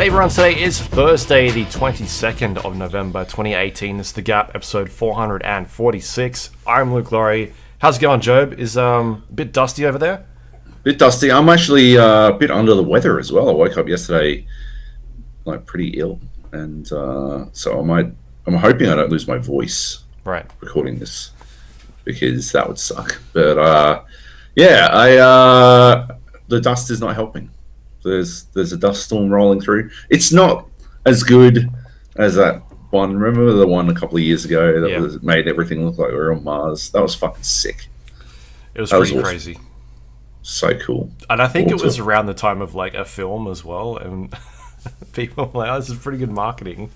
Hey everyone, today is Thursday, the 22nd of November 2018. This is The Gap, episode 446. I'm Luke Lawrie. How's it going, Joab? Is a bit dusty over there? Bit dusty. I'm actually a bit under the weather as well. I woke up yesterday like pretty ill, and so I'm hoping I don't lose my voice recording this, because that would suck. But the dust is not helping. There's a dust storm rolling through. It's not as good as that one. Remember the one a couple of years ago that made everything look like we were on Mars? That was fucking sick. It was pretty crazy. So cool. And I think it was around the time of like a film as well, and people were like, oh, this is pretty good marketing.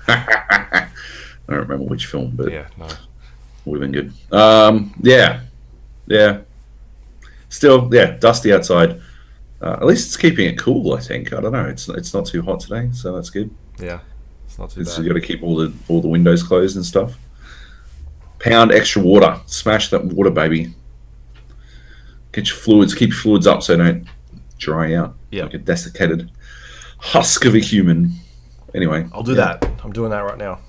I don't remember which film, but would have been good. Still, dusty outside. At least it's keeping it cool, I think. I don't know. It's not too hot today, so that's good. Yeah, it's not too bad. You got to keep all the windows closed and stuff. Pound extra water. Smash that water, baby. Get your fluids. Keep your fluids up so they don't dry out. Yeah, like a desiccated husk of a human. Anyway, I'll do that. I'm doing that right now.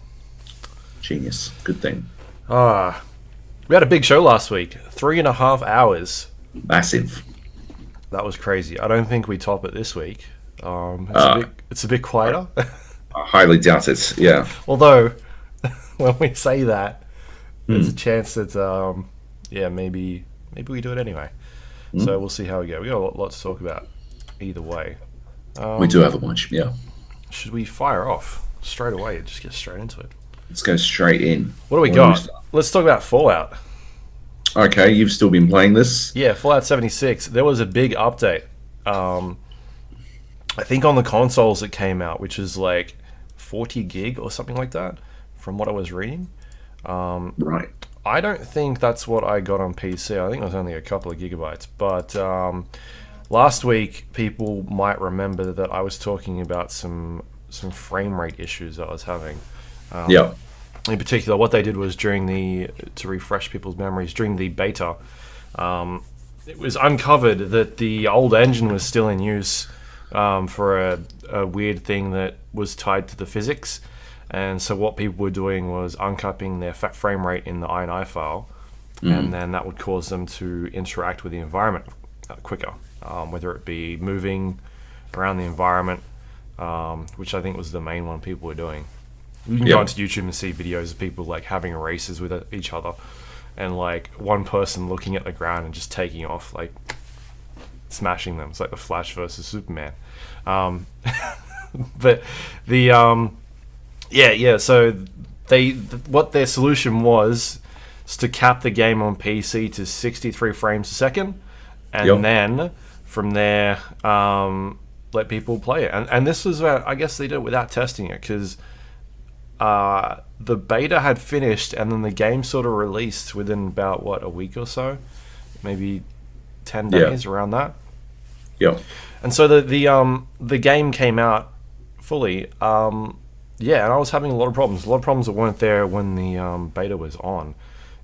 Genius. Good thing. We had a big show last week. 3.5 hours. Massive. That was crazy. I don't think we top it this week. It's a bit quieter. I highly doubt it. Yeah. Although, when we say that, there's a chance that maybe we do it anyway. So we'll see how we go. We got a lot to talk about either way. We do have a bunch. Yeah. Should we fire off straight away and just get straight into it? Let's go straight in. What do we got? Let's talk about Fallout. Okay, you've still been playing this? Yeah, Fallout 76. There was a big update. I think on the consoles it came out, which is like 40 gig or something like that, from what I was reading. Right. I don't think that's what I got on PC. I think it was only a couple of gigabytes. But last week, people might remember that I was talking about some frame rate issues that I was having. In particular, what they did was to refresh people's memories during the beta, it was uncovered that the old engine was still in use for a weird thing that was tied to the physics. And so what people were doing was uncapping their frame rate in the INI file, and then that would cause them to interact with the environment quicker, whether it be moving around the environment, which I think was the main one people were doing. You can go onto YouTube and see videos of people like having races with each other, and like one person looking at the ground and just taking off, like smashing them. It's like the Flash versus Superman. But the so what their solution was to cap the game on PC to 63 frames a second, and then from there let people play it. And this was I guess they did it without testing it, because the beta had finished, and then the game sort of released within about a week or so, maybe 10 days around that. Yeah. And so the game came out fully. And I was having a lot of problems that weren't there when the beta was on.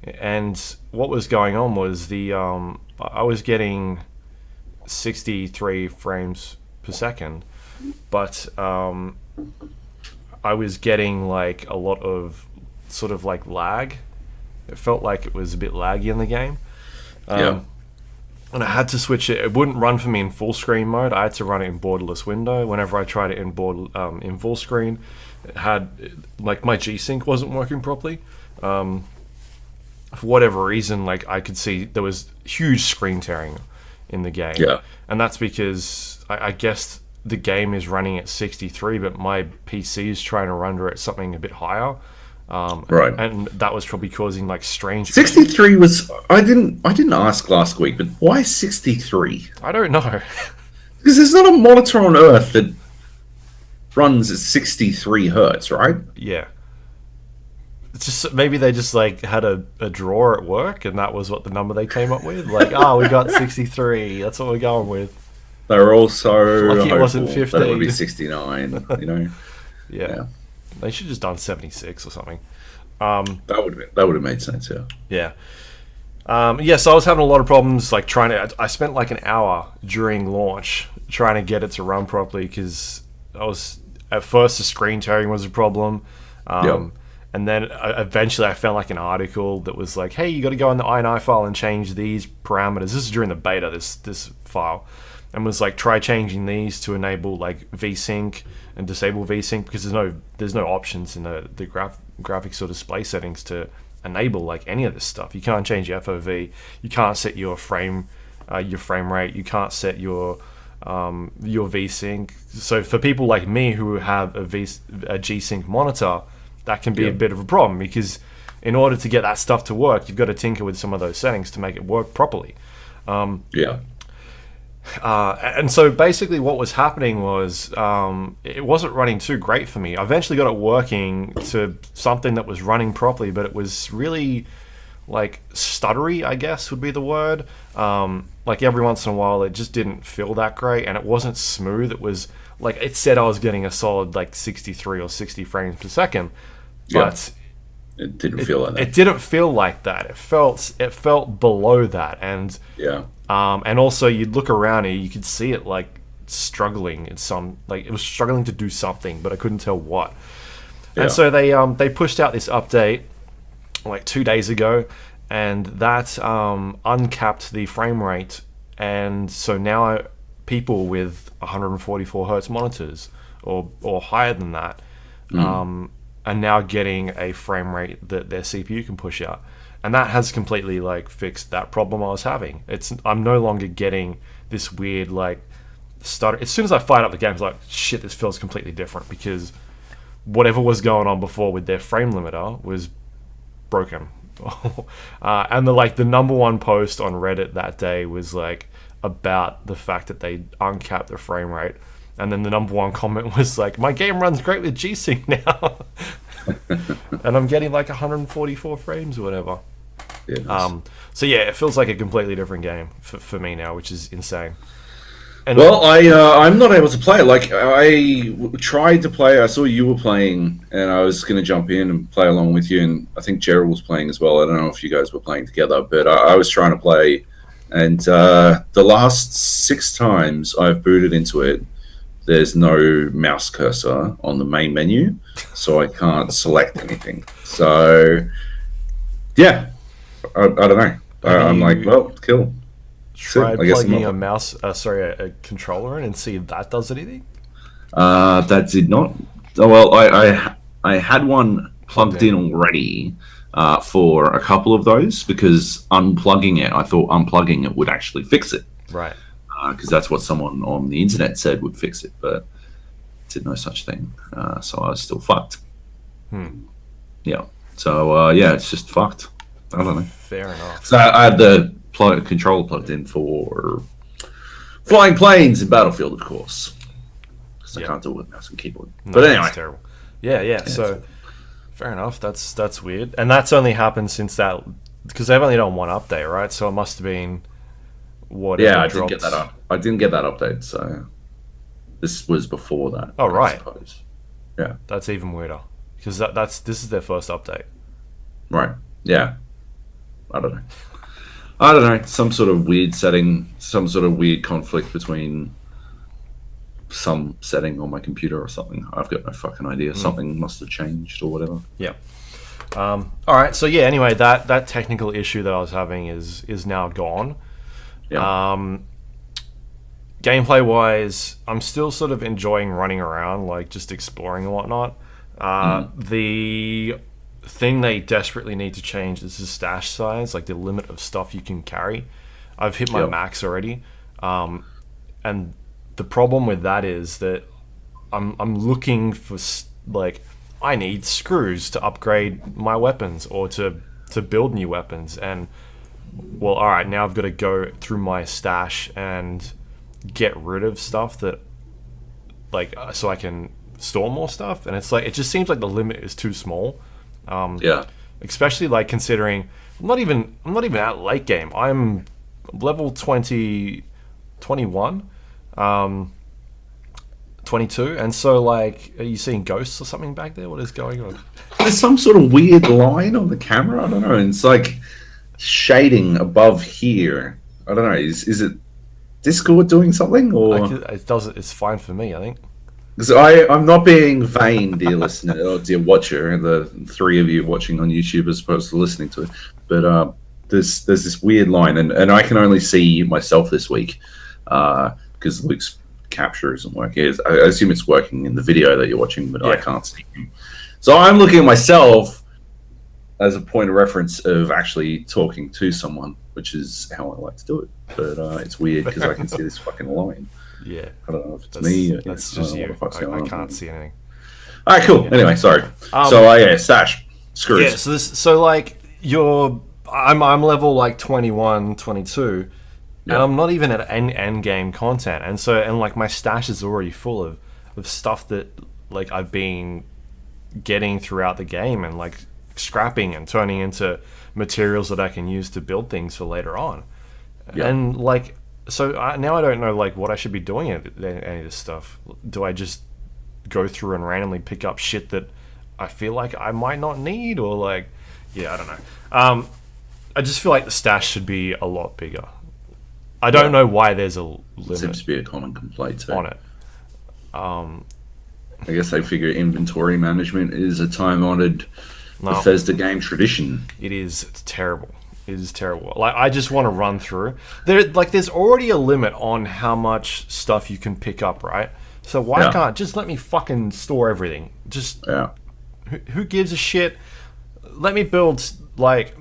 And what was going on was I was getting 63 frames per second, but I was getting like a lot of sort of like lag. It felt like it was a bit laggy in the game. And I had to switch it. It wouldn't run for me in full screen mode. I had to run it in borderless window. Whenever I tried it in full screen, it had like my G-Sync wasn't working properly. For whatever reason, like I could see there was huge screen tearing in the game. Yeah. And that's because I guess the game is running at 63, but my PC is trying to render at something a bit higher. Right. And that was probably causing like strange... 63 was... I didn't ask last week, but why 63? I don't know. Because there's not a monitor on Earth that runs at 63 hertz, right? Yeah. It's just maybe they just like had a drawer at work, and that was what the number they came up with. Like, we got 63. That's what we're going with. They were all so lucky it wasn't 15. That would be 69, you know? Yeah. They should have just done 76 or something. That would have made sense, yeah. So I was having a lot of problems, like I spent like an hour during launch trying to get it to run properly, because at first the screen tearing was a problem. Yep. And then eventually I found like an article that was like, hey, you got to go in the INI file and change these parameters. This is during the beta, this file. And was like, try changing these to enable like VSync and disable VSync, because there's no options in the graphics or display settings to enable like any of this stuff. You can't change your FOV. You can't set your frame rate. You can't set your VSync. So for people like me who have a G-Sync monitor, that can be a bit of a problem, because in order to get that stuff to work, you've got to tinker with some of those settings to make it work properly. And so basically what was happening was it wasn't running too great for me. I eventually got it working to something that was running properly, but it was really like stuttery, I guess would be the word. Like every once in a while it just didn't feel that great, and it wasn't smooth. It was like, it said I was getting a solid like 63 or 60 frames per second, but it didn't feel like that. It didn't feel like that. It felt below that, and and also you'd look around and you could see it like struggling in some, like it was struggling to do something, but I couldn't tell what. And so they pushed out this update like 2 days ago, and that uncapped the frame rate, and so now people with 144 hertz monitors or higher than that are now getting a frame rate that their CPU can push out, and that has completely like fixed that problem I was having. I'm no longer getting this weird like stutter. As soon as I fired up the game, it's like, shit, this feels completely different, because whatever was going on before with their frame limiter was broken. And the number one post on Reddit that day was like about the fact that they uncapped the frame rate, and then the number one comment was like, my game runs great with G-Sync now. And I'm getting like 144 frames or whatever. So yeah, it feels like a completely different game for me now, which is insane. And I'm not able to play it. Like, I tried to play. I saw you were playing, and I was going to jump in and play along with you. And I think Gerald was playing as well. I don't know if you guys were playing together, but I was trying to play. And the last 6 times I've booted into it, there's no mouse cursor on the main menu, so I can't select anything. So, yeah, I don't know. I'm like, well, kill. Tried plugging a controller in and see if that does anything? That did not. Oh, well, I had one plugged in already for a couple of those, because unplugging it, I thought unplugging it would actually fix it. Right. Because that's what someone on the internet said would fix it, but did no such thing. So I was still fucked. Yeah. So, it's just fucked. I don't know. Fair enough. So I had the controller plugged in for flying planes in Battlefield, of course. Because I can't do it with mouse and keyboard. No, but anyway. That's terrible. Yeah. So, fair enough. That's weird. And that's only happened since that, because they've only done one update, right? So it must have been whatever. Yeah, I didn't get that up. I didn't get that update, so this was before that. Oh, right. I suppose. Yeah. That's even weirder, because this is their first update. Right. Yeah. I don't know. Some sort of weird setting, some sort of weird conflict between some setting on my computer or something. I've got no fucking idea. Something must have changed or whatever. Yeah. All right. So yeah. Anyway, that technical issue that I was having is now gone. Yeah. Gameplay wise, I'm still sort of enjoying running around, like just exploring and whatnot. The thing they desperately need to change is the stash size, like the limit of stuff you can carry. I've hit my max already, and the problem with that is that I'm looking for, like, I need screws to upgrade my weapons or to build new weapons, and well, all right, now I've got to go through my stash and get rid of stuff that, like, so I can store more stuff, and it's like, it just seems like the limit is too small. Especially like considering I'm not even at late game. I'm level 20, 21, 22, and so like, are you seeing ghosts or something back there? What is going on? There's some sort of weird line on the camera. I don't know. It's like shading above here. I don't know. Is it Discord doing something, or it does? It's fine for me, I think. Because I'm not being vain, dear listener or dear watcher, the three of you watching on YouTube as opposed to listening to it. But there's this weird line, and I can only see myself this week because Luke's capture isn't working. I assume it's working in the video that you're watching, but I can't see him. So I'm looking at myself as a point of reference of actually talking to someone, which is how I like to do it. But it's weird because I can see this fucking line. Yeah. I don't know if it's me. That's just you. I can't see anything. All right, cool. Yeah. Anyway, sorry. Stash. Screw it. Yeah, so like, I'm level like 21, 22, and I'm not even at end game content. And like my stash is already full of stuff that like I've been getting throughout the game and like scrapping and turning into materials that I can use to build things for later on. Yeah. And like, so now I don't know like what I should be doing at any of this stuff. Do I just go through and randomly pick up shit that I feel like I might not need, or like, I don't know. I just feel like the stash should be a lot bigger. I don't know why there's a limit. Seems to be a common complaint on it. I guess they figure inventory management is a time-honored Bethesda game tradition. It is. It's terrible. It is terrible. Like, I just want to run through. There's already a limit on how much stuff you can pick up, right? So why can't just let me fucking store everything? Just who gives a shit? Let me build like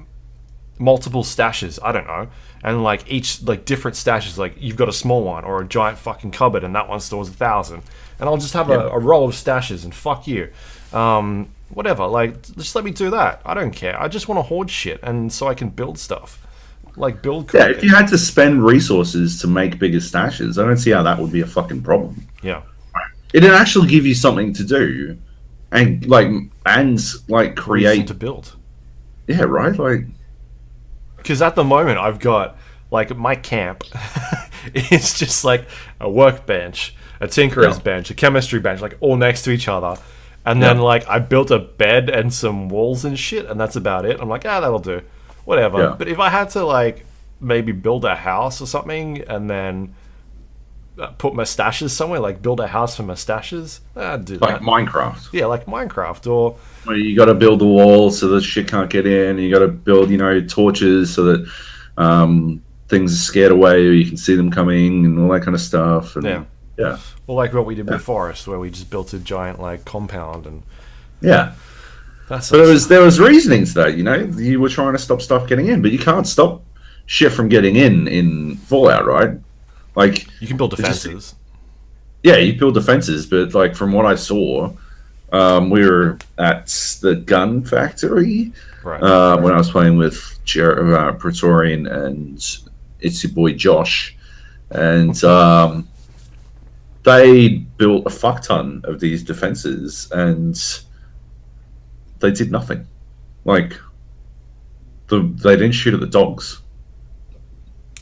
multiple stashes. I don't know, and like each like different stashes. Like you've got a small one or a giant fucking cupboard, and that one stores 1,000. And I'll just have a row of stashes, and fuck you. Whatever. Like just let me do that. I don't care. I just want to hoard shit, and so I can build stuff. Like build. Yeah, if you had to spend resources to make bigger stashes, I don't see how that would be a fucking problem. Yeah. It'd actually give you something to do, and create reason to build. Yeah, right. Like, because at the moment I've got like my camp is just like a workbench, a tinkerer's bench, a chemistry bench, like all next to each other, and then like I built a bed and some walls and shit, and that's about it. I'm like, that'll do, whatever. Yeah. But if I had to like maybe build a house or something, and then put my stashes somewhere, like build a house for my stashes, I'd do like that. Minecraft. Yeah, like Minecraft. Or well, you got to build the walls so that shit can't get in. You got to build, torches so that things are scared away, or you can see them coming, and all that kind of stuff. And, yeah. Well, like what we did with Forest, where we just built a giant like compound, and but there was reasoning to that. You were trying to stop stuff getting in, but you can't stop shit from getting in Fallout, right? Like you can build defenses. You build defenses, but like from what I saw, we were at the gun factory when I was playing with Praetorian and it's your boy Josh, and they built a fuck ton of these defenses, and they did nothing. Like they didn't shoot at the dogs.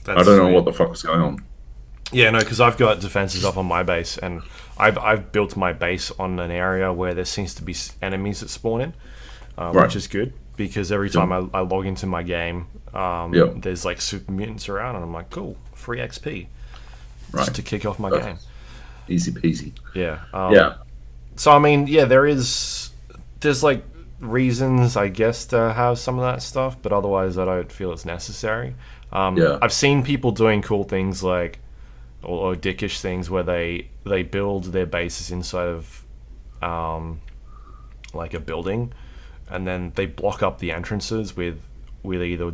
I don't know what the fuck was going on. Yeah, no, because I've got defenses up on my base, and I've built my base on an area where there seems to be enemies that spawn in, which is good, because every time I log into my game, there's like super mutants around, and I'm like, cool, free XP, just to kick off my game. Easy peasy. Yeah. So I mean, there's like reasons, I guess, to have some of that stuff, but otherwise I don't feel it's necessary. I've seen people doing cool things like or dickish things where they build their bases inside of like a building, and then they block up the entrances with either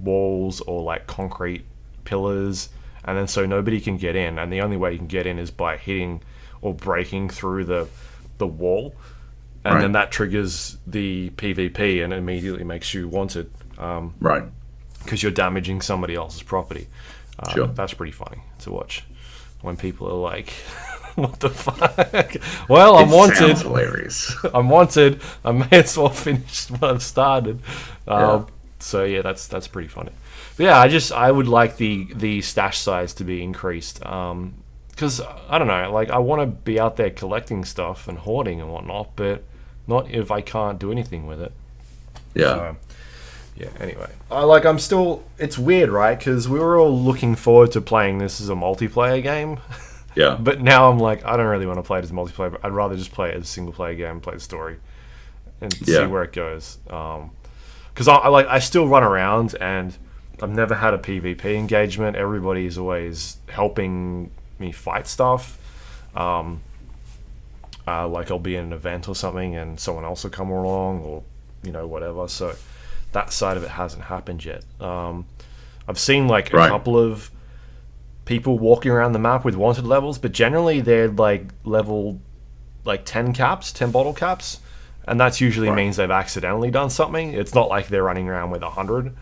walls or like concrete pillars, and then so nobody can get in, and the only way you can get in is by hitting or breaking through the wall, and then that triggers the PvP and immediately makes you wanted, because you're damaging somebody else's property. That's pretty funny to watch when people are like, what the fuck? Well, I'm wanted. Sounds hilarious. I'm wanted. I may as well finish what I've started. So that's pretty funny. But I would like the stash size to be increased, because I don't know, like I want to be out there collecting stuff and hoarding and whatnot, but not if I can't do anything with it. Anyway, I'm still, it's weird, right? Because we were all looking forward to playing this as a multiplayer game. Yeah. But now I'm like, I don't really want to play it as multiplayer. But I'd rather just play it as a single player game, play the story, and see where it goes. Because I still run around, and I've never had a PvP engagement. Everybody's always helping me fight stuff. Like I'll be in an event or something, and someone else will come along, or whatever. So that side of it hasn't happened yet. I've seen like a couple of people walking around the map with wanted levels, but generally they're like level 10 caps, 10 bottle caps, and that's usually means they've accidentally done something. It's not like they're running around with 100,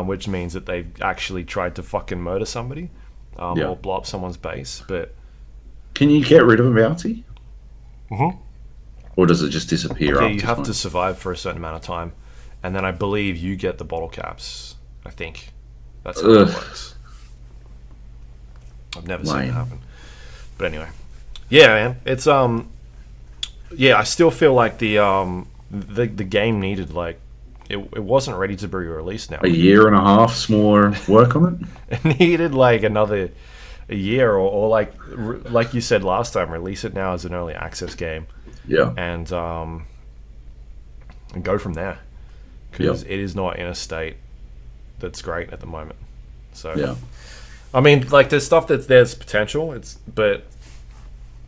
which means that they've actually tried to fucking murder somebody or blow up someone's base. But can you get rid of a bounty? Mm-hmm. Or does it just disappear? Yeah, you have to survive for a certain amount of time, and then I believe you get the bottle caps. I think that's how it works. I've never seen it happen. But anyway, yeah, man, it's I still feel like the game needed it wasn't ready to be released now. A year and a half's more work on it. It needed like a year or like you said last time, release it now as an early access game. Yeah, and go from there, because it is not in a state that's great at the moment. So I mean, like, there's stuff there's potential. But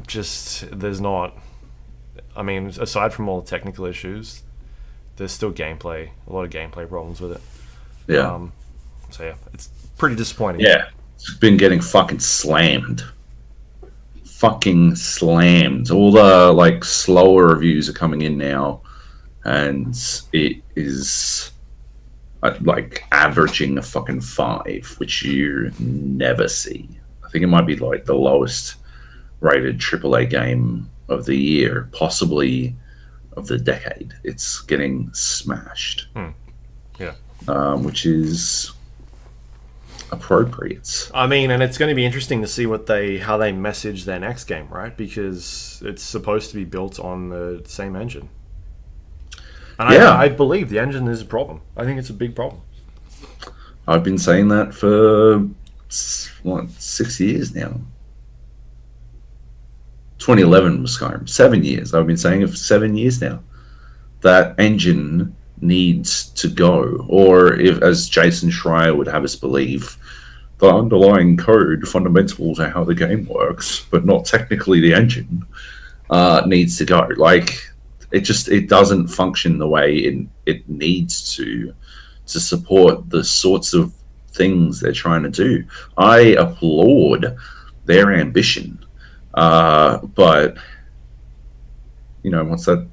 just there's not. I mean, aside from all the technical issues, there's still a lot of gameplay problems with it. Yeah. So yeah, it's pretty disappointing. Yeah, it's been getting fucking slammed. Fucking slammed. All the slower reviews are coming in now, and it is averaging a fucking 5, which you never see. I think it might be the lowest rated AAA game of the year, possibly of the decade. It's getting smashed. Yeah. Which is appropriate. I mean, and it's going to be interesting to see how they message their next game, right? Because it's supposed to be built on the same engine. And I believe the engine is a problem. I think it's a big problem. I've been saying that for 6 years now. 2011 was Skyrim. 7 years. I've been saying it for 7 years now. That engine needs to go. Or, if, as Jason Schreier would have us believe, the underlying code, fundamental to how the game works, but not technically the engine, needs to go. It doesn't function the way it needs to support the sorts of things they're trying to do. I applaud their ambition, but what's that?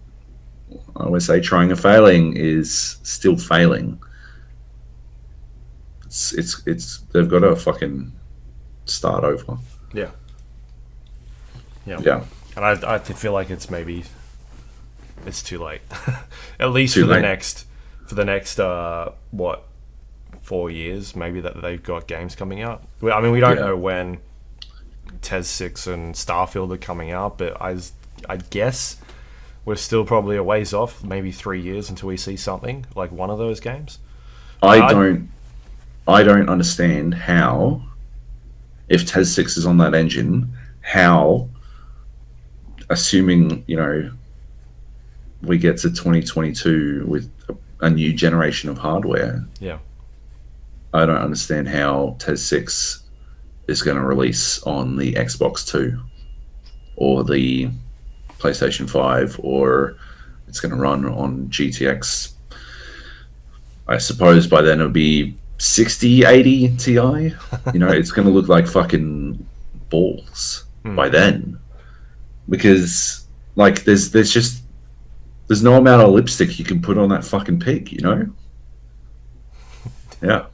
I always say, trying and failing is still failing. It's they've got to fucking start over. Yeah. And I feel like it's too late. At least for the next 4 years maybe that they've got games coming out. I mean, we don't know when TES 6 and Starfield are coming out, but I guess we're still probably a ways off, maybe 3 years until we see something like one of those games. I don't understand how, if TES 6 is on that engine, how, assuming we get to 2022 with a new generation of hardware. Yeah. I don't understand how TES 6 is going to release on the Xbox 2 or the PlayStation 5, or it's going to run on GTX. I suppose by then it'll be 6080 Ti. It's going to look like fucking balls by then. Because, there's no amount of lipstick you can put on that fucking pig, Yeah.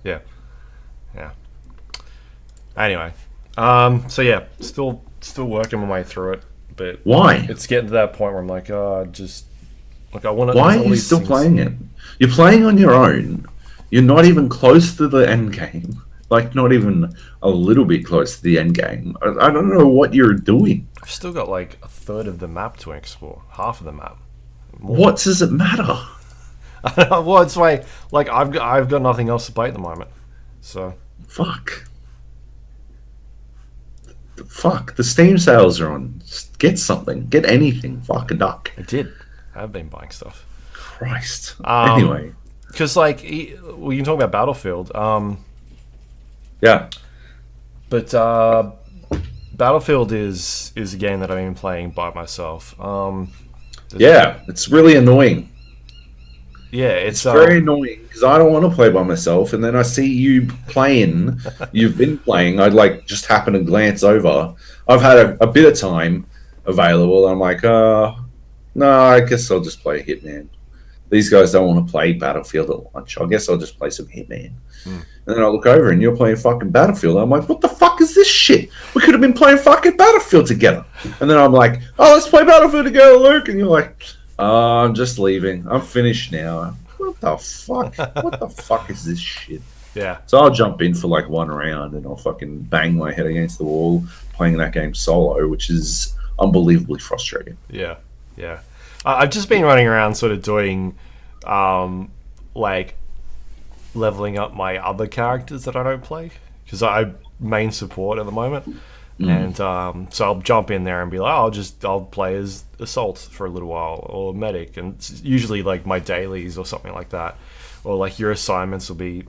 Yeah. Anyway, so yeah, still working my way through it, but why? It's getting to that point where I'm like, I want to. Why are you still playing it? You're playing on your own. You're not even close to the end game. Not even a little bit close to the end game. I don't know what you're doing. I've still got a third of the map to explore, half of the map. More. What does it matter? Well, it's I've got nothing else to play at the moment, so fuck. fuck, the Steam sales are on. Just get something. Get anything. Fuck a duck. I did. I've been buying stuff. Christ. Anyway. Because, like, we can talk about Battlefield. Yeah. But Battlefield is a game that I've been playing by myself. Yeah, it's really annoying. Yeah, it's very annoying because I don't want to play by myself, and then I see you playing. You've been playing. I'd like just happen to glance over. I've had a bit of time available. I'm like, no, I guess I'll just play Hitman. These guys don't want to play Battlefield at lunch. I guess I'll just play some Hitman. And then I look over and you're playing fucking Battlefield. I'm like, what the fuck is this shit? We could have been playing fucking Battlefield together. And then I'm like, oh, let's play Battlefield together, Luke. And you're like, I'm just leaving. I'm finished now. What the fuck? What the fuck is this shit? Yeah. So I'll jump in for like one round and I'll fucking bang my head against the wall playing that game solo, which is unbelievably frustrating. Yeah. Yeah. I've just been running around sort of doing, like, leveling up my other characters that I don't play. Because I main support at the moment. And so I'll jump in there and be like, I'll play as Assault for a little while, or Medic. And it's usually like my dailies or something like that. Or like your assignments will be,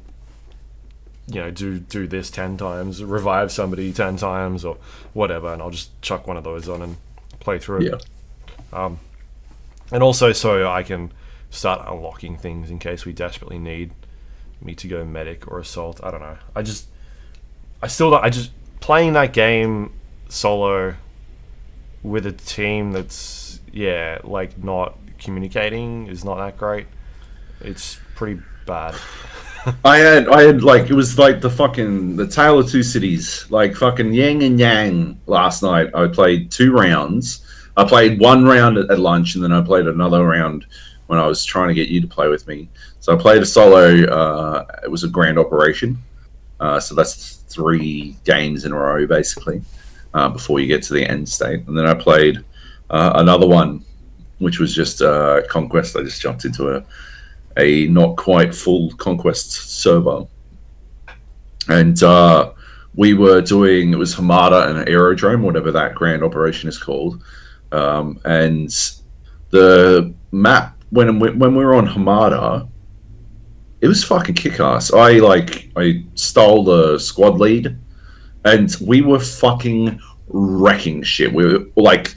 you know, do this 10 times, revive somebody 10 times or whatever. And I'll just chuck one of those on and play through it. Yeah. And also so I can start unlocking things in case we desperately need me to go Medic or Assault. I don't know. I just playing that game solo with a team that's like not communicating is not that great. It's pretty bad. I had like, it was like the Tale of Two Cities, like fucking yin and yang. Last night I played 2 rounds. I played 1 round at lunch, and then I played another round when I was trying to get you to play with me. So I played a solo. It was a grand operation. So that's 3 games in a row, basically, before you get to the end state. And then I played another one, which was just Conquest. I just jumped into a not quite full Conquest server. And we were doing, it was Hamada and Aerodrome, whatever that grand operation is called. And the map, when we were on Hamada, it was fucking kick-ass. I stole the squad lead, and we were fucking wrecking shit. We were like,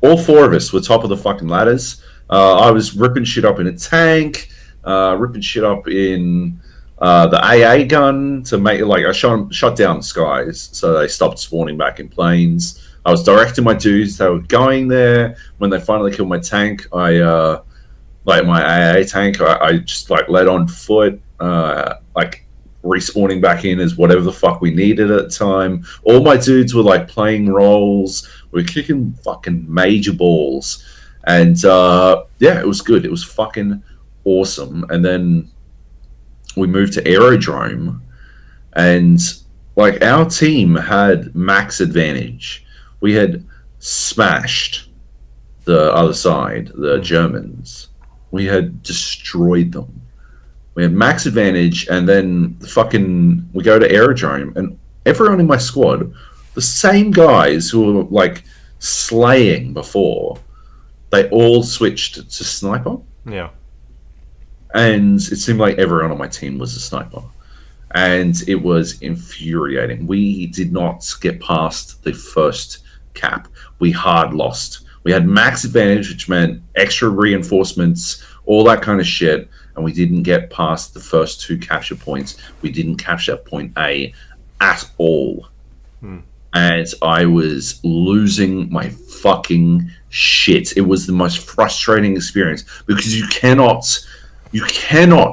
all 4 of us were top of the fucking ladders. I was ripping shit up in a tank, ripping shit up in the AA gun to make it like I shut down skies so they stopped spawning back in planes. I was directing my dudes. They were going there. When they finally killed my tank, like my AA tank, I just like led on foot, like respawning back in as whatever the fuck we needed at the time. All my dudes were like playing roles. We were kicking fucking major balls. And yeah, it was good. It was fucking awesome. And then we moved to Aerodrome, and like our team had max advantage. We had smashed the other side, the Germans. We had destroyed them. We had max advantage, and then we go to Aerodrome, and everyone in my squad, the same guys who were like slaying before, they all switched to sniper. Yeah. And it seemed like everyone on my team was a sniper. And it was infuriating. We did not get past the first cap. We hard lost. We had max advantage, which meant extra reinforcements, all that kind of shit, and we didn't get past the first 2 capture points. We didn't capture point A at all. And I was losing my fucking shit. It was the most frustrating experience because you cannot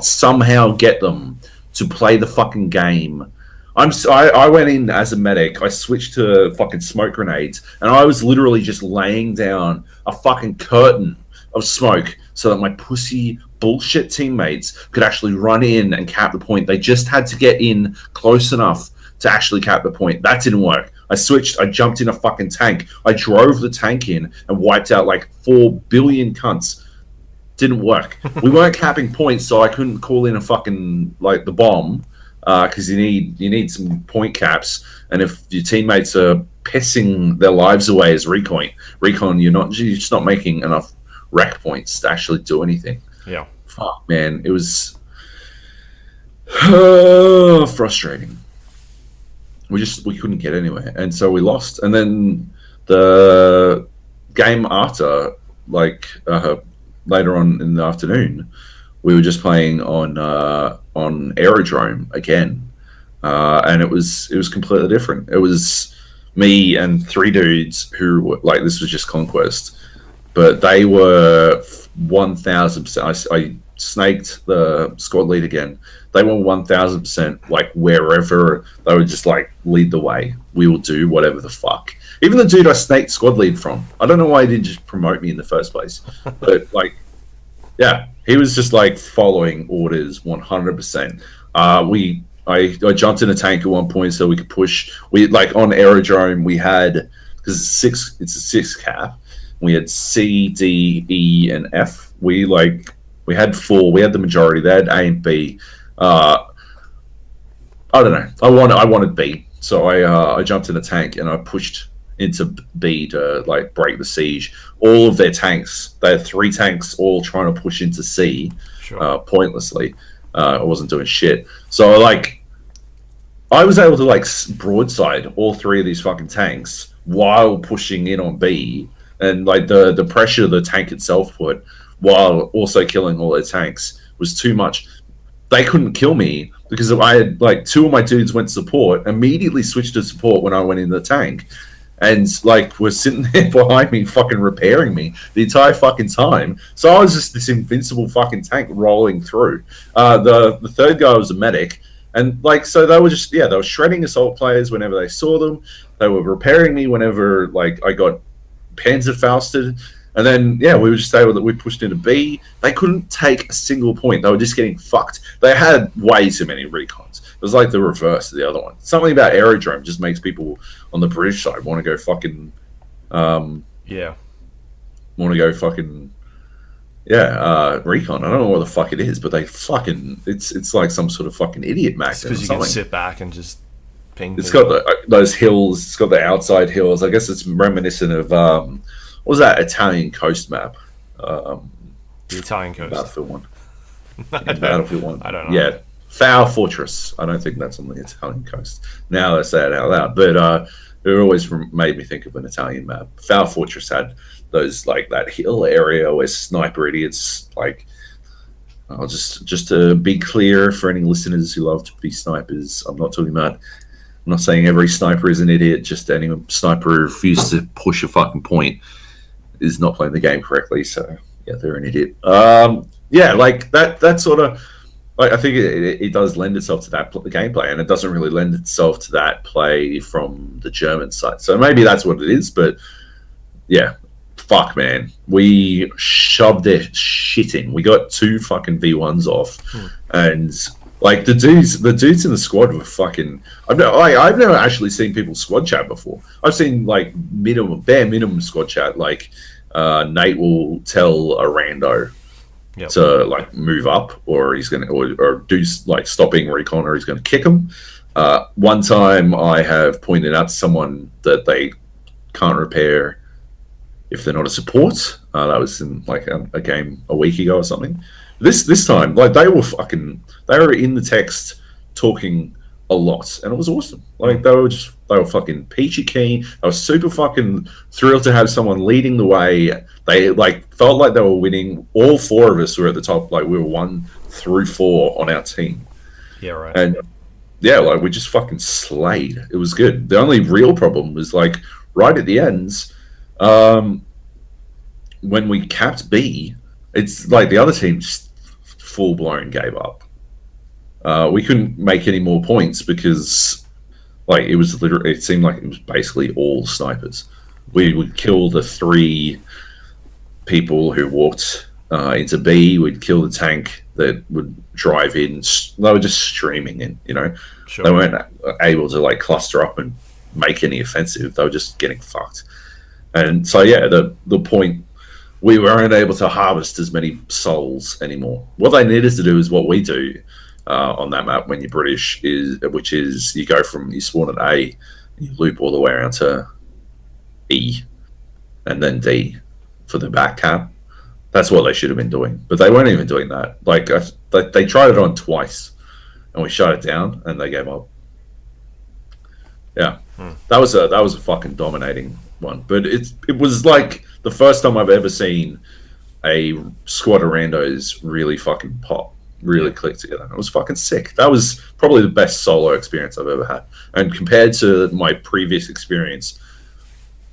somehow get them to play the fucking game. I went in as a medic. I switched to fucking smoke grenades, and I was literally just laying down a fucking curtain of smoke so that my pussy bullshit teammates could actually run in and cap the point. They just had to get in close enough to actually cap the point. That didn't work. I switched. I jumped in a fucking tank. I drove the tank in and wiped out like 4 billion cunts. Didn't work. We weren't capping points, so I couldn't call in a fucking like the bomb. because you need some point caps, and if your teammates are pissing their lives away as recon, you're just not making enough rec points to actually do anything. Yeah. Fuck, man, it was frustrating. We couldn't get anywhere, and so we lost. And then the game after, like later on in the afternoon, we were just playing on Aerodrome again, and it was completely different. It was me and 3 dudes who like, this was just Conquest, but they were 1000%. I snaked the squad lead again. They were 1000% like, wherever they would just like lead the way, we will do whatever the fuck. Even the dude I snaked squad lead from, I don't know why he didn't just promote me in the first place, but like, yeah, he was just like following orders 100%. I jumped in a tank at one point so we could push. We like on Aerodrome we had, because it's a 6 cap. We had C, D, E, and F. We had 4. We had the majority. They had A and B. I don't know. I wanted B, so I jumped in a tank and I pushed into B to like break the siege. All of their tanks, they had 3 tanks all trying to push into C, pointlessly. I wasn't doing shit. So like, I was able to like broadside all 3 of these fucking tanks while pushing in on B, and like the pressure the tank itself put while also killing all their tanks was too much. They couldn't kill me because I had like 2 of my dudes went support, immediately switched to support when I went in the tank, and like were sitting there behind me fucking repairing me the entire fucking time. So I was just this invincible fucking tank rolling through. The 3rd guy was a medic, and like, so they were just, they were shredding assault players whenever they saw them. They were repairing me whenever like I got Panzerfausted. And then, we were just able that we pushed into B. They couldn't take a single point. They were just getting fucked. They had way too many recons. It was like the reverse of the other one. Something about Aerodrome just makes people on the British side want to go fucking... Want to go fucking... recon. I don't know what the fuck it is, but they fucking... It's like some sort of fucking idiot Mac. Because you can sit back and just ping. It's got those hills. It's got the outside hills. I guess it's reminiscent of... what was that Italian coast map? The Italian coast. Battlefield 1. Battlefield 1. I don't know. Yeah. Foul Fortress. I don't think that's on the Italian coast. Now I say it out loud. But it always made me think of an Italian map. Foul Fortress had those, like, that hill area where sniper idiots, like... I'll just to be clear for any listeners who love to be snipers, I'm not saying every sniper is an idiot, just any sniper who refuses to push a fucking point is not playing the game correctly, so they're an idiot. Like that sort of, like, I think it does lend itself to that gameplay, and it doesn't really lend itself to that play from the German side. So maybe that's what it is, but fuck, man, we shoved their shit in. We got 2 fucking V1s off, and like the dudes in the squad were fucking. I've never actually seen people squad chat before. I've seen like bare minimum squad chat. Like Nate will tell a rando to like move up, or he's gonna or do like stopping recon, or he's gonna kick him. One time I have pointed out to someone that they can't repair if they're not a support. That was in like a game a week ago or something. This time, like, they were in the text talking a lot, and it was awesome. Like, they were fucking peachy keen. I was super fucking thrilled to have someone leading the way. They like felt like they were winning. All 4 of us were at the top. Like, we were 1 through 4 on our team. Yeah, right. And like, we just fucking slayed. It was good. The only real problem was like right at the ends, when we capped B. It's like the other team just full-blown gave up. We couldn't make any more points because, like, it seemed like it was basically all snipers. We would kill the 3 people who walked into B. We'd kill the tank that would drive in. They were just streaming in, Sure. They weren't able to, like, cluster up and make any offensive. They were just getting fucked. And so, the point... We weren't able to harvest as many souls anymore. What they needed to do is what we do, on that map when you're British, which is you spawn at A, you loop all the way around to E, and then D for the back cap. That's what they should have been doing, but they weren't even doing that. Like they tried it on twice, and we shut it down, and they gave up. Yeah, that was a fucking dominating one. But it was like the first time I've ever seen a squad of randos really fucking pop, really click together. It was fucking sick. That was probably the best solo experience I've ever had. And compared to my previous experience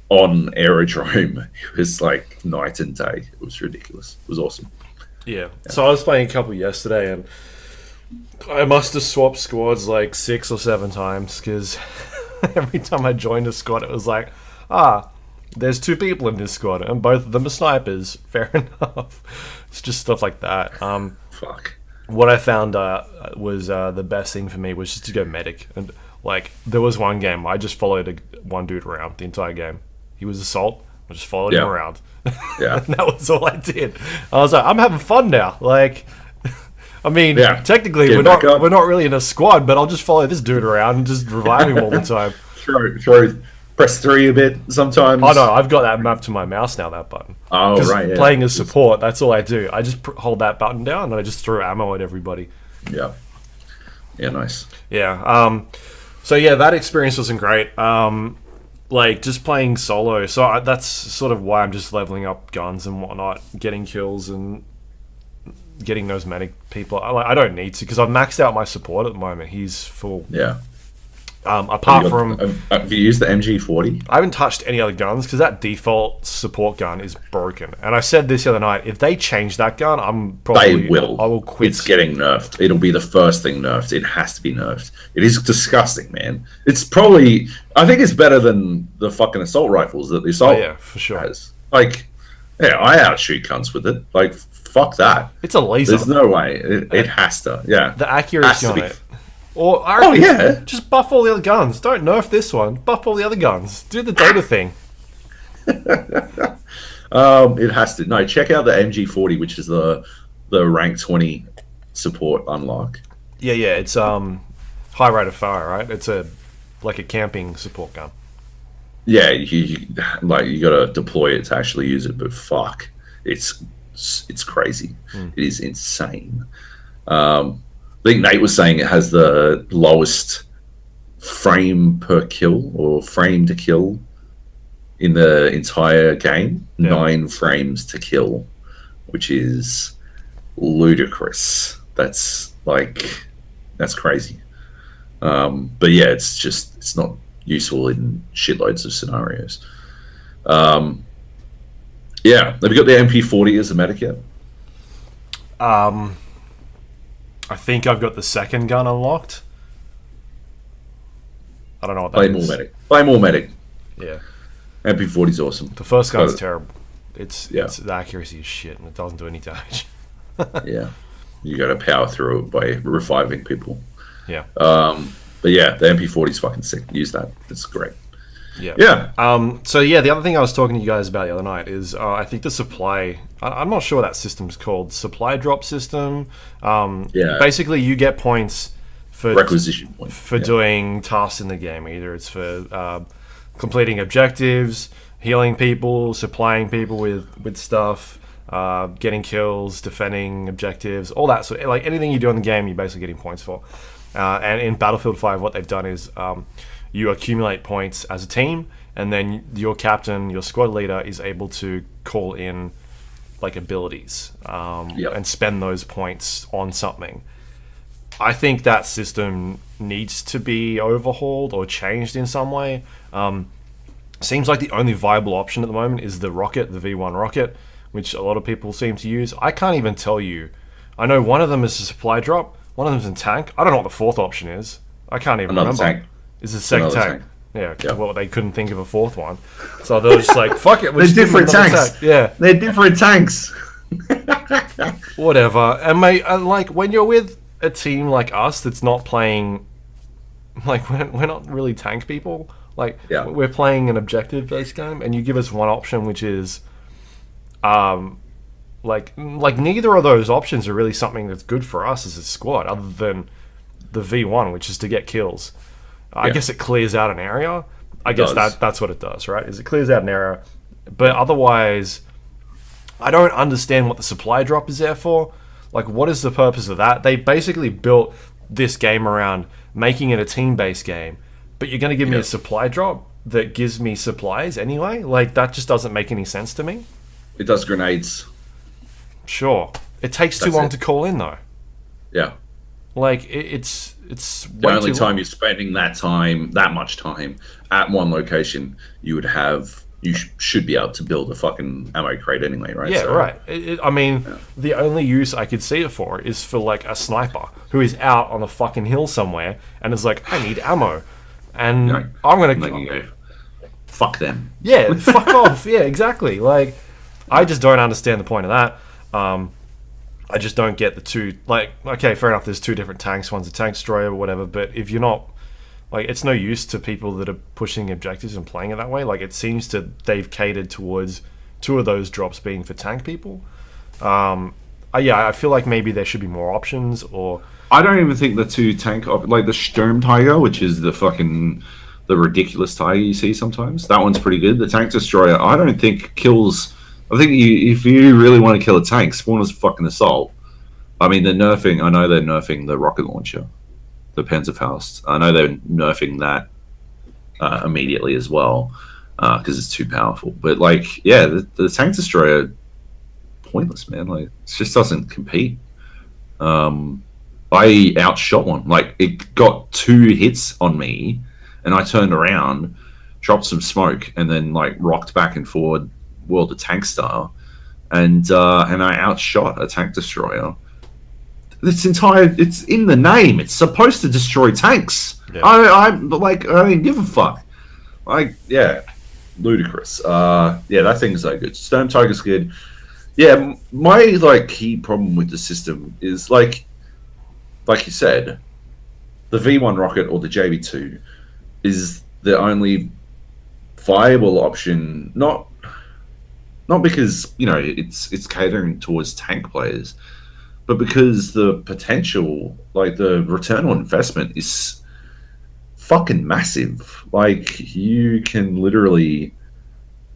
on Aerodrome, it was like night and day. It was ridiculous. It was awesome. Yeah. So I was playing a couple yesterday, and I must have swapped squads like 6 or 7 times, because every time I joined a squad, it was like, there's 2 people in this squad, and both of them are snipers. Fair enough. It's just stuff like that. Fuck. What I found was the best thing for me was just to go medic. And like, there was one game I just followed one dude around the entire game. He was assault. I just followed him around. Yeah. And that was all I did. I was like, I'm having fun now. Like, I mean, technically we're not really in a squad, but I'll just follow this dude around and just revive him all the time. Press 3 a bit sometimes. Oh no, I've got that mapped to my mouse now, that button. Oh, right, yeah. Playing as support, that's all I do. I just hold that button down and I just throw ammo at everybody. Yeah. Yeah, nice. Yeah. So yeah, that experience wasn't great. Like, just playing solo. So that's sort of why I'm just leveling up guns and whatnot, getting kills and getting those medic people. I don't need to, because I've maxed out my support at the moment. He's full. Yeah. Have you used the MG40? I haven't touched any other guns, because that default support gun is broken. And I said this the other night, if they change that gun, I will quit. It's getting nerfed. It'll be the first thing nerfed. It has to be nerfed. It is disgusting, man. It's probably, I think it's better than the fucking assault rifles that the assault for sure has. Like, yeah, I outshoot cunts with it. Like, fuck that. It's a laser. There's no way. It has to. Yeah. The accuracy on it. Or just buff all the other guns. Don't nerf this one. Buff all the other guns. Do the data thing. It has to. No, check out the MG40, which is the rank 20 support unlock. Yeah. It's high rate of fire, right? It's like a camping support gun. Yeah, you gotta deploy it to actually use it, but fuck, it's crazy. It is insane. I think Nate was saying it has the lowest frame per kill, or frame to kill, in the entire game. 9 frames to kill, which is ludicrous. That's crazy. But yeah, it's not useful in shitloads of scenarios. Have you got the MP40 as a medic yet? I think I've got the second gun unlocked. I don't know what that is. Play more medic. Yeah. MP40 is awesome. The first gun's terrible. It's the accuracy is shit, and it doesn't do any damage. Yeah. You got to power through it by reviving people. Yeah. But yeah, the MP40 is fucking sick. Use that. It's great. Yeah. Yeah. So yeah, the other thing I was talking to you guys about the other night is I think the supply. I'm not sure what that system's called. Supply drop system. Basically, you get points for requisition points for doing tasks in the game. Either it's for completing objectives, healing people, supplying people with stuff, getting kills, defending objectives, all that sort. Like anything you do in the game, you're basically getting points for. And in Battlefield 5, what they've done is you accumulate points as a team, and then your captain, your squad leader, is able to call in like abilities and spend those points on something. I think that system needs to be overhauled or changed in some way. Seems like the only viable option at the moment is the rocket, the V1 rocket, which a lot of people seem to use. I can't even tell you. I know one of them is a supply drop, one of them's in tank. I don't know what the fourth option is. I can't even remember. Tank. Is a second tank. Yeah, well, they couldn't think of a fourth one. So they were just like, fuck it. They're different tanks. Tank. Yeah. They're different tanks. Whatever. And mate, like, when you're with a team like us that's not playing, like, we're not really tank people. Like, we're playing an objective-based game, and you give us one option, which is Like neither of those options are really something that's good for us as a squad, other than the V1, which is to get kills. I guess it clears out an area. I guess that's what it does, right? Is it clears out an area, but otherwise, I don't understand what the supply drop is there for. Like, what is the purpose of that? They basically built this game around making it a team-based game, but you're going to give me a supply drop that gives me supplies anyway? Like, that just doesn't make any sense to me. It does grenades. Sure. It takes too long to call in, though. Yeah. Like, it's the only time you're spending that much time at one location, you should be able to build a fucking ammo crate anyway, right? Yeah, right. The only use I could see it for is for, like, a sniper who is out on a fucking hill somewhere and is like, I need ammo. And I'm going to go, fuck them. Yeah, fuck off. Yeah, exactly. Like, I just don't understand the point of that. I just don't get the two. Like, okay, fair enough, there's two different tanks. One's a tank destroyer or whatever, but if you're not... Like, it's no use to people that are pushing objectives and playing it that way. Like, it seems they've catered towards two of those drops being for tank people. I feel like maybe there should be more options, or... I don't even think the two tank... Like, the Sturm Tiger, which is the ridiculous tiger you see sometimes. That one's pretty good. The tank destroyer, I don't think kills... I think if you really want to kill a tank, spawn as fucking assault. I mean, I know they're nerfing the rocket launcher, the Panzerfaust. I know they're nerfing that immediately as well because it's too powerful. But, like, yeah, the tank destroyer, pointless, man. Like, it just doesn't compete. I outshot one. Like, it got 2 hits on me, and I turned around, dropped some smoke, and then, like, rocked back and forward, World of Tank style, and I outshot a tank destroyer. It's in the name. It's supposed to destroy tanks. Yeah. I don't give a fuck. Like, yeah, ludicrous. That thing's so good. Sturm Tiger's good. Yeah, my key problem with the system is like you said, the V1 rocket or the JB2 is the only viable option. Not because it's catering towards tank players, but because the potential, like the return on investment, is fucking massive. Like, you can literally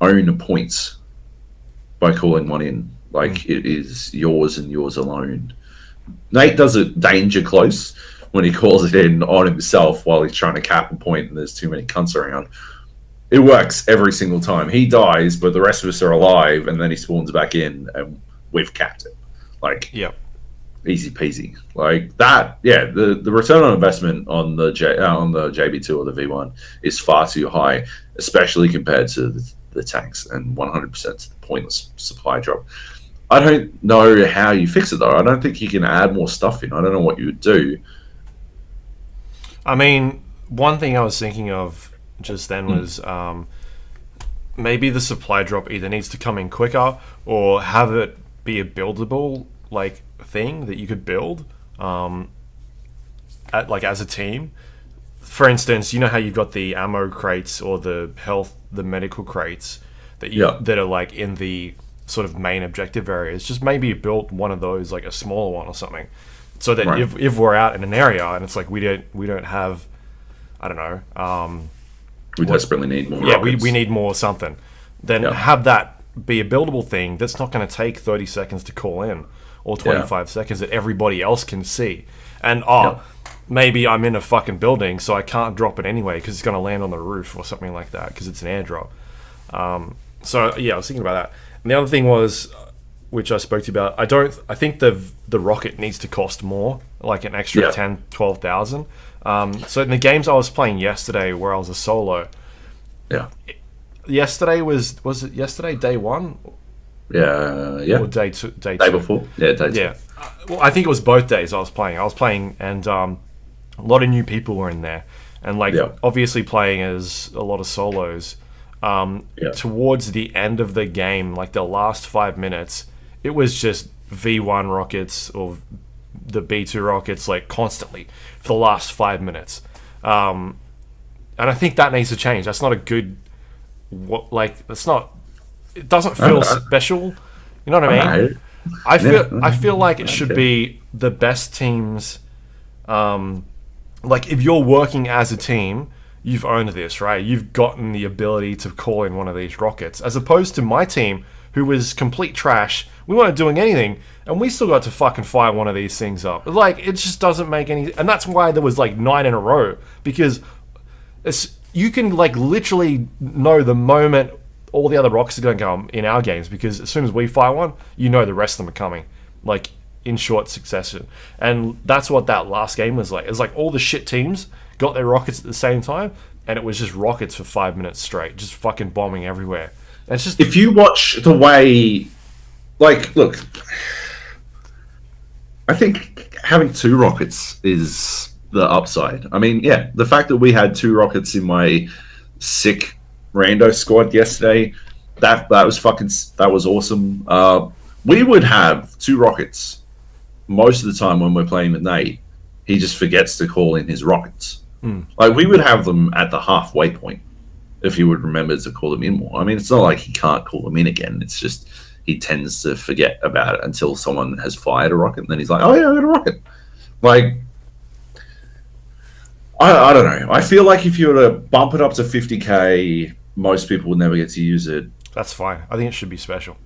own points by calling one in. Like, it is yours and yours alone. Nate does it danger close when he calls it in on himself while he's trying to cap a point and there's too many cunts around. It works every single time. He dies, but the rest of us are alive, and then he spawns back in, and we've capped it. Like, easy peasy. Like that. Yeah, the return on investment on the JB2 or the V1 is far too high, especially compared to the tanks, and 100% the pointless supply drop. I don't know how you fix it though. I don't think you can add more stuff in. I don't know what you would do. I mean, one thing I was thinking of just then was maybe the supply drop either needs to come in quicker or have it be a buildable thing that you could build as a team. For instance, you know how you've got the ammo crates or the medical crates that are in the sort of main objective areas. Just maybe build one of those, like a smaller one or something, so that if we're out in an area and it's like we don't have, I don't know, we desperately need more. Yeah, we need more something. Then have that be a buildable thing that's not going to take 30 seconds to call in or 25 seconds that everybody else can see. And maybe I'm in a fucking building, so I can't drop it anyway because it's going to land on the roof or something like that because it's an airdrop. So yeah, I was thinking about that. And the other thing was, which I spoke to you about, I think the rocket needs to cost more, like an extra 10, 12,000. So in the games I was playing yesterday, where I was a solo, yesterday was it yesterday day one? Or day two? Day before? Yeah, day two. Yeah. Well, I think it was both days I was playing, and a lot of new people were in there, and obviously playing as a lot of solos. Towards the end of the game, like the last 5 minutes, it was just V1 rockets or the B2 rockets constantly for the last 5 minutes. And I think that needs to change. That's not a good... It doesn't feel special. You know what I mean? I feel like it should be the best teams. Like if you're working as a team, you've owned this, right? You've gotten the ability to call in one of these rockets, as opposed to my team, who was complete trash. We weren't doing anything, and we still got to fucking fire one of these things up. Like, it just doesn't make any... And that's why there was, like, 9 in a row. Because you can, like, literally know the moment all the other rockets are going to come in our games. Because as soon as we fire one, you know the rest of them are coming. Like, in short succession. And that's what that last game was like. It was like all the shit teams got their rockets at the same time, and it was just rockets for 5 minutes straight. Just fucking bombing everywhere. And it's just... If you watch the way... Like, look, I think having 2 rockets is the upside. I mean, yeah, the fact that we had 2 rockets in my sick rando squad yesterday, that was awesome. We would have 2 rockets most of the time when we're playing with Nate. He just forgets to call in his rockets. Like, we would have them at the halfway point if he would remember to call them in more. I mean, it's not like he can't call them in again. It's just... he tends to forget about it until someone has fired a rocket, and then he's like, oh yeah, I got a rocket. Like, I don't know. I feel like if you were to bump it up to 50k, most people would never get to use it. That's fine. I think it should be special.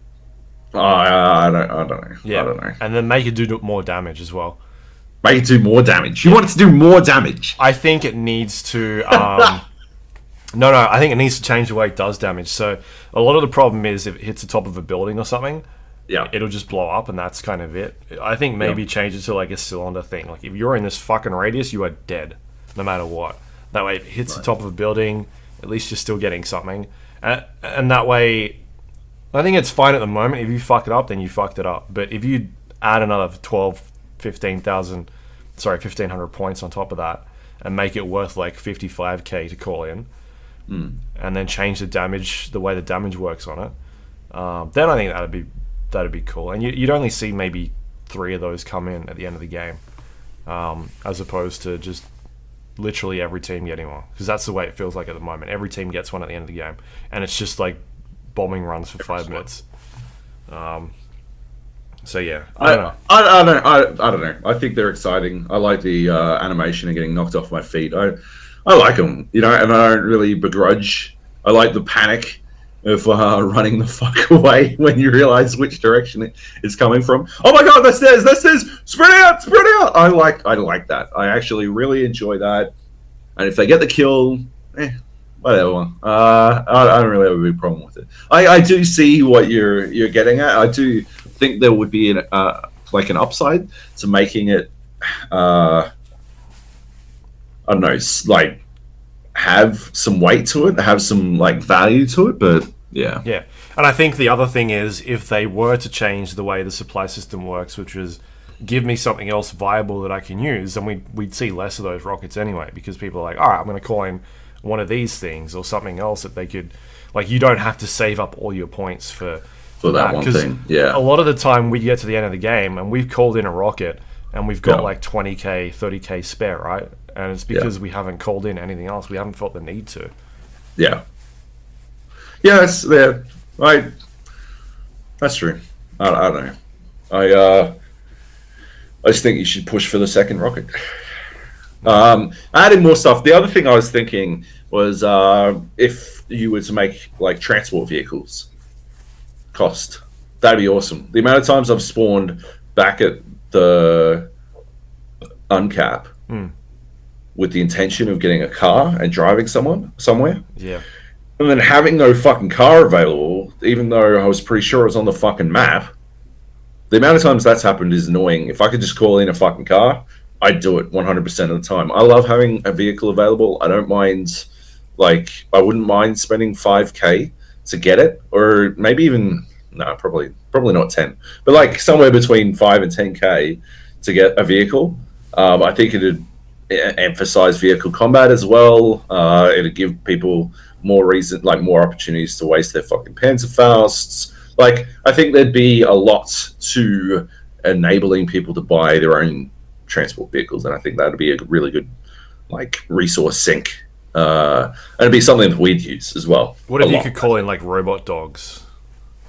I don't know. Yeah. I don't know. And then make it do more damage as well. Make it do more damage. You want it to do more damage. I think it needs to... No, I think it needs to change the way it does damage. So a lot of the problem is if it hits the top of a building or something, it'll just blow up, and that's kind of it. I think maybe change it to like a cylinder thing. Like if you're in this fucking radius, you are dead, no matter what. That way, if it hits the top of a building, at least you're still getting something. And that way, I think it's fine at the moment. If you fuck it up, then you fucked it up. But if you add another 1,500 points on top of that, and make it worth like 55k to call in, and then change the damage, the way the damage works on it, then I think that'd be cool. And you'd only see maybe 3 of those come in at the end of the game, as opposed to just literally every team getting one, because that's the way it feels like at the moment. Every team gets one at the end of the game, and it's just like bombing runs for 5 minutes. So yeah, I don't know. I think they're exciting. I like the animation and getting knocked off my feet. I like them, you know, and I don't really begrudge. I like the panic of running the fuck away when you realize which direction it's coming from. Oh my god, that's theirs! Spread out! I like that. I actually really enjoy that. And if they get the kill, whatever. I don't really have a big problem with it. I do see what you're getting at. I do think there would be like an upside to making it. I don't know, like have some weight to it, have some like value to it, but yeah. Yeah. And I think the other thing is if they were to change the way the supply system works, which is give me something else viable that I can use, then we'd see less of those rockets anyway, because people are like, all right, I'm going to call in one of these things or something else that they could, like, you don't have to save up all your points for that one thing. Yeah. A lot of the time we get to the end of the game and we've called in a rocket and we've got like 20k, 30k spare, right? And it's because we haven't called in anything else. We haven't felt the need to. Yeah. Yeah, that's there. Right. That's true. I don't know. I just think you should push for the second rocket. Adding more stuff. The other thing I was thinking was if you were to make like transport vehicles cost, that'd be awesome. The amount of times I've spawned back at the uncap with the intention of getting a car and driving somewhere. Yeah. And then having no fucking car available, even though I was pretty sure it was on the fucking map. The amount of times that's happened is annoying. If I could just call in a fucking car, I'd do it 100% of the time. I love having a vehicle available. I don't mind, like, I wouldn't mind spending 5k to get it, or maybe even, no, probably not 10, but like somewhere between 5 and 10k to get a vehicle. I think it'd emphasize vehicle combat as well. It'd give people more opportunities to waste their fucking Panzerfausts. Like, I think there'd be a lot to enabling people to buy their own transport vehicles, and I think that'd be a really good, like, resource sink. And it'd be something that we'd use as well. What if you could call in, like, robot dogs?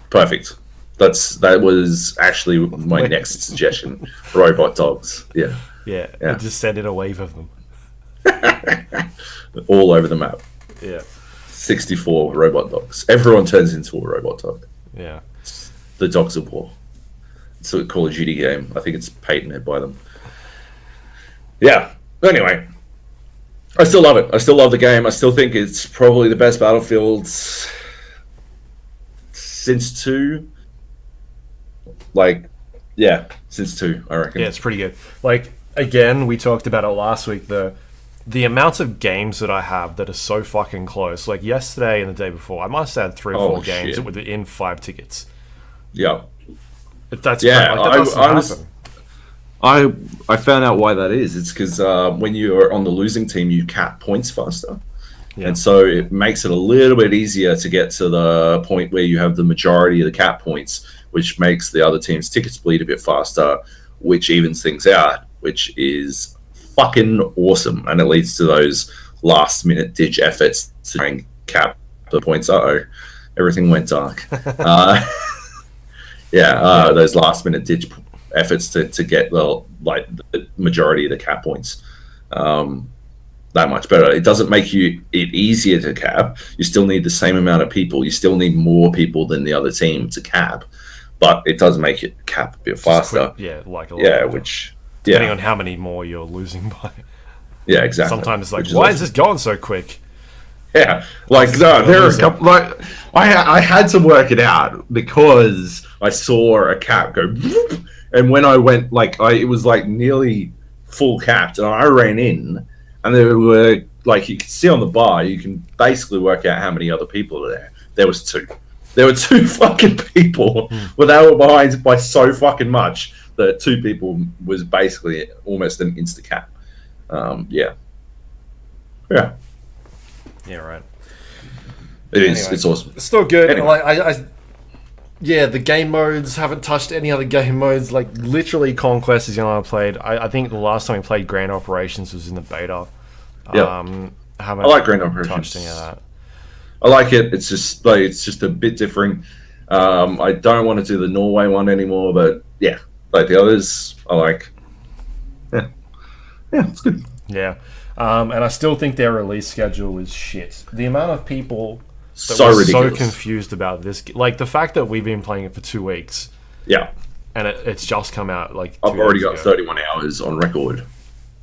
Perfect. That was actually my next suggestion. Robot dogs. Yeah. Yeah. Just send in a wave of them. All over the map. Yeah. 64 robot dogs. Everyone turns into a robot dog. Yeah. It's the Dogs of War. It's a Call of Duty game. I think it's patented by them. Yeah. Anyway, I still love it. I still love the game. I still think it's probably the best Battlefield since 2. Since 2, I reckon. Yeah, it's pretty good. Like, again, we talked about it last week, the amount of games that I have that are so fucking close. Like, yesterday and the day before, I must have had 3 or 4 games that were in 5 tickets. Yeah. That doesn't happen. I found out why that is. It's because when you're on the losing team, you cap points faster. Yeah. And so it makes it a little bit easier to get to the point where you have the majority of the cap points, which makes the other team's tickets bleed a bit faster, which evens things out, which is fucking awesome. And it leads to those last-minute ditch efforts to try and cap the points. Everything went dark. Those last-minute ditch efforts to get the majority of the cap points. That much better. It doesn't make it easier to cap. You still need the same amount of people. You still need more people than the other team to cap, but it does make it cap a bit faster. Depending on how many more you're losing by. Yeah, exactly. Sometimes it's like, why is this going so quick? Yeah, there are a couple. I had to work it out because I saw a cap go, and when I went, it was nearly full capped, and I ran in. And there were, you can see on the bar, you can basically work out how many other people are there. There was 2. There were 2 fucking people, but they were behind by so fucking much that 2 people was basically almost an insta-cap. Yeah, right. It is. Anyway, it's awesome. It's still good. Anyway. The game modes, haven't touched any other game modes. Like, literally, Conquest is the only one I played. I think the last time we played Grand Operations was in the beta. Yeah. I like Grand Operations. Touched any of that. I like it. It's just a bit different. I don't want to do the Norway one anymore, but the others I like. Yeah, it's good. Yeah, and I still think their release schedule is shit. The amount of people so ridiculous. So confused about this, the fact that we've been playing it for 2 weeks. Yeah, and it's just come out. I've already got 31 hours on record.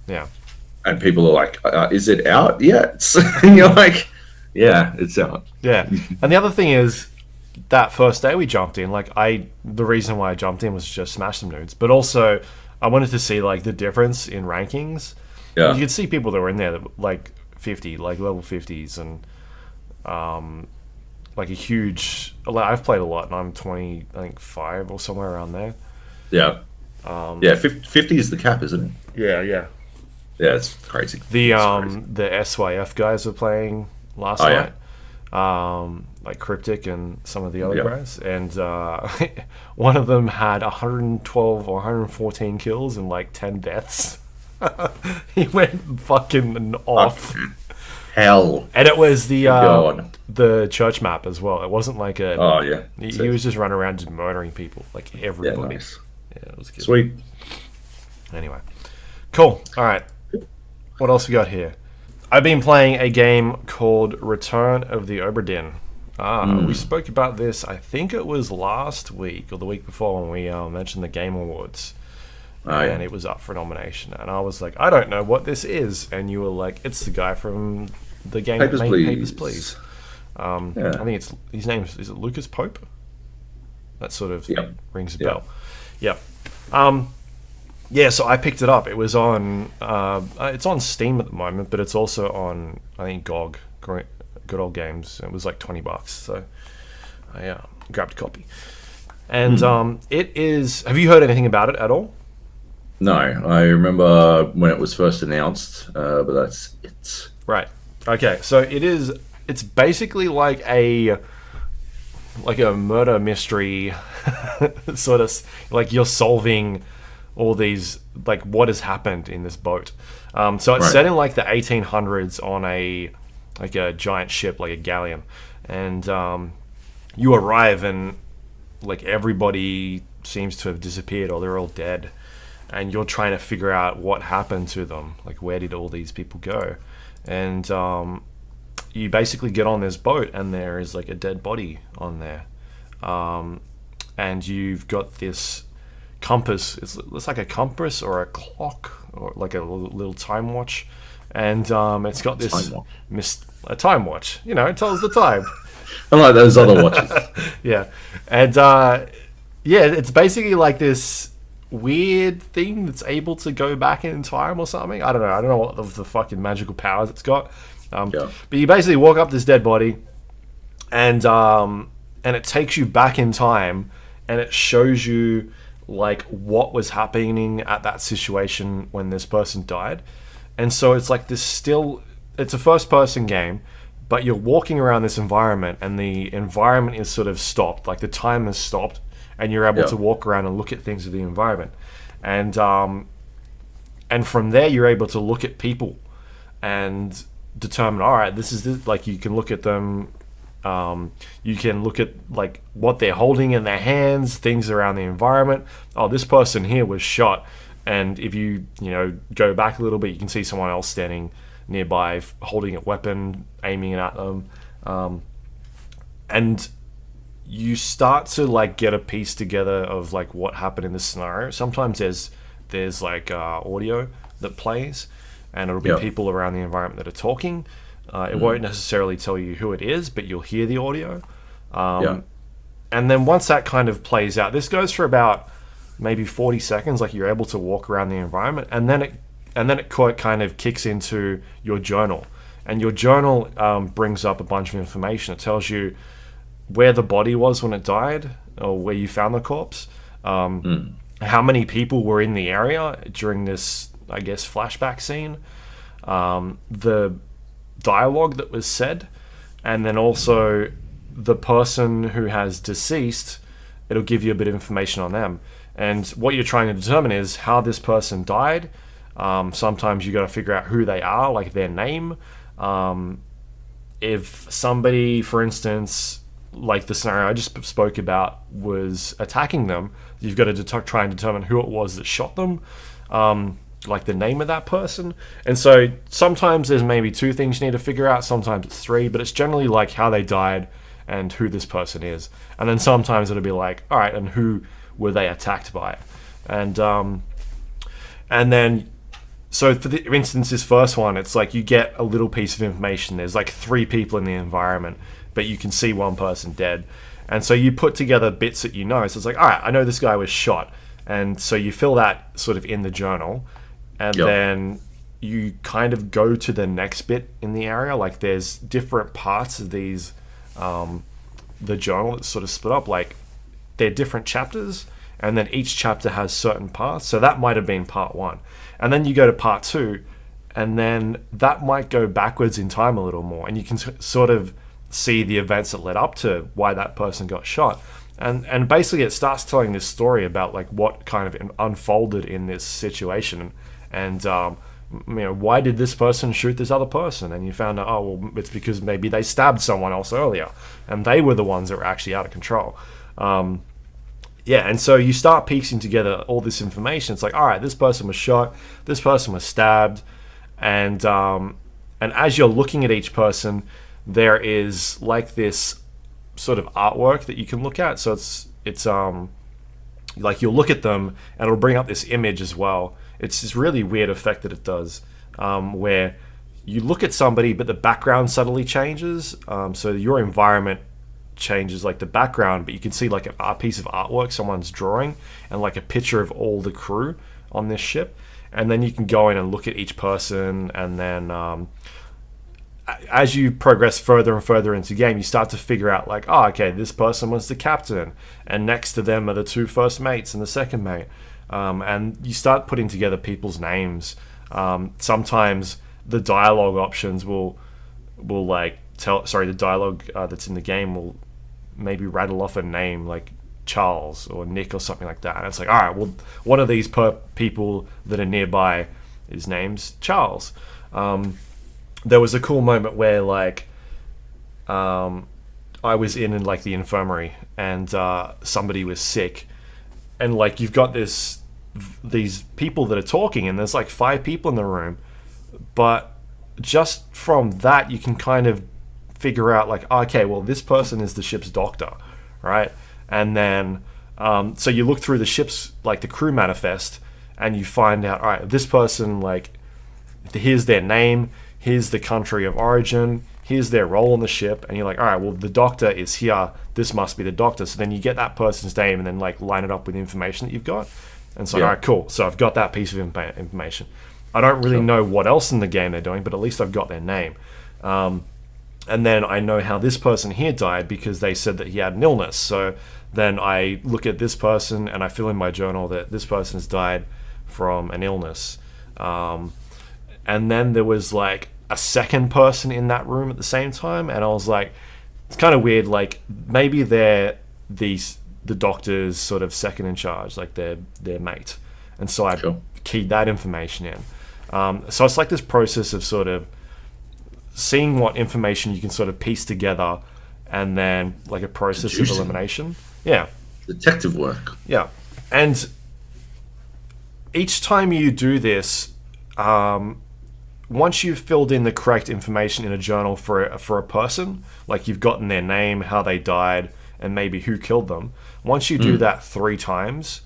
Yeah, and people are like, "Is it out yet?" And you're like, "Yeah, it's out." Yeah, and the other thing is that first day we jumped in. The reason why I jumped in was just smash some nudes, but also I wanted to see the difference in rankings. Yeah, you could see people that were in there that 50, level 50s, and a huge. I've played a lot, and I'm 20, I think 5 or somewhere around there. Yeah, 50 is the cap, isn't it? Yeah. Yeah, it's crazy. The SYF guys were playing last night. Cryptic and some of the other guys, and one of them had 112 or 114 kills and 10 deaths. He went fucking off. Hell. And it was the church map as well. It wasn't like a. Oh yeah. He was just running around just murdering people, everybody. Yeah, nice. Yeah, it was good. Sweet. Anyway, cool. All right. What else we got here? I've been playing a game called Return of the Obra Dinn. We spoke about this, I think it was last week or the week before when we mentioned the Game Awards. And it was up for nomination. And I was like, I don't know what this is. And you were like, it's the guy from the game Papers, that made Please. Papers, Please. I think his name is it Lucas Pope? That sort of rings a bell. Yep. So I picked it up. It was on it's on Steam at the moment, but it's also on, I think, GOG, Good Old Games. It was $20, so I grabbed a copy. And it is. Have you heard anything about it at all? No, I remember when it was first announced, but that's it. Right. Okay. So it is. It's basically like a murder mystery, sort of you're solving all these what has happened in this boat. So it's set in the 1800s on a giant ship, like a galleon, and you arrive and like everybody seems to have disappeared or they're all dead, and you're trying to figure out what happened to them, like where did all these people go. And you basically get on this boat and there is like a dead body on there, and you've got this compass. It's like a compass or a clock or like a little time watch, and it's got this a time watch. You know, it tells the time. I like those other watches. Yeah, and it's basically like this weird thing that's able to go back in time or something. I don't know what of the fucking magical powers it's got. But you basically walk up this dead body, and it takes you back in time, and it shows you like what was happening at that situation when this person died. And so it's like this it's a first person game, but you're walking around this environment, and the environment is sort of stopped, like the time has stopped, and you're able to walk around and look at things of the environment. And from there you're able to look at people and determine, all right, this is this. Like you can look at them, you can look at like what they're holding in their hands, things around the environment. Oh, this person here was shot, and if you go back a little bit, you can see someone else standing nearby holding a weapon, aiming it at them, and you start to like get a piece together of like what happened in this scenario. Sometimes there's like audio that plays, and it'll be people around the environment that are talking. It won't necessarily tell you who it is, but you'll hear the audio. And then once that kind of plays out, this goes for about maybe 40 seconds. Like you're able to walk around the environment, and then it kind of kicks into your journal. And your journal brings up a bunch of information. It tells you where the body was when it died, or where you found the corpse, how many people were in the area during this, I guess, flashback scene, the dialogue that was said, and then also the person who has deceased. It'll give you a bit of information on them. And what you're trying to determine is how this person died. Sometimes you got to figure out who they are, like their name. If somebody, for instance, like the scenario I just spoke about, was attacking them, you've got to try and determine who it was that shot them, like the name of that person. And so sometimes there's maybe 2 things you need to figure out, sometimes it's 3, but it's generally like how they died and who this person is. And then sometimes it'll be like, all right, and who were they attacked by? And then, so for instance, this first one, it's like you get a little piece of information. There's like 3 people in the environment, but you can see one person dead. And so you put together bits that you know. So it's like, all right, I know this guy was shot. And so you fill that sort of in the journal. And then you kind of go to the next bit in the area. Like there's different parts of these, the journal that's sort of split up. Like they're different chapters. And then each chapter has certain parts. So that might have been part 1. And then you go to part 2. And then that might go backwards in time a little more. And you can sort of see the events that led up to why that person got shot, and basically it starts telling this story about like what kind of unfolded in this situation, and why did this person shoot this other person, and you found out, oh well, it's because maybe they stabbed someone else earlier and they were the ones that were actually out of control. And so you start piecing together all this information. It's like, all right, this person was shot, this person was stabbed, and as you're looking at each person, there is like this sort of artwork that you can look at. So it's like you'll look at them and it'll bring up this image as well. It's this really weird effect that it does, where you look at somebody but the background subtly changes. So your environment changes, like the background, but you can see like a piece of artwork someone's drawing and like a picture of all the crew on this ship. And then you can go in and look at each person, and then as you progress further and further into the game, you start to figure out like, oh, okay, this person was the captain, and next to them are the 2 first mates and the second mate. And you start putting together people's names. Sometimes the dialogue options will like the dialogue that's in the game will maybe rattle off a name like Charles or Nick or something like that. And it's like, all right, well, one of these people that are nearby, his name's Charles. There was a cool moment where like, I was in like the infirmary and somebody was sick, and like you've got these people that are talking, and there's like 5 people in the room, but just from that you can kind of figure out like, okay, well, this person is the ship's doctor, right? And then so you look through the ship's, like, the crew manifest, and you find out, all right, this person, like, here's their name, here's the country of origin, here's their role on the ship, and you're like, all right, well, the doctor is here, this must be the doctor. So then you get that person's name and then like line it up with the information that you've got, and so all right, cool, so I've got that piece of information. I don't really know what else in the game they're doing, but at least I've got their name. And then I know how this person here died because they said that he had an illness. So then I look at this person and I fill in my journal that this person has died from an illness. And then there was like a second person in that room at the same time, and I was like, it's kind of weird. Like maybe they're the doctor's sort of second in charge, like their mate. And so I keyed that information in. So it's like this process of sort of seeing what information you can sort of piece together, and then like a process of elimination. Yeah. Detective work. Yeah. And each time you do this, once you've filled in the correct information in a journal for a person, like you've gotten their name, how they died, and maybe who killed them, once you do that 3 times,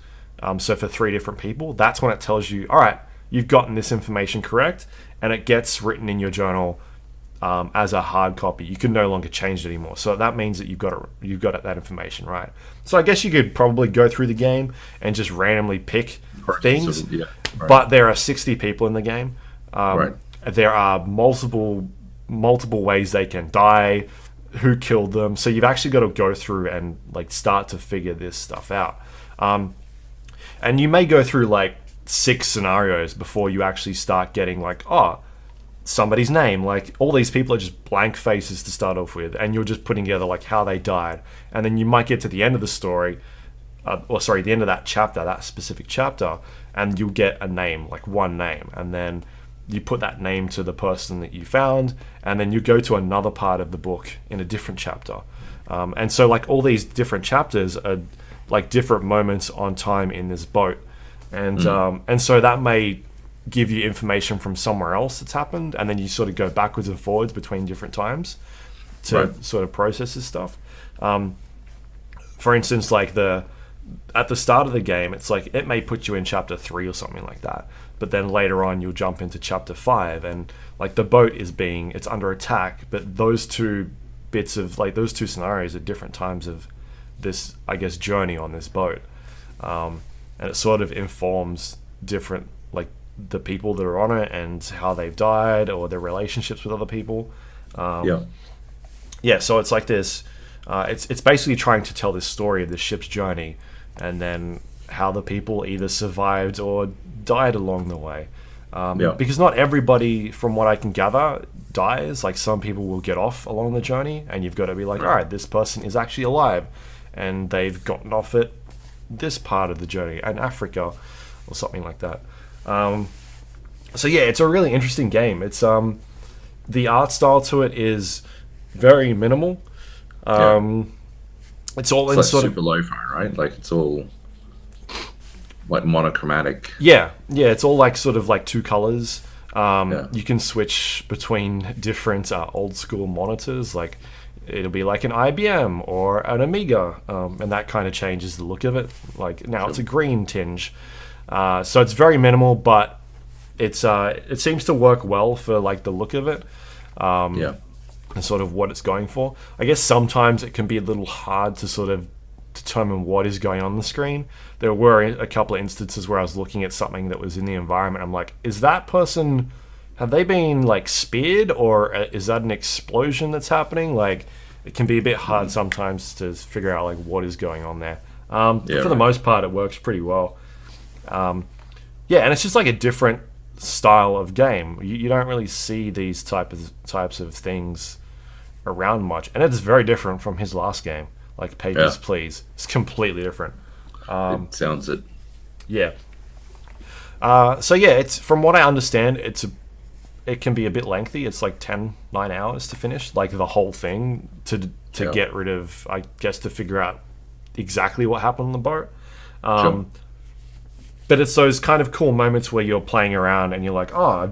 so for 3 different people, that's when it tells you, all right, you've gotten this information correct, and it gets written in your journal as a hard copy. You can no longer change it anymore. So that means that you've got that information, right? So I guess you could probably go through the game and just randomly pick things, but there are 60 people in the game. There are multiple ways they can die, who killed them. So you've actually got to go through and like start to figure this stuff out. And you may go through like 6 scenarios before you actually start getting like, oh, somebody's name. Like all these people are just blank faces to start off with, and you're just putting together like how they died. And then you might get to the end of the story, the end of that chapter, that specific chapter, and you'll get a name, like one name, and then you put that name to the person that you found, and then you go to another part of the book in a different chapter. And so like all these different chapters are like different moments on time in this boat. And so that may give you information from somewhere else that's happened, and then you sort of go backwards and forwards between different times to sort of process this stuff. For instance, like at the start of the game, it's like it may put you in chapter 3 or something like that, but then later on you'll jump into chapter 5, and like the boat it's under attack, but those 2 bits of like those 2 scenarios are different times of this, I guess, journey on this boat. And it sort of informs different, like the people that are on it and how they've died or their relationships with other people. So it's like this. It's basically trying to tell this story of the ship's journey, and then how the people either survived or died along the way. Because not everybody, from what I can gather, dies. Like some people will get off along the journey, and you've got to be like, all right, this person is actually alive, and they've gotten off at this part of the journey in Africa or something like that. So yeah, it's a really interesting game. It's the art style to it is very minimal. It's all in like sort super lo-fi, right? Like it's all like monochromatic. Yeah, it's all like sort of like 2 colors. You can switch between different old school monitors. Like it'll be like an IBM or an Amiga, and that kind of changes the look of it. Like now it's a green tinge. So it's very minimal, but it seems to work well for like the look of it. And sort of what it's going for. I guess sometimes it can be a little hard to sort of determine what is going on the screen. There were a couple of instances where I was looking at something that was in the environment. I'm like, is that person, have they been like speared, or is that an explosion that's happening? Like it can be a bit hard sometimes to figure out like what is going on there. For the most part, it works pretty well. And it's just like a different style of game. You don't really see these types of things around much, and it's very different from his last game, like Papers, Please. It's completely different. It sounds it. It's, from what I understand, it can be a bit lengthy. It's like 9 hours to finish, like the whole thing, to to get rid of, I guess, to figure out exactly what happened on the boat. But it's those kind of cool moments where you're playing around and you're like, oh,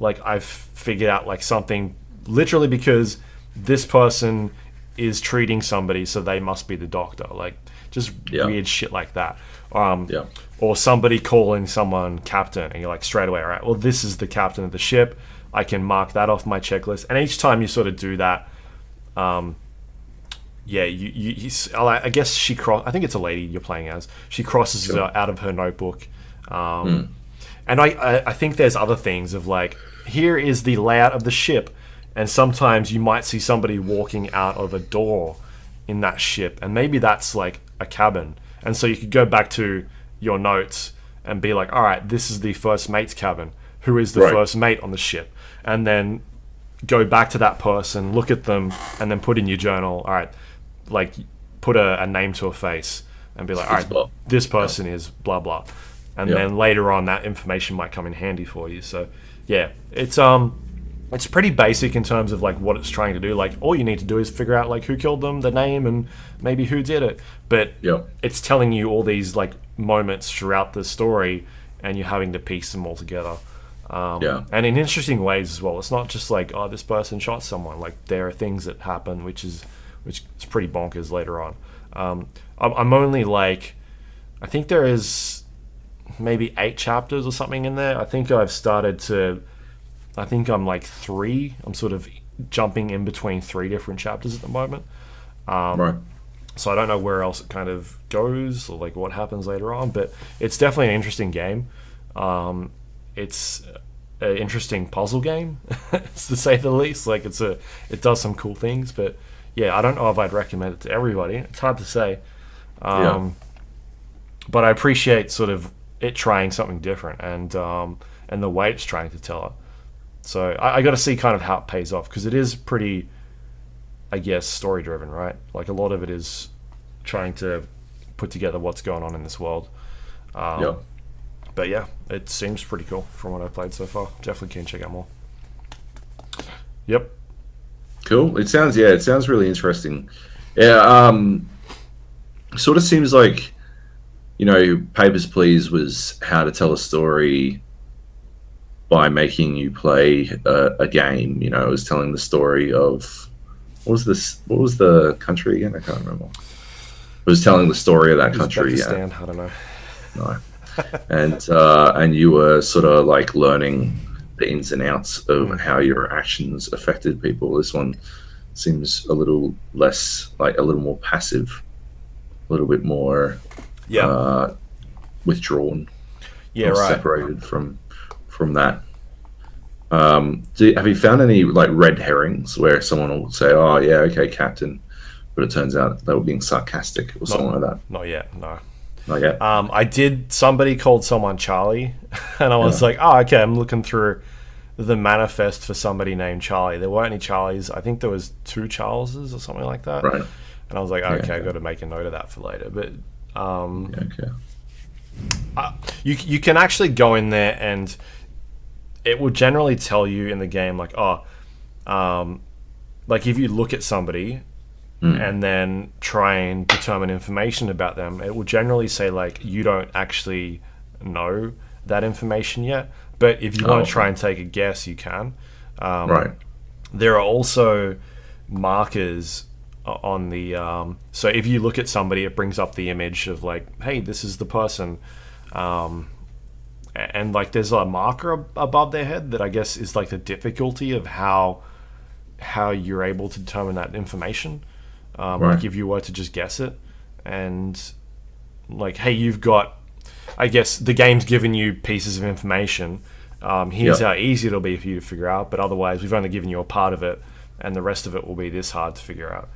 I've figured out like something, literally because this person is treating somebody, so they must be the doctor. Like, just weird shit like that. Or somebody calling someone captain, and you're like, straight away, all right, well, this is the captain of the ship. I can mark that off my checklist. And each time you sort of do that, I guess I think it's a lady you're playing as. She crosses it out of her notebook. And I think there's other things of like, here is the layout of the ship. And sometimes you might see somebody walking out of a door in that ship. And maybe that's like a cabin. And so you could go back to your notes and be like, all right, this is the first mate's cabin. Who is the first mate on the ship? And then go back to that person, look at them, and then put in your journal, all right, like put a name to a face and be like, all right, this person is blah, blah. And then later on, that information might come in handy for you. So, yeah, it's pretty basic in terms of like what it's trying to do. Like, all you need to do is figure out like who killed them, the name, and maybe who did it. But it's telling you all these like moments throughout the story, and you're having to piece them all together. And in interesting ways as well. It's not just like, oh, this person shot someone. Like, there are things that happen, which is pretty bonkers later on. I'm only like, I think there is maybe 8 chapters or something in there. I think I'm like 3. I'm sort of jumping in between 3 different chapters at the moment. So I don't know where else it kind of goes or like what happens later on, but it's definitely an interesting game. It's an interesting puzzle game, to say the least. Like, it does some cool things, but yeah, I don't know if I'd recommend it to everybody. It's hard to say. But I appreciate sort of it trying something different and the way it's trying to tell it. So I got to see kind of how it pays off, because it is pretty, I guess, story driven, right? Like, a lot of it is trying to put together what's going on in this world. But yeah, it seems pretty cool from what I've played so far. Definitely can check out more. Yep. Cool. It sounds really interesting. Yeah. Sort of seems like, Papers, Please was how to tell a story by making you play a game. It was telling the story of what was the country again? I can't remember. It was telling the story of that country. Uzbekistan, I don't know. No. And you were sort of like learning the ins and outs of how your actions affected people. This one seems a little less, like a little more passive, a little bit more withdrawn, separated from that. Have you found any like red herrings where someone will say, "Oh yeah, okay, Captain," but it turns out they were being sarcastic or something like that? Not yet, no. Not yet. Somebody called someone Charlie, and I was like, oh, okay, I'm looking through the manifest for somebody named Charlie. There weren't any Charlies. I think there was 2 Charleses or something like that. Right. And I was like, okay, I've got to make a note of that for later. But you can actually go in there and it will generally tell you in the game, like, like if you look at somebody and then try and determine information about them, it will generally say, like, you don't actually know that information yet. But if you want to try and take a guess, you can. There are also markers on the... so if you look at somebody, it brings up the image of, like, hey, this is the person. And, like, there's a marker above their head that I guess is, like, the difficulty of how you're able to determine that information. Like, if you were to just guess it. And, like, hey, you've got... I guess the game's given you pieces of information. Here's how easy it'll be for you to figure out, but otherwise we've only given you a part of it, and the rest of it will be this hard to figure out.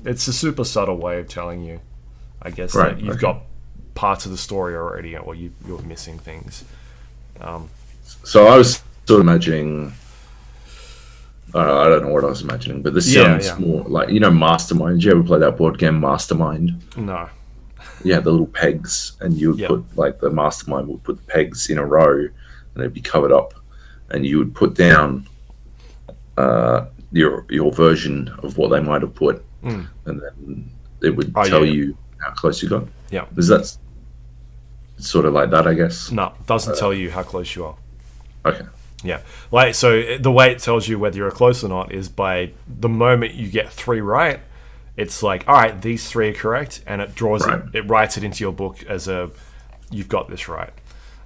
It's a super subtle way of telling you, I guess, that you've got parts of the story already, or you're missing things. So I was sort of imagining... I don't know what I was imagining, but this sounds more like, Mastermind. Did you ever play that board game, Mastermind? No. Yeah, the little pegs, and you would put, like, the mastermind would put the pegs in a row, and they'd be covered up, and you would put down your version of what they might have put, and then it would tell you how close you got. Yeah, is that sort of like that? I guess. No, it doesn't tell you how close you are. Okay. Yeah, like so the way it tells you whether you're close or not is by the moment you get 3 right. It's like, all right, these 3 are correct, and it draws it writes it into your book as you've got this right.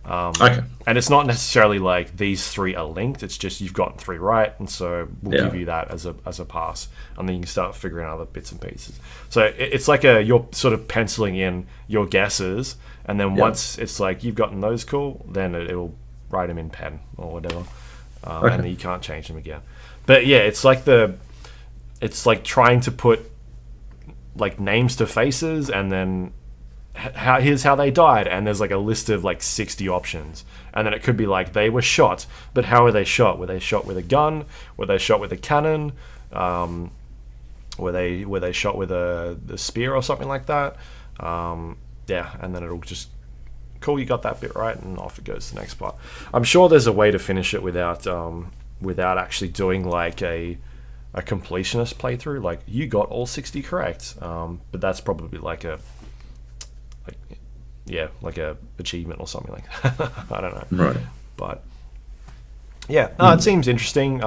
Okay. And it's not necessarily like these 3 are linked. It's just you've gotten 3 right, and so we'll give you that as a pass, and then you can start figuring out other bits and pieces. So it's like you're sort of penciling in your guesses, and then once it's like you've gotten those cool, then it'll write them in pen or whatever, and then you can't change them again. But yeah, it's like trying to put like names to faces, and then here's how they died, and there's like a list of like 60 options, and then it could be like they were shot, but how were they shot? Were they shot with a gun? Were they shot with a cannon? Were they shot with a spear or something like that? Yeah, and then it'll just cool, you got that bit right, and off it goes to the next part. I'm sure there's a way to finish it without actually doing like a completionist playthrough, like you got all 60 correct, but that's probably like a achievement or something like that. I don't know, right? But yeah, no, it seems interesting.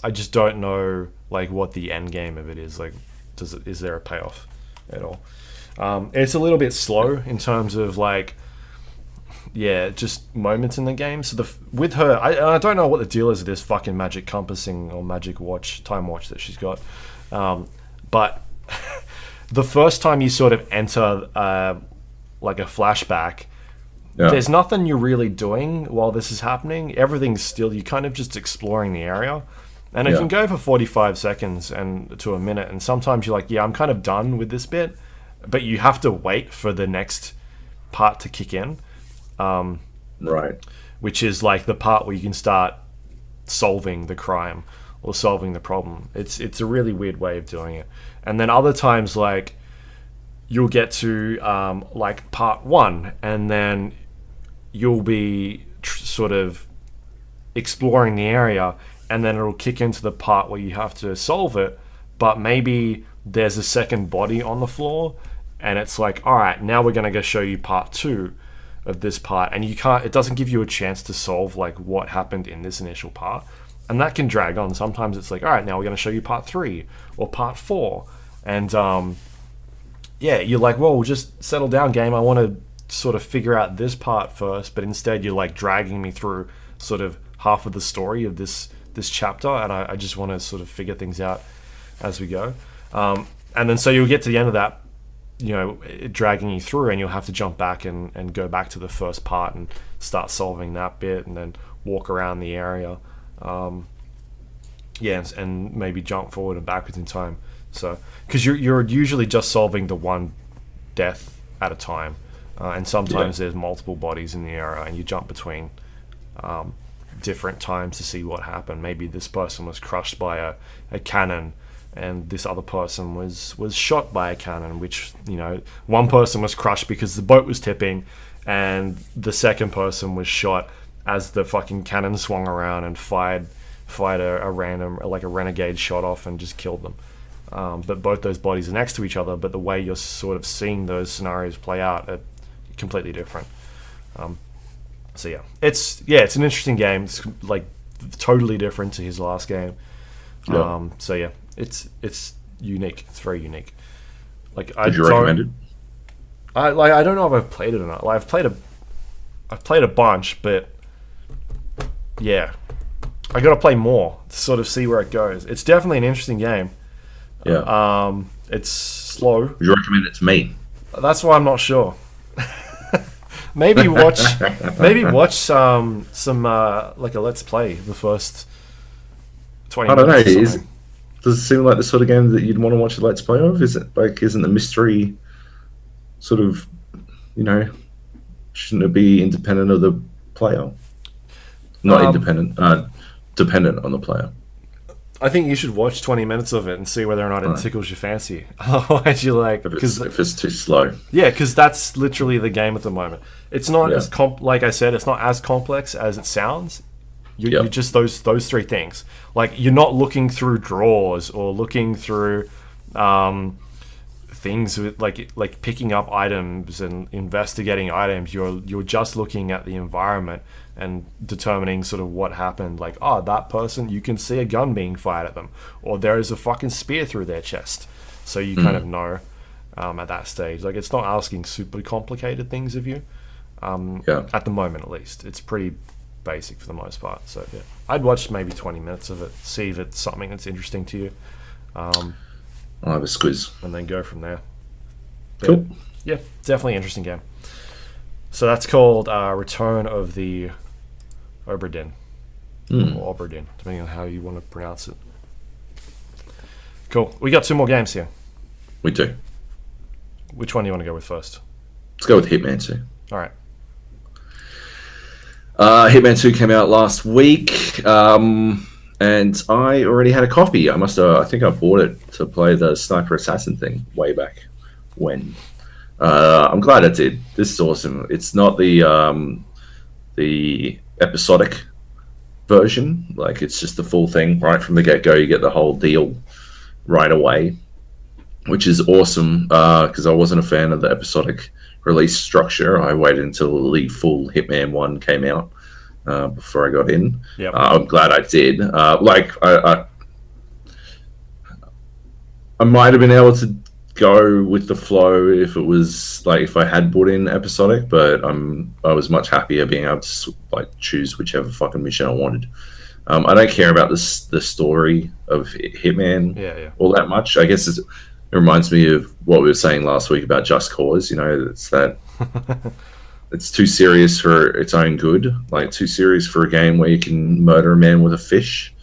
I just don't know like what the end game of it is. Like, is there a payoff at all? It's a little bit slow in terms of like, just moments in the game. So with her, I don't know what the deal is with this fucking magic compassing or magic time watch that she's got, but the first time you sort of enter like a flashback, there's nothing you're really doing while this is happening. Everything's still, you're kind of just exploring the area, and it can go for 45 seconds and to a minute, and sometimes you're like, I'm kind of done with this bit, but you have to wait for the next part to kick in, right? Which is like the part where you can start solving the crime or solving the problem. It's a really weird way of doing it. And then other times, like you'll get to like part 1, and then you'll be sort of exploring the area, and then it'll kick into the part where you have to solve it, but maybe there's a second body on the floor, and it's like, all right, now we're going to go show you part 2 of this part, and it doesn't give you a chance to solve like what happened in this initial part, and that can drag on. Sometimes it's like, all right, now we're going to show you part 3 or part 4, and you're like, well, we'll just settle down, game. I want to sort of figure out this part first, but instead you're like dragging me through sort of half of the story of this chapter, and I just want to sort of figure things out as we go. And then so you'll get to the end of that, dragging you through, and you'll have to jump back and go back to the first part and start solving that bit, and then walk around the area, and maybe jump forward and backwards in time. So because you're usually just solving the one death at a time, and sometimes there's multiple bodies in the area, and you jump between different times to see what happened. Maybe this person was crushed by a cannon, and this other person was shot by a cannon, which, one person was crushed because the boat was tipping, and the second person was shot as the fucking cannon swung around and fired a random, like a renegade shot off and just killed them. But both those bodies are next to each other, but the way you're sort of seeing those scenarios play out are completely different. So it's an interesting game. It's like totally different to his last game. It's unique. It's very unique. Like, would you recommend it? I don't know if I've played it or not. Like, I've played a bunch, but yeah, I got to play more to sort of see where it goes. It's definitely an interesting game. Yeah. It's slow. Would you recommend it to me? That's why I'm not sure. Maybe watch some like a let's play the first 20 I don't know. minutes. Does it seem like the sort of game that you'd want to watch a let's play of? Isn't the mystery sort of, shouldn't it be independent of the player? Not independent, dependent on the player. I think you should watch 20 minutes of it and see whether or not it tickles your fancy. Otherwise, you're like, if it's too slow. Yeah, because that's literally the game at the moment. It's not as like I said, it's not as complex as it sounds. You're just those three things. Like, you're not looking through drawers or looking through things with like picking up items and investigating items. You're just looking at the environment and determining sort of what happened. Like, oh, that person, you can see a gun being fired at them, or there is a fucking spear through their chest. So you kind of know at that stage. Like, it's not asking super complicated things of you. At the moment, at least, it's pretty basic for the most part. So yeah, I'd watch maybe 20 minutes of it, see if it's something that's interesting to you. I'll have a squiz and then go from there. But, cool. Yeah, definitely interesting game. So that's called Return of the Obra Dinn, or Obra Dinn, depending on how you want to pronounce it. Cool. We got 2 more games here. We do. Which one do you want to go with first? Let's go with Hitman 2. All right. Hitman 2 came out last week, and I already had a copy. I think I bought it to play the Sniper Assassin thing way back when. I'm glad I did. This is awesome. It's not the episodic version. Like, it's just the full thing right from the get-go. You get the whole deal right away, which is awesome, because I wasn't a fan of the episodic release structure. I waited until the full Hitman 1 came out before I got in. Yep. I'm glad I did. I might have been able to go with the flow if it was like if I had bought in episodic, but I was much happier being able to like choose whichever fucking mission I wanted. I don't care about the story of Hitman all that much. I guess it reminds me of what we were saying last week about Just Cause. You know, it's that it's too serious for its own good. Like, too serious for a game where you can murder a man with a fish.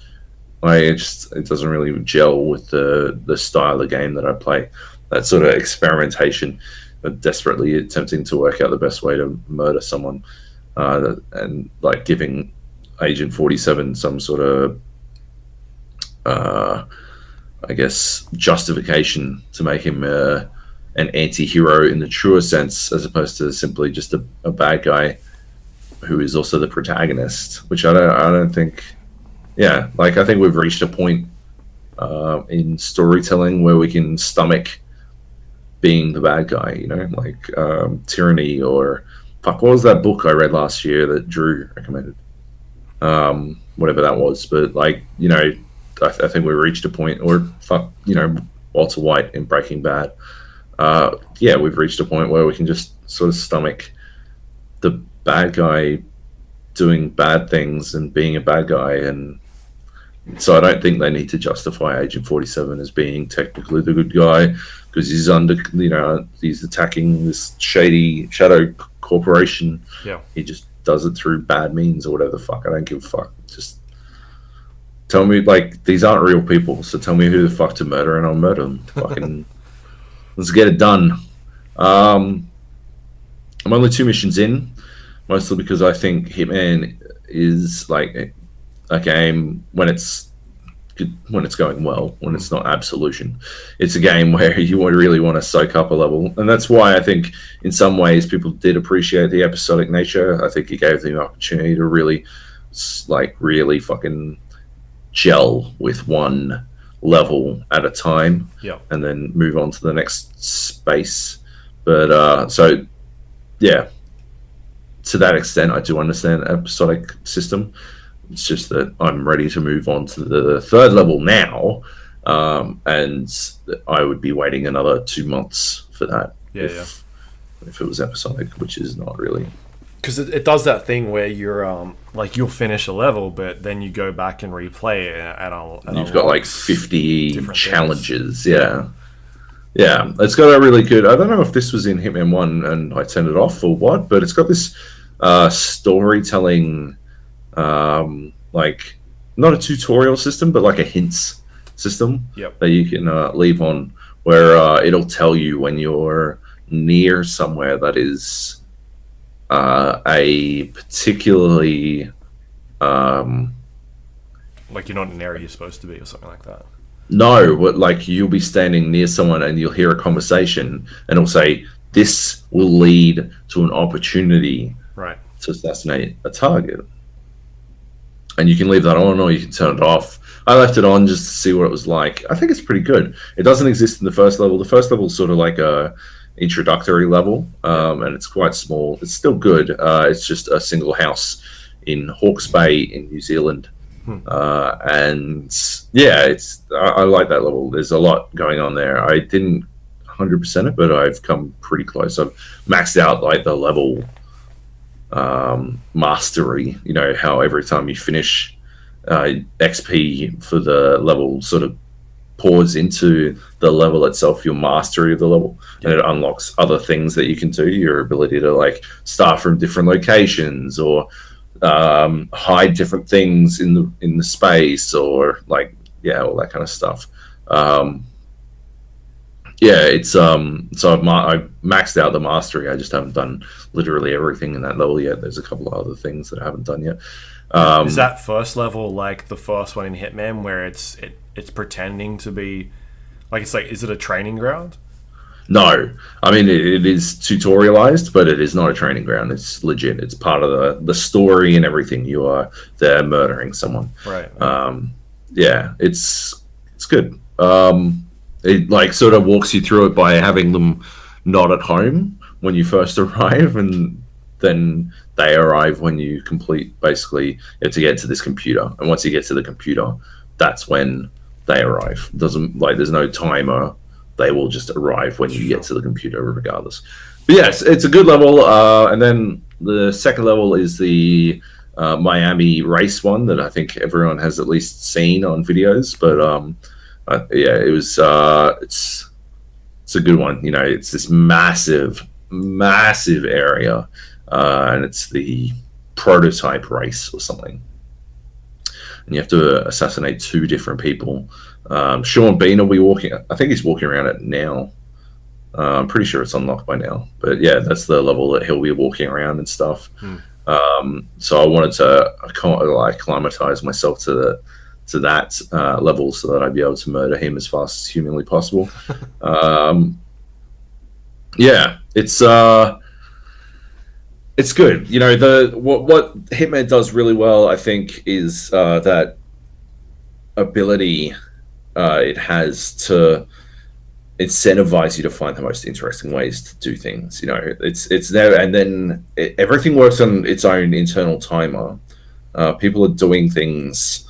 Like, it doesn't really gel with the style of game that I play. That sort of experimentation, desperately attempting to work out the best way to murder someone, and like giving Agent 47 some sort of I guess justification to make him an anti-hero in the truer sense, as opposed to simply just a bad guy who is also the protagonist, which I don't think. Yeah, like, I think we've reached a point in storytelling where we can stomach being the bad guy, you know, like Tyranny, or what was that book I read last year that Drew recommended? Whatever that was, but like, you know, I think we reached a point, or Walter White in Breaking Bad. We've reached a point where we can just sort of stomach the bad guy doing bad things and being a bad guy, and so I don't think they need to justify Agent 47 as being technically the good guy because he's he's attacking this shady shadow corporation. Yeah, he just does it through bad means or whatever the fuck. I don't give a fuck. Just tell me, like, these aren't real people, so tell me who the fuck to murder and I'll murder them. Fucking let's get it done. I'm only 2 missions in, mostly because I think Hitman is like a game when it's going well, when it's not Absolution. It's a game where you really want to soak up a level, and that's why I think in some ways people did appreciate the episodic nature. I think it gave them the opportunity to really fucking gel with one level at a time, and then move on to the next space. But so yeah, to that extent, I do understand the episodic system. It's just that I'm ready to move on to the 3rd level now, and I would be waiting another 2 months for that if it was episodic, which is not really. Because it does that thing where you're you'll finish a level, but then you go back and replay it, and you've got like 50 challenges. Yeah, it's got a really good. I don't know if this was in Hitman 1 and I turned it off or what, but it's got this storytelling. Like, not a tutorial system, but like a hints system that you can leave on, where it'll tell you when you're near somewhere that is a particularly like you're not in an area you're supposed to be, or something like that. No, but like you'll be standing near someone and you'll hear a conversation, and it'll say this will lead to an opportunity to assassinate a target. and you can leave that on or you can turn it off. I left it on just to see what it was like. I think it's pretty good. It doesn't exist in the first level. The first level is sort of like a introductory level, and it's quite small. It's still good. It's just a single house in Hawke's Bay in New Zealand. And yeah, I like that level. There's a lot going on there. I didn't 100% it, but I've come pretty close. I've maxed out like the level mastery. You know how every time you finish XP for the level sort of pours into the level itself, your mastery of the level, and it unlocks other things that you can do. Your ability to like start from different locations or hide different things in the space, or like all that kind of stuff. It's so I've maxed out the mastery. I just haven't done literally everything in that level yet. There's a couple of other things that I haven't done yet. Is that first level like the first one in Hitman, where it's pretending to be like, it's like, is it a training ground? No, I mean it is tutorialized, but it is not a training ground. It's legit. It's part of the story and everything. You are there murdering someone. Right. It's good. It like sort of walks you through it by having them not at home when you first arrive, and then they arrive when you complete. Basically, you have to get to this computer, and once you get to the computer, that's when they arrive. There's no timer. They will just arrive when you get to the computer, regardless. But yes, it's a good level. And then the second level is the Miami race one that I think everyone has at least seen on videos. But it was. It's a good one. You know, it's this massive area, and it's the prototype race or something. And you have to assassinate 2 different people. Sean Bean will be walking. I think he's walking around it now. I'm pretty sure it's unlocked by now. But yeah, that's the level that he'll be walking around and stuff. So I wanted to acclimatize myself to that level so that I'd be able to murder him as fast as humanly possible. It's good. You know, what Hitman does really well, I think, is that ability it has to incentivize you to find the most interesting ways to do things. You know, it's there, and then everything works on its own internal timer. People are doing things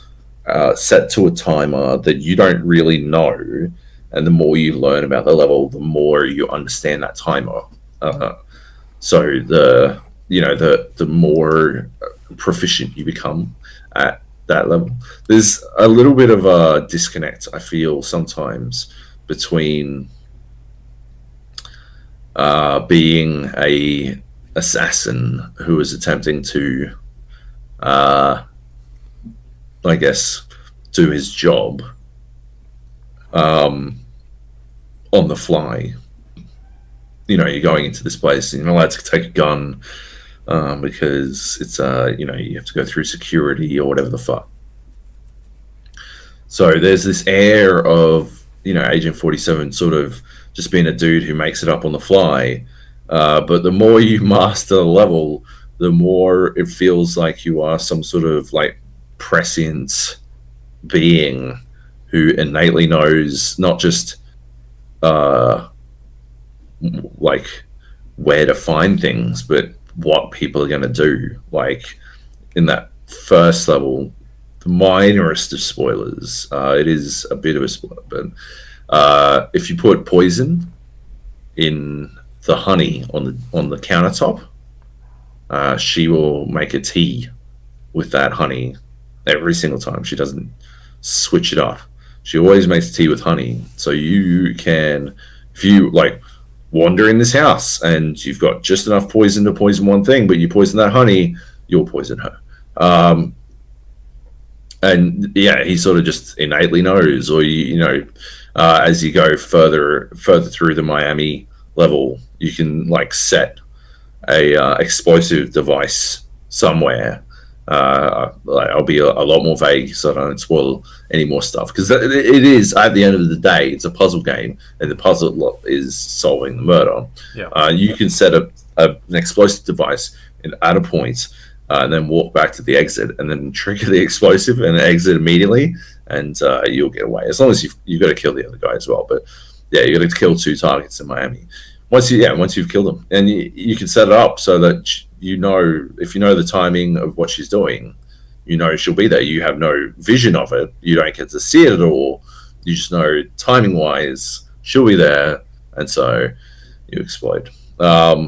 set to a timer that you don't really know, and the more you learn about the level, the more you understand that timer. So the more proficient you become at that level. There's a little bit of a disconnect, I feel, sometimes between being a assassin who is attempting to I guess do his job on the fly. You know, you're going into this place and you're not allowed to take a gun because it's you have to go through security or whatever the fuck. So there's this air of, you know, Agent 47 sort of just being a dude who makes it up on the fly. But the more you master the level, the more it feels like you are some sort of like prescient being who innately knows not just like where to find things, but what people are going to do. Like in that first level, the minorest of spoilers, it is a bit of a spoiler, but if you put poison in the honey on the countertop, she will make a tea with that honey every single time. She doesn't switch it up. She always makes tea with honey. So you can, if you like wander in this house and you've got just enough poison to poison one thing, but you poison that honey, you'll poison her. And yeah, he sort of just innately knows, or as you go further through the Miami level, you can like set a explosive device somewhere. I'll be a lot more vague so I don't spoil any more stuff, because it is, at the end of the day, it's a puzzle game, and the puzzle is solving the murder. You can set up an explosive device at a point, and then walk back to the exit, and then trigger the explosive and exit immediately, and you'll get away. As long as you've got to kill the other guy as well. But yeah, you got to kill 2 targets in Miami. Once you've killed them, and you can set it up so that you know, if you know the timing of what she's doing, you know she'll be there. You have no vision of it. You don't get to see it at all. You just know timing wise she'll be there, and so you explode. Yeah,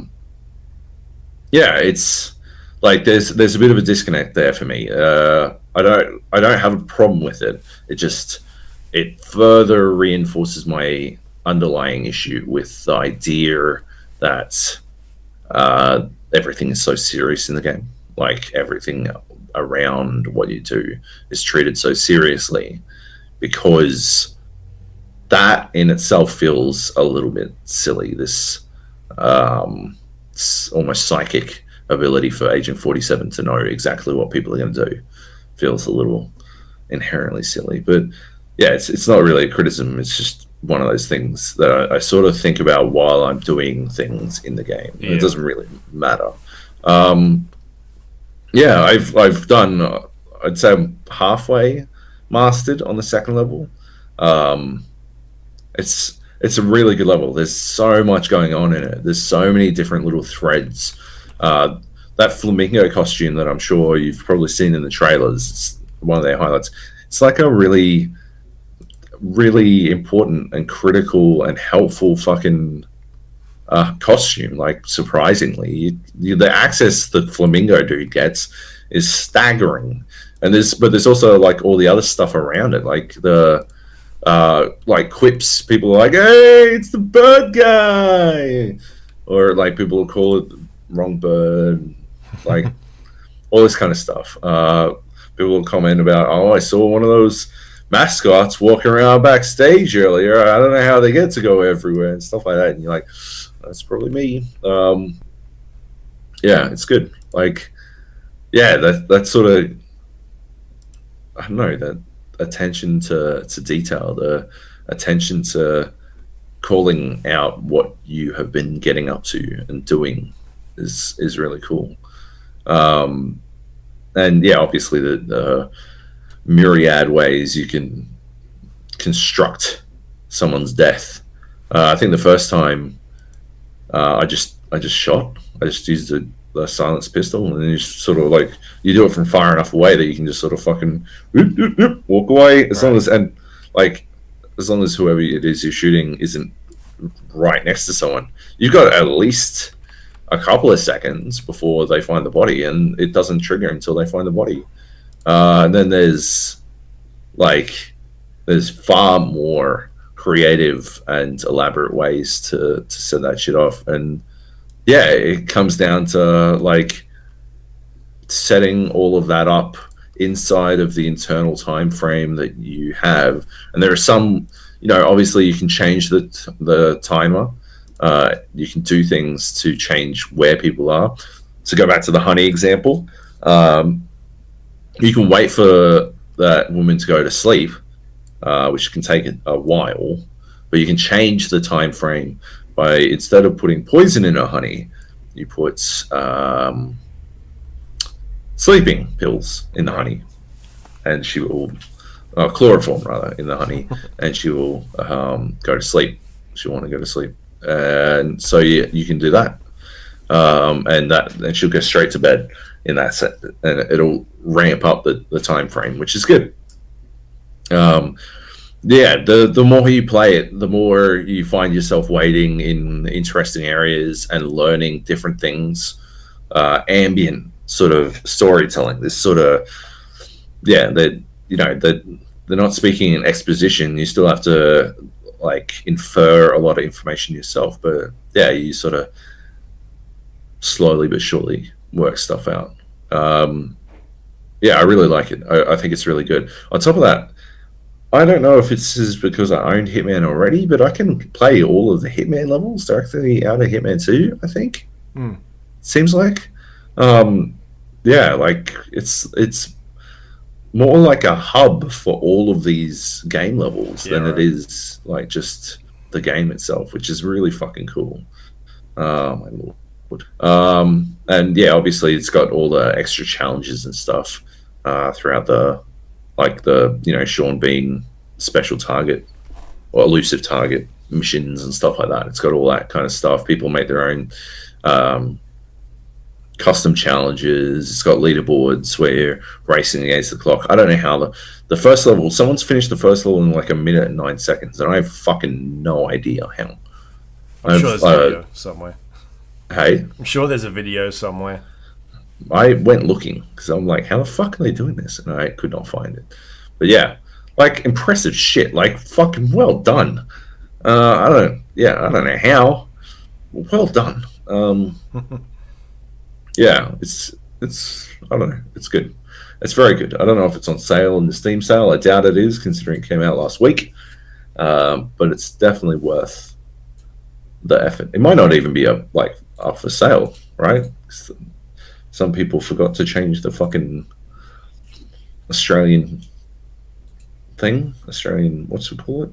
it's like there's a bit of a disconnect there for me. I don't have a problem with it. It further reinforces my underlying issue with the idea that everything is so serious in the game. Like everything around what you do is treated so seriously, because that in itself feels a little bit silly. This almost psychic ability for Agent 47 to know exactly what people are going to do feels a little inherently silly. But yeah, it's not really a criticism. It's just one of those things that I sort of think about while I'm doing things in the game. Yeah. It doesn't really matter. Yeah, I've done, I'd say I'm halfway mastered on the second level. It's a really good level. There's so much going on in it. There's so many different little threads. That flamingo costume that I'm sure you've probably seen in the trailers, it's one of their highlights. It's like a really, really important and critical and helpful fucking costume. Like, surprisingly, the access the flamingo dude gets is staggering. And there's also like all the other stuff around it, like the like quips. People are like, "Hey, it's the bird guy," or like people will call it wrong bird, like all this kind of stuff. People will comment about, "Oh, I saw one of those mascots walking around backstage earlier. I don't know how they get to go everywhere," and stuff like that. And you're like, "That's probably me." Yeah, it's good. Like, yeah, that sort of, I don't know, that attention to detail, the attention to calling out what you have been getting up to and doing is really cool. And yeah, obviously the myriad ways you can construct someone's death. I think the first time I just shot. I just used the silence pistol, and then you just sort of like, you do it from far enough away that you can just sort of fucking walk away, as long as, and like, as long as whoever it is you're shooting isn't right next to someone. You've got at least a couple of seconds before they find the body, and it doesn't trigger until they find the body. And then there's far more creative and elaborate ways to set that shit off. And yeah, it comes down to like setting all of that up inside of the internal time frame that you have. And there are some, obviously you can change the timer. You can do things to change where people are. To go back to the honey example, you can wait for that woman to go to sleep, which can take a while, but you can change the time frame by, instead of putting poison in her honey, you put sleeping pills in the honey, and she will chloroform rather in the honey, and she will go to sleep. She'll want to go to sleep, and so you can do that, and she'll go straight to bed in that set, and it'll ramp up the time frame, which is good. Yeah, the more you play it, the more you find yourself waiting in interesting areas and learning different things. Ambient sort of storytelling, this sort of, yeah, that they're not speaking in exposition. You still have to like infer a lot of information yourself, but yeah, you sort of slowly but surely work stuff out. Yeah, I really like it. I think it's really good. On top of that, I don't know if it's because I owned Hitman already, but I can play all of the Hitman levels directly out of Hitman 2, I think. Seems like. Yeah, like it's more like a hub for all of these game levels than it is like just the game itself, which is really fucking cool. My lord. And yeah, obviously it's got all the extra challenges and stuff throughout the Sean Bean special target or elusive target missions and stuff like that. It's got all that kind of stuff. People make their own custom challenges. It's got leaderboards where you're racing against the clock. I don't know how the first level. Someone's finished the first level in like 1 minute and 9 seconds, and I have fucking no idea how. I'm sure there's a video somewhere. Hey, I'm sure there's a video somewhere. I went looking because I'm like, how the fuck are they doing this? And I could not find it. But yeah, like impressive shit. Like fucking well done. I don't know how. Well done. Yeah, it's I don't know. It's good. It's very good. I don't know if it's on sale in the Steam sale. I doubt it is, considering it came out last week. But it's definitely worth the effort. It might not even be up for sale, right? Some people forgot to change the fucking Australian thing. Australian, what's we call it?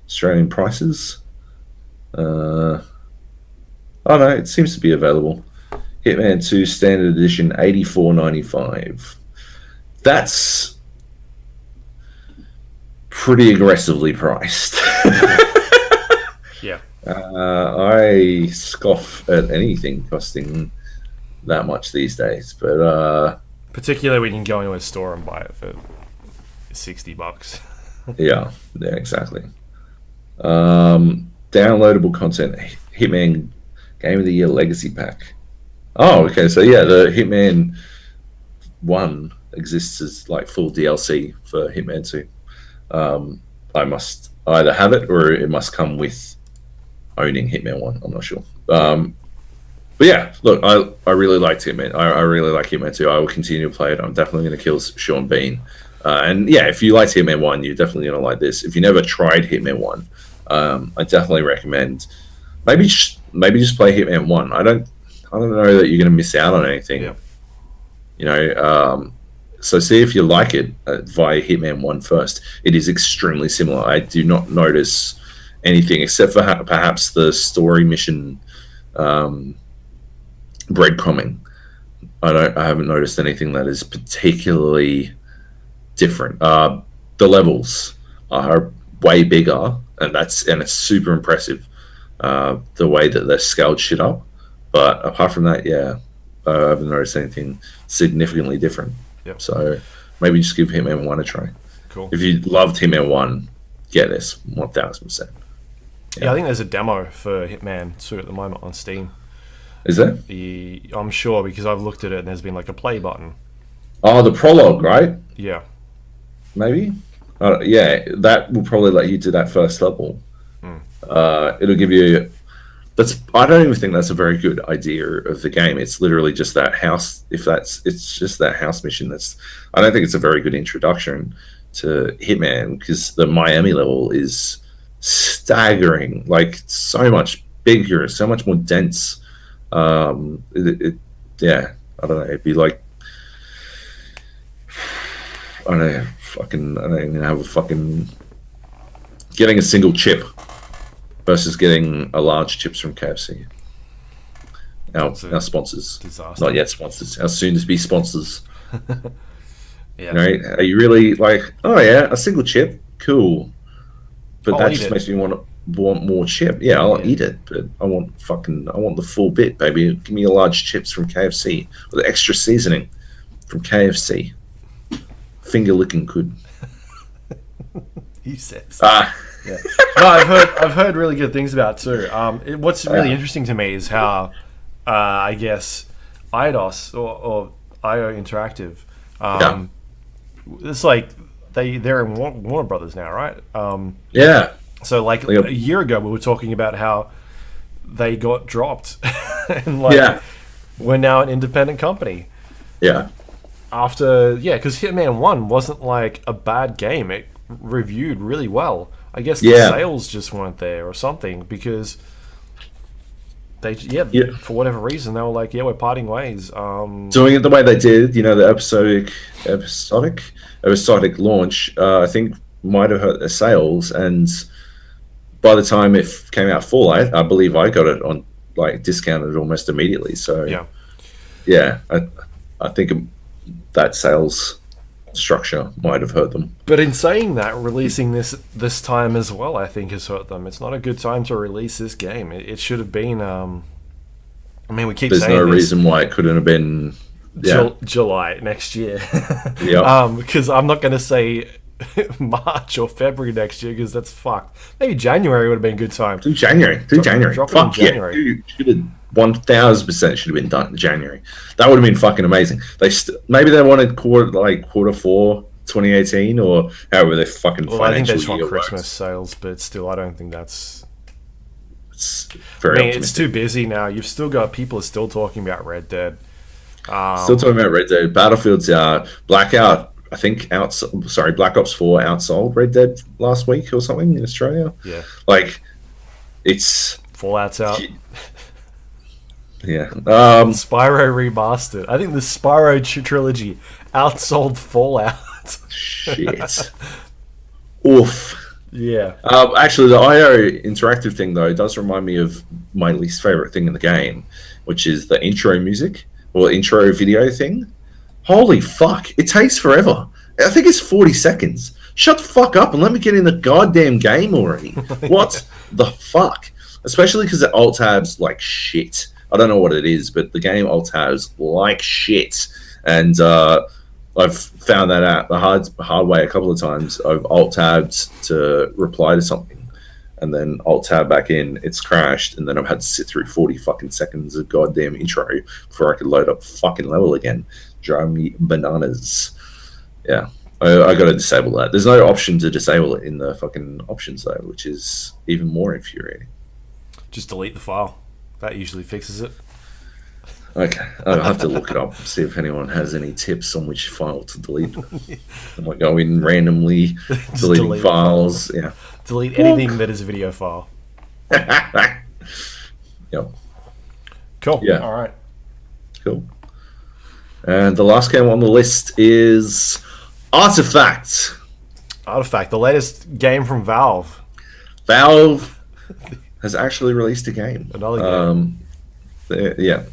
Australian prices. Oh no, it seems to be available. Hitman 2 Standard Edition, $84.95. That's pretty aggressively priced. Yeah. I scoff at anything costing that much these days, but particularly when you can go into a store and buy it for $60. yeah, exactly. Downloadable content: Hitman Game of the Year Legacy Pack. Oh, okay. So yeah, the Hitman 1 exists as like full DLC for Hitman 2. I must either have it or it must come with owning Hitman 1. I'm not sure. But yeah, look, I really liked Hitman. I really like Hitman 2. I will continue to play it. I'm definitely going to kill Sean Bean. And yeah, if you liked Hitman 1, you're definitely going to like this. If you never tried Hitman 1, I definitely recommend maybe just play Hitman 1. I don't know that you're going to miss out on anything. Yeah. You know, so see if you like it via Hitman 1 first. It is extremely similar. I do not notice anything except for perhaps the story mission breadcrumbing. I haven't noticed anything that is particularly different. The levels are way bigger, and it's super impressive the way that they're scaled shit up. But apart from that, yeah, I haven't noticed anything significantly different. Yep. So maybe just give Hitman 1 a try. Cool. If you loved Hitman 1, get this 1000%. Yeah, I think there's a demo for Hitman 2 at the moment on Steam. Is there? I'm sure, because I've looked at it and there's been like a play button. Oh, the prologue, right? Yeah. Maybe? Yeah, that will probably let you do that first level. It'll give you... I don't even think that's a very good idea of the game. It's literally just that house. It's just that house mission. I don't think it's a very good introduction to Hitman, because the Miami level is staggering. Like, so much bigger, so much more dense. Yeah, I don't know. It'd be like, I don't even have a fucking getting a single chip versus getting a large chips from KFC. Our sponsors, disaster. Not yet sponsors. Our soon-to-be sponsors. Yeah. Right? Are you really like, oh yeah, a single chip, cool, but that just makes me want more chip. Yeah, I'll eat it, but I want the full bit, baby. Give me a large chips from KFC with extra seasoning from KFC. Finger licking good. You said so. Yeah. No, I've heard really good things about it too. What's really interesting to me is how I guess IDOS or IO Interactive, it's like they're in Warner Brothers now, right? Yeah. So like a year ago, we were talking about how they got dropped, and we're now an independent company. Yeah. Because Hitman 1 wasn't like a bad game. It reviewed really well. I guess the sales just weren't there or something, because they for whatever reason they were like, we're parting ways. Doing it the way they did, the episodic launch, I think might have hurt their sales, and by the time it came out full, I believe I got it on like discounted almost immediately. So yeah, I think that sales structure might have hurt them. But in saying that, releasing this time as well, I think has hurt them. It's not a good time to release this game. It should have been. I mean, we keep There's saying no reason why it couldn't have been July next year. Yeah. Because I'm not going to say March or February next year because that's fucked. Maybe January would have been a good time. Do January. January. Drop Fuck it in January. Yeah. You should have 1000% should have been done in January. That would have been fucking amazing. Maybe they wanted quarter 4 2018 or however their fucking financial I think they just want year Christmas works. sales, but still, I don't think that's. It's very It's too busy now. You've still got people are still talking about Red Dead. Still talking about Red Dead. Battlefield's out. Blackout, I think, Black Ops 4 outsold Red Dead last week or something in Australia. Yeah. Like, it's... Fallout's out. Yeah. Spyro Remastered. I think the Spyro trilogy outsold Fallout. Shit. Oof. Yeah. Actually, the IO interactive thing, though, does remind me of my least favorite thing in the game, which is the intro music or intro video thing. Holy fuck. It takes forever. I think it's 40 seconds. Shut the fuck up and let me get in the goddamn game already. What the fuck? Especially because the alt tabs like shit. I don't know what it is, but the game alt tabs like shit. And I've found that out the hard way a couple of times. I've alt tabbed to reply to something, and then alt tab back in. It's crashed, and then I've had to sit through 40 fucking seconds of goddamn intro before I could load up fucking level again. Drive me bananas. Yeah, I got to disable that. There's no option to disable it in the fucking options though, which is even more infuriating. Just delete the file. That usually fixes it. Okay, I'll have to look it up, see if anyone has any tips on which file to delete. I might go in randomly, deleting files. Yeah, delete anything that is a video file. Yep. Cool. Yeah. All right. Cool. And the last game on the list is Artifact. Artifact, the latest game from Valve. Valve has actually released a game. Another game. Yeah.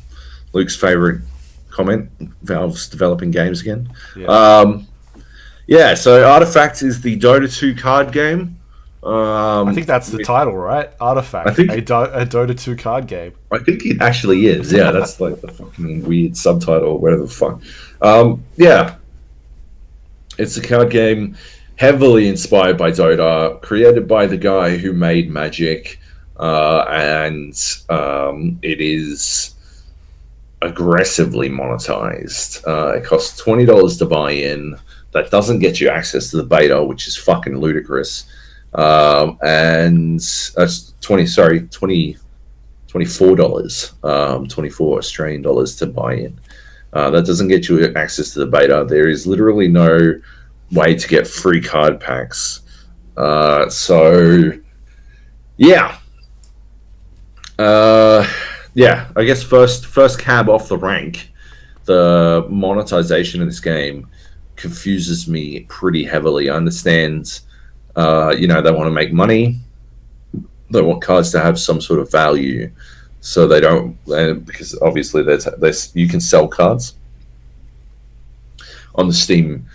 Luke's favorite comment. Valve's developing games again. Yeah. So Artifact is the Dota 2 card game. I think that's the title, right? Artifact. I think a Dota 2 card game. I think it actually is. Yeah, that's like the fucking weird subtitle or whatever the fuck. Yeah. It's a card game heavily inspired by Dota, created by the guy who made Magic, and it is aggressively monetized. It costs $20 to buy in. That doesn't get you access to the beta, which is fucking ludicrous. And that's $24, 24 Australian dollars to buy in. That doesn't get you access to the beta. There is literally no way to get free card packs. So yeah. Yeah, I guess first cab off the rank, the monetization of this game confuses me pretty heavily. I understand, they want to make money. They want cards to have some sort of value, so they don't, because obviously there's you can sell cards on the Steam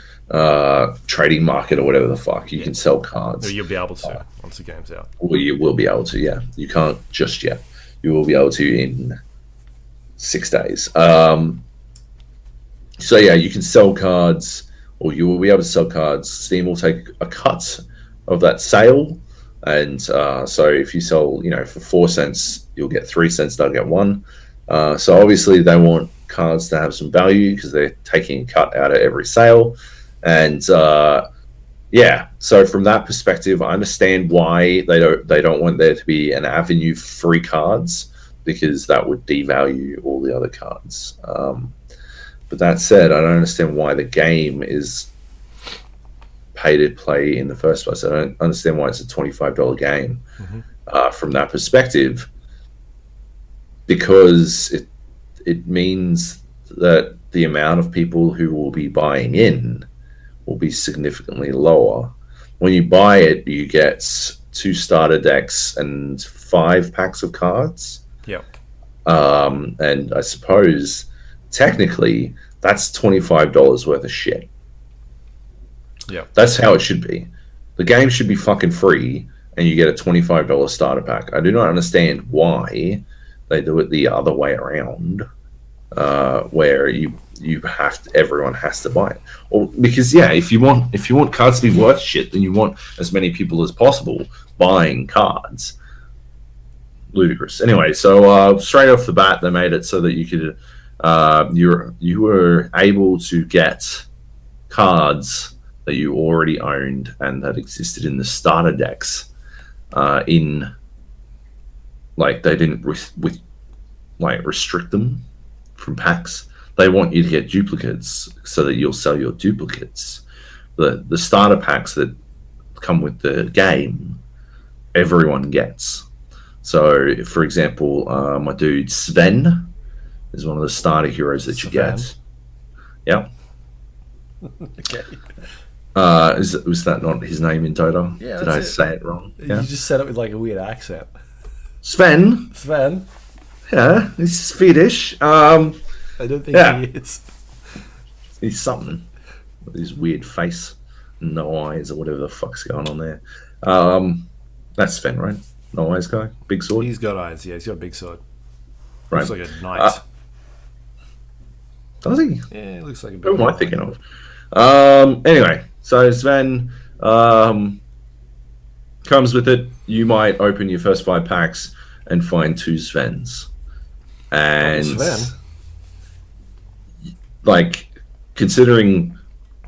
trading market or whatever the fuck. You can sell cards. You'll be able to once the game's out. Well, you will be able to, yeah. You can't just yet. You will be able to in 6 days. So yeah, you can sell cards, or you will be able to sell cards. Steam will take a cut of that sale, and so if you sell, for 4 cents, you'll get 3 cents. They'll get 1. So obviously they want cards to have some value because they're taking a cut out of every sale, and yeah. So from that perspective, I understand why they don't want there to be an avenue for free cards, because that would devalue all the other cards. But that said, I don't understand why the game is pay to play in the first place. I don't understand why it's a $25 game from that perspective, because it means that the amount of people who will be buying in will be significantly lower. When you buy it, you get 2 starter decks and 5 packs of cards. Yep. And I suppose technically that's $25 worth of shit. Yeah, that's how it should be. The game should be fucking free, and you get a $25 starter pack. I do not understand why they do it the other way around, where everyone has to buy it. Or because if you want cards to be worth shit, then you want as many people as possible buying cards. Ludicrous. Anyway, so straight off the bat, they made it so that you could you were able to get cards that you already owned and that existed in the starter decks. They didn't restrict them from packs. They want you to get duplicates so that you'll sell your duplicates. The starter packs that come with the game, everyone gets. So, for example, my dude Sven is one of the starter heroes that you get. Yeah. Okay. Was that not his name in Dota? Yeah, did I say it wrong? Yeah? You just said it with like a weird accent. Sven. Yeah, he's Swedish. I don't think he is. He's something with his weird face, no eyes, or whatever the fuck's going on there. That's Sven, right? No eyes guy, big sword. He's got eyes. Yeah, he's got a big sword. Right. Looks like a knight. Does he? Yeah, it looks like a big. Who am I thinking of? Anyway, so Sven comes with it. You might open your first 5 packs and find 2 Svens. And Sven? Considering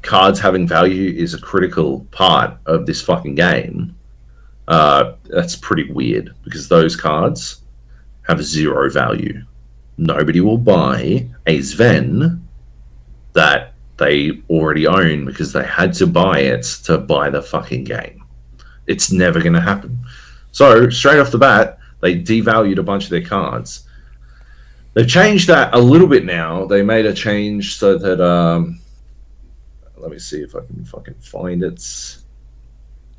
cards having value is a critical part of this fucking game, that's pretty weird because those cards have 0 value. Nobody will buy a Sven that they already own because they had to buy it to buy the fucking game. It's never going to happen. So, straight off the bat, they devalued a bunch of their cards. They've changed that a little bit now. They made a change so that... let me see if I can fucking find it.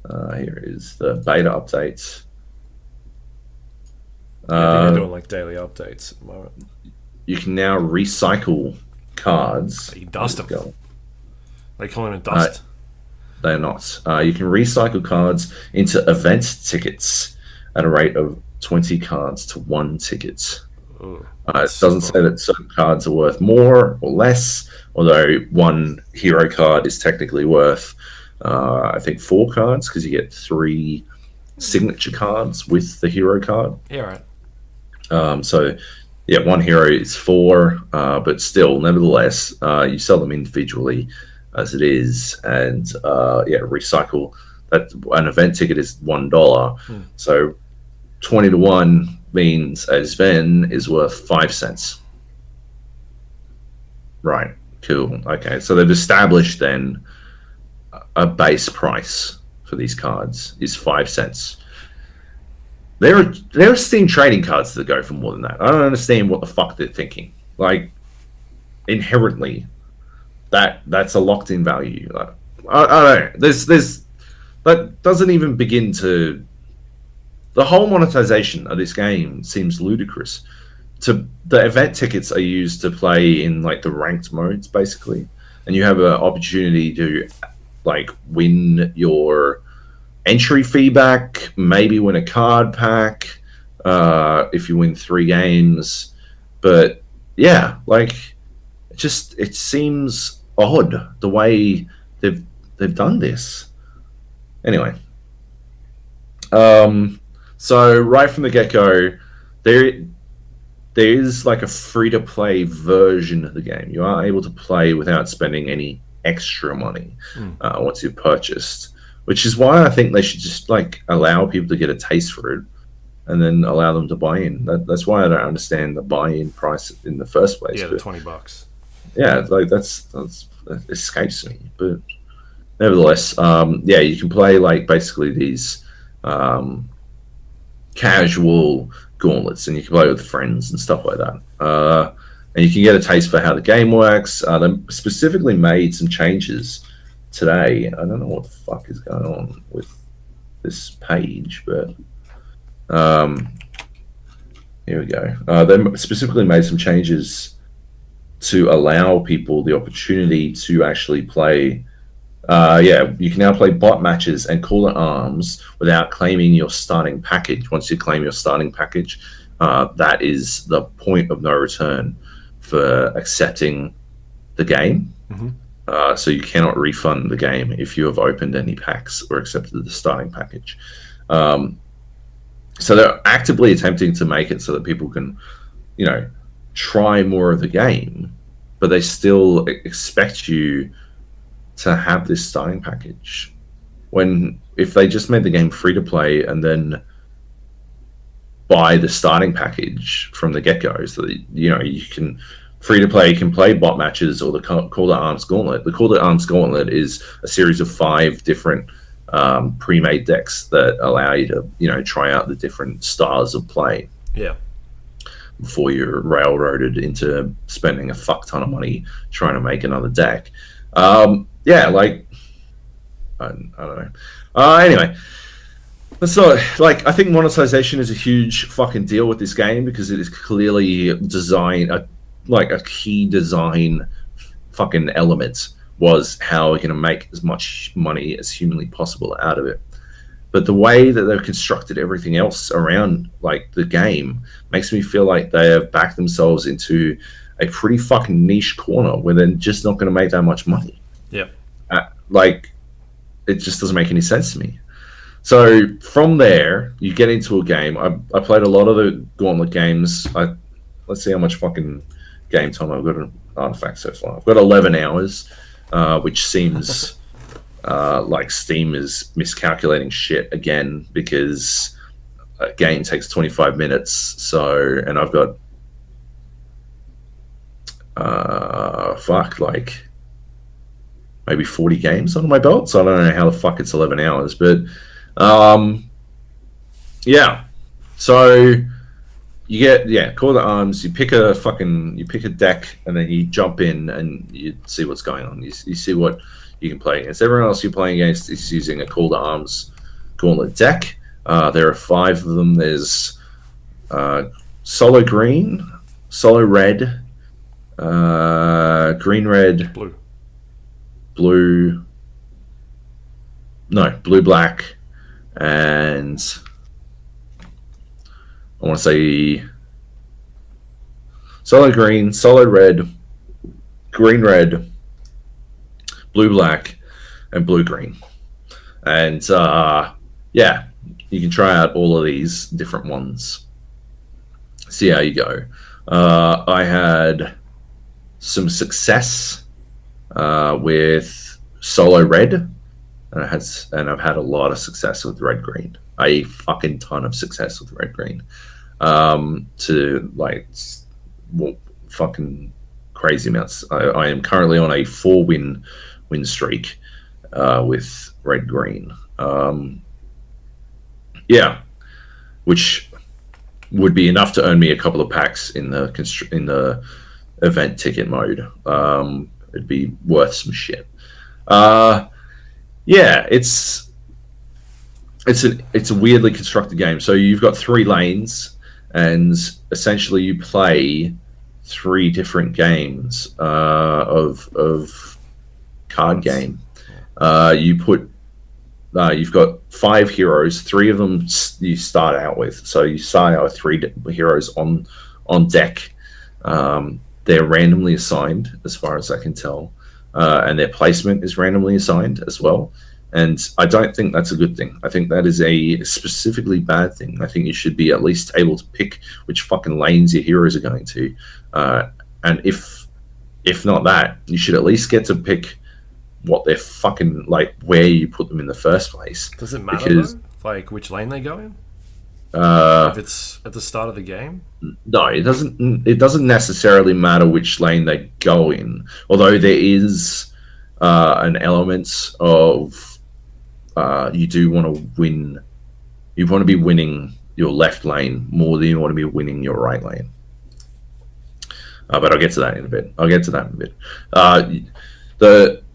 Here is the beta update. I think they're doing daily updates at the moment. You can now recycle cards. You dust them. They come in and dust. They're not. You can recycle cards into event tickets at a rate of 20 cards to 1 ticket. It doesn't say that certain cards are worth more or less, although 1 hero card is technically worth, I think, 4 cards because you get 3 signature cards with the hero card. Yeah, right. So, 1 hero is 4, but still, nevertheless, you sell them individually as it is, and recycle. That an event ticket is $1, so 20 to 1 means a Sven is worth 5 cents. Right, cool. Okay, so they've established then a base price for these cards is 5 cents. There are Steam trading cards that go for more than that. I don't understand what the fuck they're thinking. Inherently, that's a locked in value. I don't know. That doesn't even begin to. The whole monetization of this game seems ludicrous. The event tickets are used to play in the ranked modes basically, and you have an opportunity to win your entry fee back, maybe win a card pack if you win 3 games. But it seems odd the way they've done this. Anyway, so right from the get-go, there is a free-to-play version of the game. You are able to play without spending any extra money once you've purchased, which is why I think they should just allow people to get a taste for it and then allow them to buy in. That's why I don't understand the buy-in price in the first place. Yeah, the $20. Yeah, that escapes me. But nevertheless, you can play basically these casual gauntlets, and you can play with friends and stuff like that. And you can get a taste for how the game works. They specifically made some changes today. I don't know what the fuck is going on with this page, but Here we go. They specifically made some changes to allow people the opportunity to actually play. You can now play bot matches and call to arms without claiming your starting package. Once you claim your starting package, that is the point of no return for accepting the game. Mm-hmm. So you cannot refund the game if you have opened any packs or accepted the starting package. So they're actively attempting to make it so that people can, try more of the game, but they still expect you to have this starting package. When if they just made the game free to play and then buy the starting package from the get go, so that you can free to play, you can play bot matches or the Call to Arms Gauntlet. The Call to Arms Gauntlet is a series of 5 different pre-made decks that allow you to try out the different styles of play. Yeah. Before you're railroaded into spending a fuck ton of money trying to make another deck. I don't know. Anyway, so I think monetization is a huge fucking deal with this game because it is clearly a key design fucking element was how we're going to make as much money as humanly possible out of it. But the way that they've constructed everything else around the game makes me feel like they have backed themselves into a pretty fucking niche corner where they're just not going to make that much money. Yeah. It just doesn't make any sense to me. So from there, you get into a game. I played a lot of the Gauntlet games. Let's see how much fucking game time I've got an artifact so far. I've got 11 hours, which seems like Steam is miscalculating shit again because a game takes 25 minutes. So, and I've got maybe 40 games under my belt, so I don't know how the fuck it's 11 hours, but so you get Call to Arms, you pick a deck, and then you jump in and you see what's going on. You see what you can play against. Everyone else you're playing against is using a Call to Arms Gauntlet deck. There are 5 of them. There's Solo Green, Solo Red, Green Red, Blue Black, and I want to say Solo Green, Solo Red, Green Red, Blue Black, and Blue Green. And you can try out all of these different ones. See how you go. I had some success with Solo Red, and I've had a lot of success with Red Green. A fucking ton of success with Red Green. Fucking crazy amounts. I am currently on a 4-win streak with Red Green. Which would be enough to earn me a couple of packs in the event ticket mode. It'd be worth some shit. It's a weirdly constructed game. So you've got 3 lanes, and essentially you play 3 different games of card game. You've got 5 heroes. 3 of them you start out with. So you start out with 3 heroes on deck. They're randomly assigned, as far as I can tell, and their placement is randomly assigned as well. And I don't think that's a good thing. I think that is a specifically bad thing. I think you should be at least able to pick which fucking lanes your heroes are going to. And if not that, you should at least get to pick what they're fucking where you put them in the first place. Does it matter though? Which lane they go in? If it's at the start of the game? No, it doesn't. It doesn't necessarily matter which lane they go in. Although there is an element of you do want to win. You want to be winning your left lane more than you want to be winning your right lane. But I'll get to that in a bit.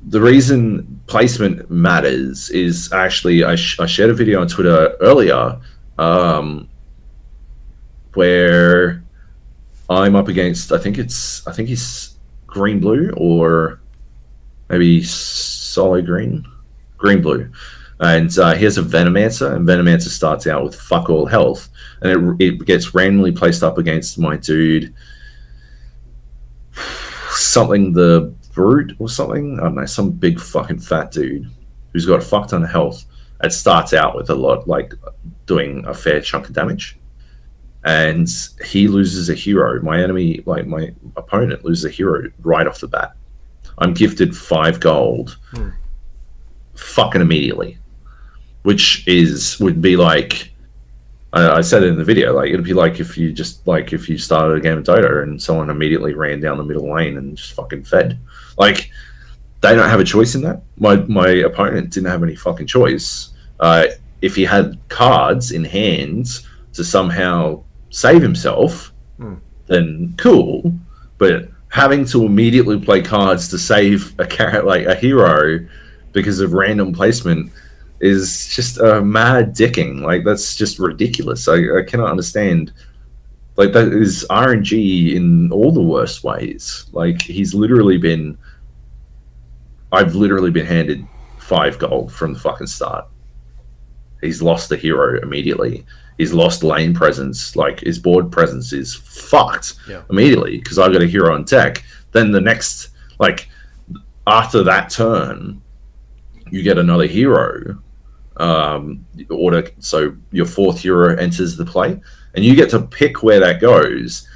The reason placement matters is actually I shared a video on Twitter earlier where I'm up against. I think he's green blue or maybe solo green blue, and he has a Venomancer, and Venomancer starts out with fuck all health, and it gets randomly placed up against my dude, something the Brute or something. I don't know, some big fucking fat dude who's got a fuck ton of health. It starts out with a lot, like doing a fair chunk of damage, and he loses a hero. My enemy, like my opponent, loses a hero right off the bat. I'm gifted 5 gold, fucking immediately, which would be like, I said it in the video, like it'd be like if you started a game of Dota and someone immediately ran down the middle lane and just fucking fed. Like, they don't have a choice in that. My opponent didn't have any fucking choice. If he had cards in hand to somehow save himself, then cool. But having to immediately play cards to save a hero because of random placement is just a mad dicking. Like, that's just ridiculous. I cannot understand. Like, that is RNG in all the worst ways. Like, I've literally been handed 5 gold from the fucking start. He's lost the hero immediately. He's lost lane presence. Like, his board presence is fucked immediately because I got a hero on deck. Then the next, like, after that turn, you get another hero. So your 4th hero enters the play, and you get to pick where that goes.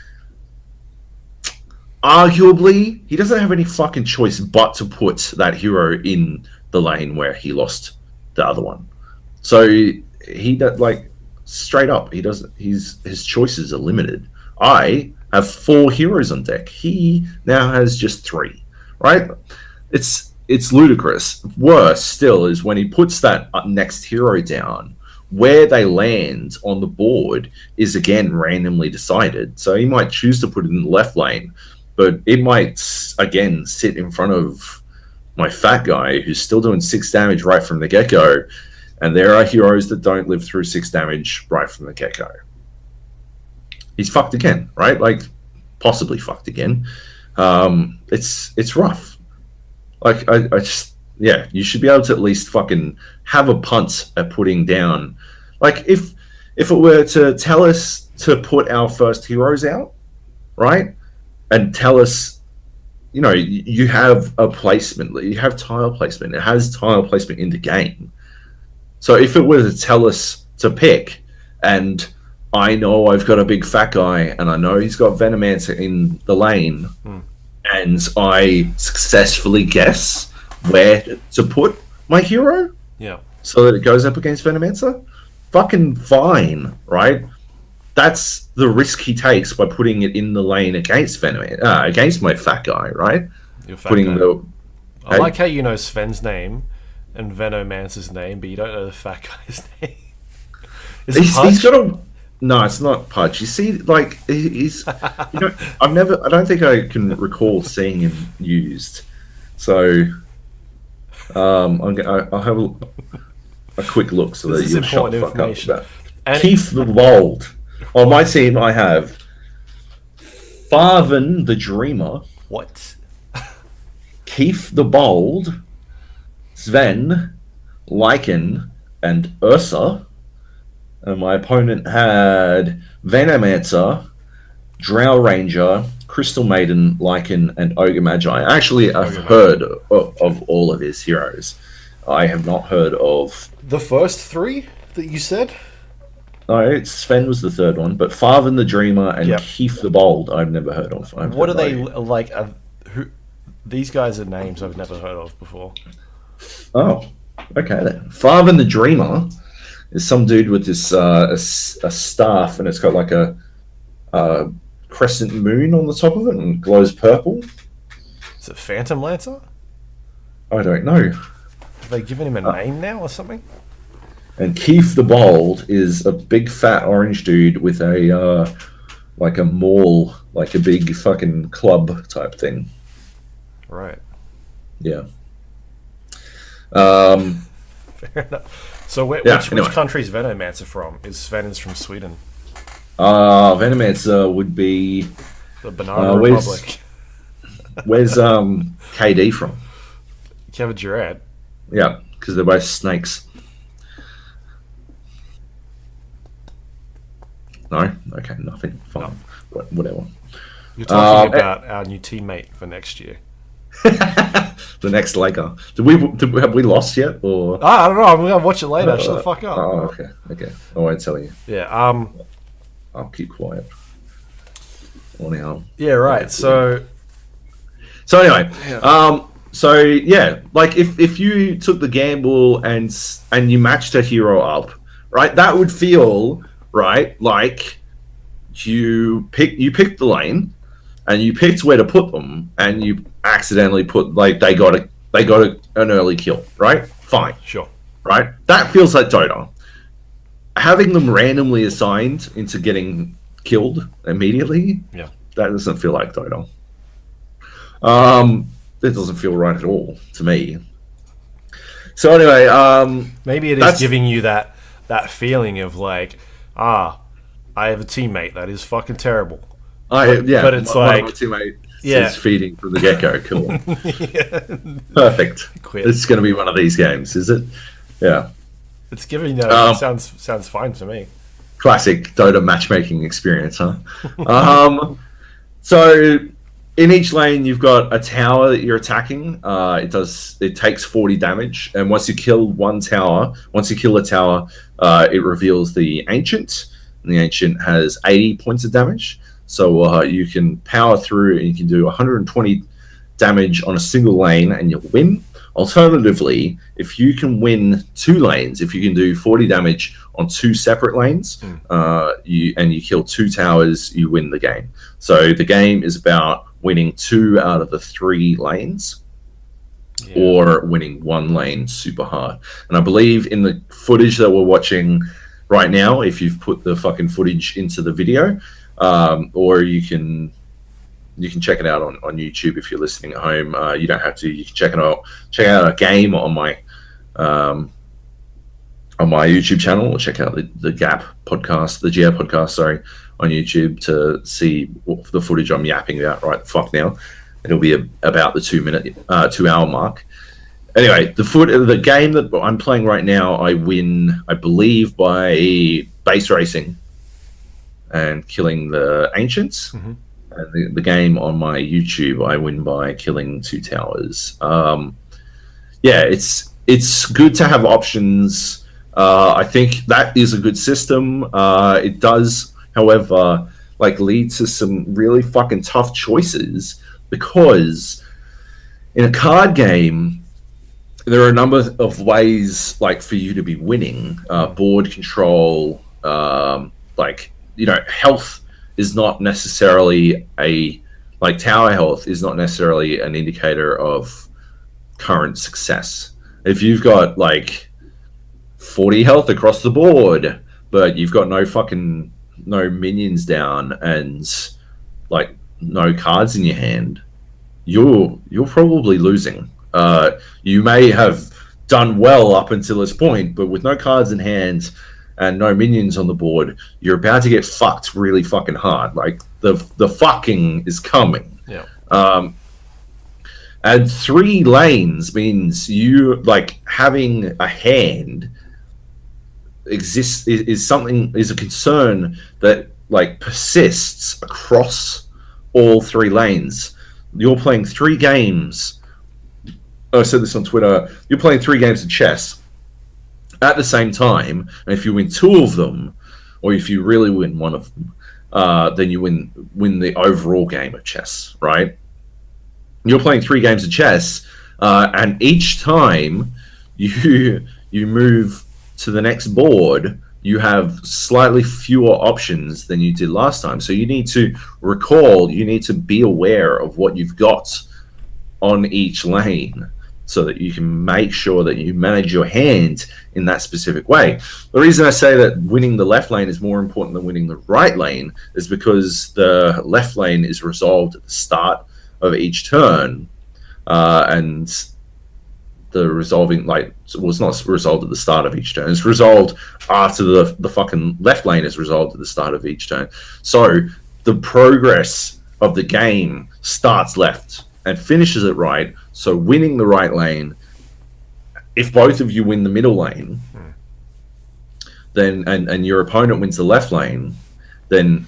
Arguably, he doesn't have any fucking choice but to put that hero in the lane where he lost the other one. So he does, like, straight up, he doesn't. His choices are limited. I have 4 heroes on deck. He now has just 3. Right? It's ludicrous. Worse still is when he puts that next hero down. Where they land on the board is again randomly decided. So he might choose to put it in the left lane, but it might again sit in front of my fat guy who's still doing 6 damage right from the get-go. And there are heroes that don't live through 6 damage right from the get-go. He's fucked again, right? Like, possibly fucked again. It's rough. Like, I just, you should be able to at least fucking have a punt at putting down. Like, if it were to tell us to put our first heroes out, right? And tell us, you have a placement, you have tile placement. It has tile placement in the game. So if it were to tell us to pick, and I know I've got a big fat guy, and I know he's got Venomancer in the lane, and I successfully guess where to put my hero, so that it goes up against Venomancer, fucking fine, right? That's the risk he takes by putting it in the lane against against my fat guy, right? Your fat guy. I like how you know Sven's name and Venomancer's name, but you don't know the fat guy's name. He's got a... No, it's not Pudge. You see, like, he's... I don't think I can recall seeing him used. So, I'll have a quick look so that you'll shut the fuck up about it. Keefe the Bold. On my team, I have Farven the Dreamer. What? Keefe the Bold, Sven, Lycan, and Ursa. And my opponent had Venomancer, Drow Ranger, Crystal Maiden, Lycan, and Ogre Magi. Actually, I've heard of all of his heroes. I have not heard of... The first 3 that you said? No, Sven was the 3rd one, but Farven the Dreamer and Keefe the Bold I've never heard of. What are they like? These guys are names I've never heard of before. Oh, okay then. Farven the Dreamer is some dude with this a staff, and it's got like a crescent moon on the top of it and glows purple. Is it Phantom Lancer? I don't know. Have they given him a name now or something? And Keefe the Bold is a big fat orange dude with a like a maul, like a big fucking club type thing. Right. Yeah. Fair enough. So which country is Venomancer from? Sven is from Sweden. Venomancer would be the Banana Republic. Where's KD from? Kevin Durant. Yeah, because they're both snakes. No? Okay, nothing. Fine. No. Whatever. You're talking about our new teammate for next year. The next Laker. Have we lost yet? Or I don't know. I'm gonna watch it later. Shut the fuck up. Oh, okay. I won't tell you. Yeah. I'll keep quiet. Yeah. Right. So anyway, so yeah, like if you took the gamble and you matched a hero up, right, that would feel right like you picked the lane and you picked where to put them and you accidentally put like they got an early kill, right? Fine, sure, right? That feels like Dota. Having them randomly assigned into getting killed immediately, yeah, that doesn't feel like Dota. That doesn't feel right at all to me. So anyway, maybe it is giving you that feeling of like, I have a teammate that is fucking terrible. But it's like my teammate is feeding from the get-go. Cool. Yeah. Perfect. Quit. It's going to be one of these games, is it? Yeah. It's giving that. Sounds fine to me. Classic Dota matchmaking experience, huh? So in each lane, you've got a tower that you're attacking. It takes 40 damage, and once you kill a tower, it reveals the Ancient, and the Ancient has 80 points of damage. So you can power through, and you can do 120 damage on a single lane, and you'll win. Alternatively, if you can win 2 lanes, if you can do 40 damage on 2 separate lanes, you kill 2 towers, you win the game. So the game is about winning 2 out of the 3 lanes, or winning 1 lane super hard. And I believe in the footage that we're watching right now, if you've put the fucking footage into the video, or you can check it out on YouTube if you're listening at home. You don't have to. You can check out a game on my YouTube channel, or check out the GAP podcast, the GA podcast, sorry, on YouTube to see the footage I'm yapping about right the fuck now. It'll be about the 2 hour mark. Anyway, the game that I'm playing right now, I win, I believe, by base racing and killing the Ancients. Mm-hmm. And the game on my YouTube, I win by killing 2 towers. It's good to have options. I think that is a good system. It does, however, lead to some really fucking tough choices, because in a card game, there are a number of ways for you to be winning. Board control, health is not necessarily tower health is not necessarily an indicator of current success. If you've got 40 health across the board, but you've got no minions down and no cards in your hand, you're probably losing. You may have done well up until this point, but with no cards in hand and no minions on the board, you're about to get fucked really fucking hard. The fucking is coming. Yeah. And 3 lanes means you having a hand is a concern that persists across all 3 lanes. You're playing 3 games. I said this on Twitter. You're playing 3 games of chess at the same time, and if you win 2 of them, or if you really win 1 of them, then you win the overall game of chess, right? You're playing 3 games of chess, and each time you move to the next board, you have slightly fewer options than you did last time. So you need to be aware of what you've got on each lane, so that you can make sure that you manage your hand in that specific way. The reason I say that winning the left lane is more important than winning the right lane is because the left lane is resolved at the start of each turn, and the resolving, like, well, it's not resolved at the start of each turn. It's resolved after the fucking left lane is resolved at the start of each turn. So the progress of the game starts left and finishes it right. So winning the right lane, if both of you win the middle lane, then and your opponent wins the left lane, then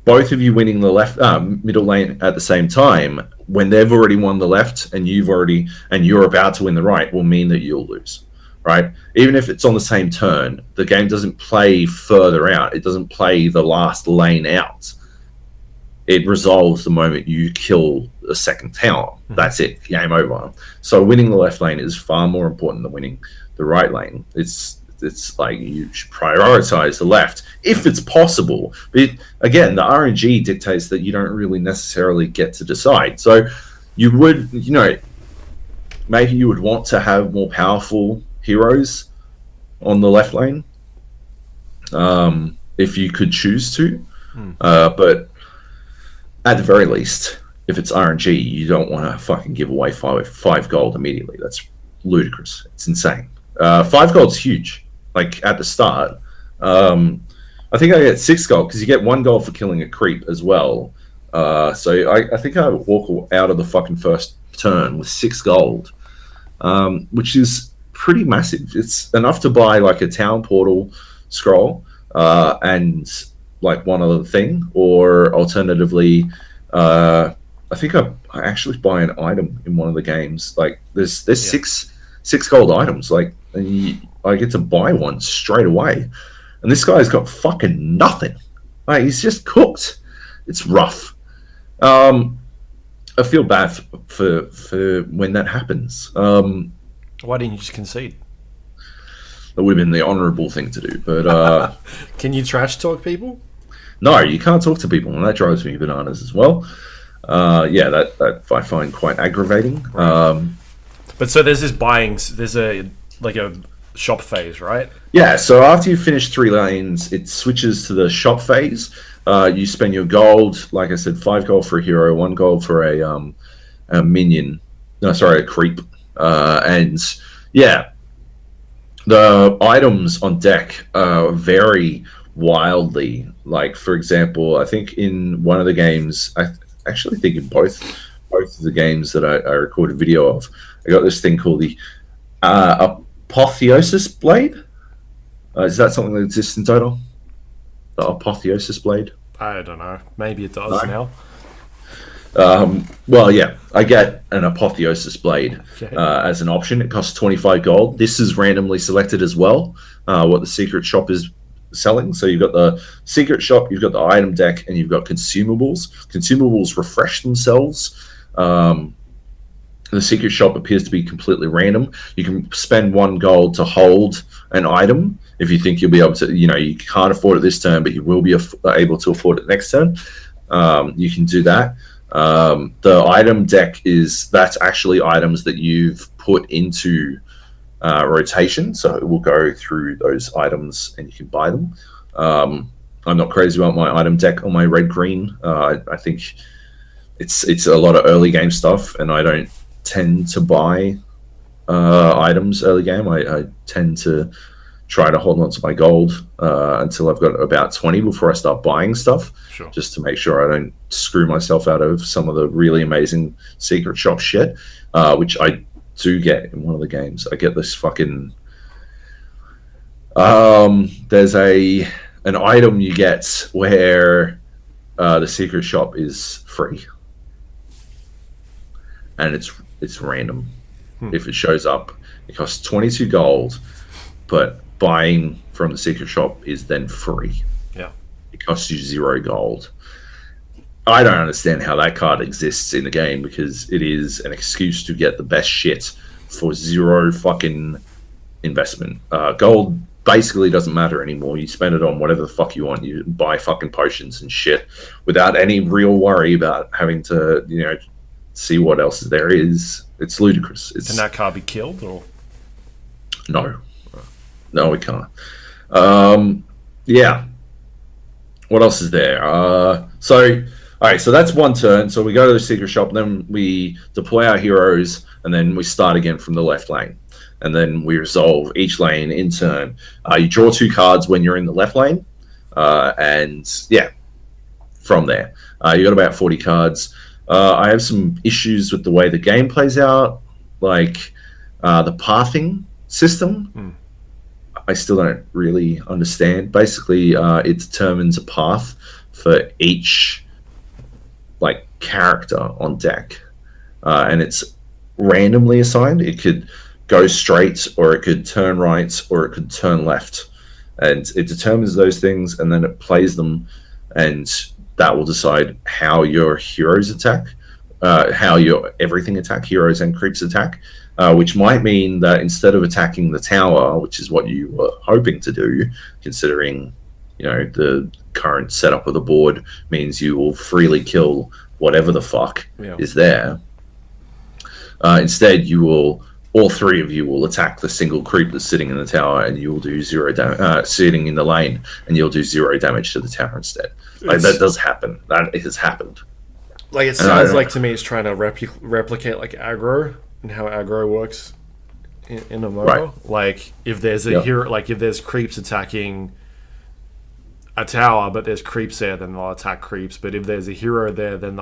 both of you winning the left middle lane at the same time, when they've already won the left and you're about to win the right, will mean that you'll lose, right? Even if it's on the same turn, the game doesn't play further out. It doesn't play the last lane out. It resolves the moment you kill the second tower. That's it. Game over. So winning the left lane is far more important than winning the right lane. It's like you should prioritize the left if it's possible. But again, the RNG dictates that you don't really necessarily get to decide. So you would, maybe you would want to have more powerful heroes on the left lane if you could choose to. But at the very least, if it's RNG, you don't want to fucking give away five gold immediately. That's ludicrous. It's insane. 5 gold's huge. Like at the start, I think I get 6 gold because you get 1 gold for killing a creep as well. So I think I walk out of the fucking first turn with 6 gold, which is pretty massive. It's enough to buy like a town portal scroll and like one other thing, or alternatively, I think I actually buy an item in one of the games. Like there's 6 gold items, like, and I get to buy one straight away. And this guy's got fucking nothing. Like, he's just cooked. It's rough. I feel bad for when that happens. Why didn't you just concede? That would have been the honourable thing to do. But can you trash talk people? No, you can't talk to people, and that drives me bananas as well. That I find quite aggravating. But so there's a shop phase, right? Yeah, so after you finish 3 lanes, it switches to the shop phase. You spend your gold, like I said, 5 gold for a hero, 1 gold for a minion. No, sorry, a creep. And yeah, the items on deck vary wildly. Like, for example, I think in one of the games, I actually think in both of the games that I recorded video of, I got this thing called the Apotheosis Blade. Is that something that exists in Total? The Apotheosis Blade? I don't know. Maybe it does now. Well, yeah, I get an Apotheosis Blade as an option. It costs 25 gold. This is randomly selected as well, what the secret shop is selling. So you've got the secret shop, you've got the item deck, and you've got consumables. Consumables refresh themselves. The secret shop appears to be completely random. You can spend 1 gold to hold an item if you think you'll be able to, you can't afford it this turn, but you will be able to afford it next turn. You can do that. The item deck that's actually items that you've put into rotation, so it will go through those items and you can buy them. I'm not crazy about my item deck on my red-green. I think it's a lot of early game stuff, and I don't tend to buy items early game. I tend to try to hold on to my gold until I've got about 20 before I start buying stuff, just to make sure I don't screw myself out of some of the really amazing secret shop shit, which I do get in one of the games. I get this fucking there's an item you get where the secret shop is free, and it's random. If it shows up, it costs 22 gold, but buying from the secret shop is then free. Yeah, it costs you 0 gold. I don't understand how that card exists in the game, because it is an excuse to get the best shit for 0 fucking investment. Gold basically doesn't matter anymore. You spend it on whatever the fuck you want. You buy fucking potions and shit without any real worry about having to, see what else there is. It's ludicrous. Can that card be killed, or? No, we can't. Yeah. What else is there? So All right, so that's one turn. So we go to the secret shop, then we deploy our heroes, and then we start again from the left lane. And then we resolve each lane in turn. You draw 2 cards when you're in the left lane, and yeah, from there. You got about 40 cards. I have some issues with the way the game plays out, like the pathing system. I still don't really understand. Basically, it determines a path for each like character on deck, and it's randomly assigned. It could go straight, or it could turn right, or it could turn left, and it determines those things, and then it plays them, and that will decide how your heroes attack, how your everything attack, heroes and creeps attack, which might mean that instead of attacking the tower, which is what you were hoping to do, considering the current setup of the board means you will freely kill whatever the fuck is there. Instead, all 3 of you will attack the single creep that's sitting in the tower, and you will do 0 damage. Sitting in the lane, and you'll do 0 damage to the tower instead. Like that does happen. That has happened. Like it sounds like to me, it's trying to replicate like aggro and how aggro works in a MOBA. Right. Like if there's a hero, like if there's creeps attacking a tower, but there's creeps there, then they'll attack creeps. But if there's a hero there, then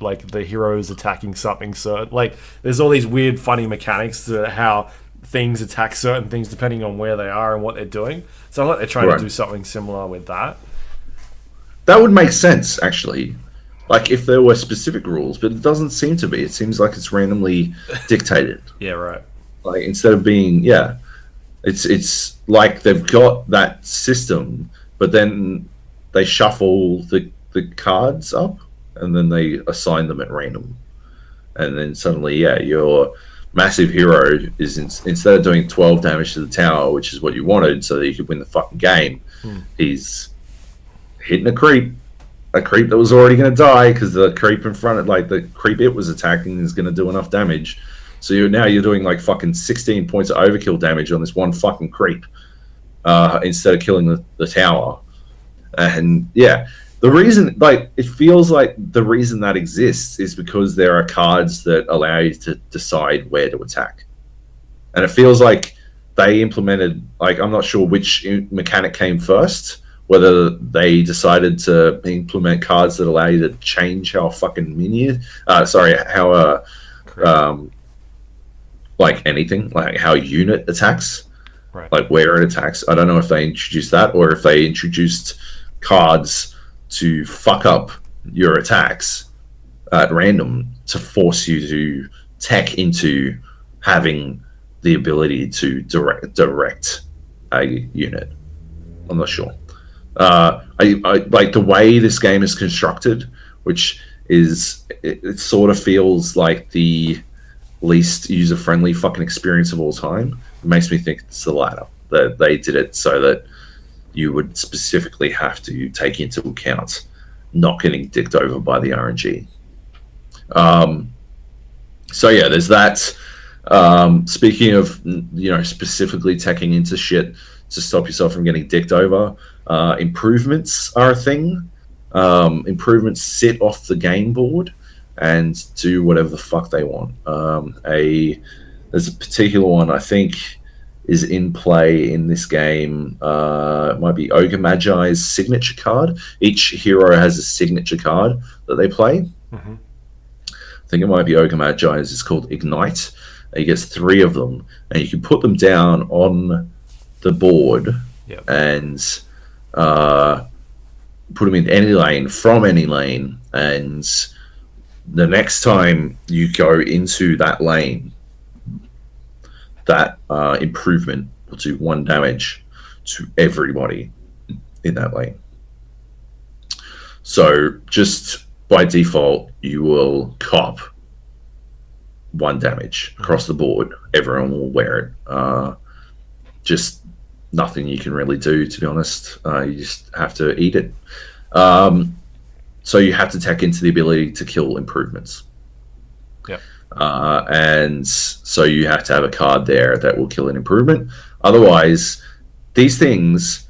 like the hero's attacking something. So like there's all these weird, funny mechanics to how things attack certain things depending on where they are and what they're doing. So I like they're trying to do something similar with that. That would make sense, actually. Like if there were specific rules, but it doesn't seem to be. It seems like it's randomly dictated. Yeah, right. Like instead of being, it's like they've got that system, but then they shuffle the cards up, and then they assign them at random, and then suddenly, your massive hero is instead of doing 12 damage to the tower, which is what you wanted, so that you could win the fucking game, he's hitting a creep that was already going to die because the creep in front of, like the creep it was attacking is going to do enough damage. So you're doing like fucking 16 points of overkill damage on this one fucking creep instead of killing the tower. And the reason, like, it feels like the reason that exists is because there are cards that allow you to decide where to attack. And it feels like they implemented, like, I'm not sure which mechanic came first, whether they decided to implement cards that allow you to change how fucking like anything, like how unit attacks, right? Like where it attacks. I don't know if they introduced that or if they introduced cards to fuck up your attacks at random to force you to tech into having the ability to direct a unit. I'm not sure. I like the way this game is constructed, which is it sort of feels like the least user-friendly fucking experience of all time. It makes me think it's the latter, that they did it so that you would specifically have to take into account not getting dicked over by the RNG. So yeah, there's that. Speaking of, specifically teching into shit to stop yourself from getting dicked over, improvements are a thing. Improvements sit off the game board and do whatever the fuck they want. There's a particular one I think is in play in this game. It might be Ogre Magi's signature card. Each hero has a signature card that they play. Mm-hmm. I think it might be Ogre Magi's. It's called Ignite. He gets 3 of them, and you can put them down on the board and put them in any lane, from any lane, and the next time you go into that lane, that improvement will do 1 damage to everybody in that lane. So just by default, you will cop 1 damage across the board. Everyone will wear it. Just nothing you can really do, to be honest. You just have to eat it. So you have to tech into the ability to kill improvements. Yep. And so you have to have a card there that will kill an improvement. Otherwise, these things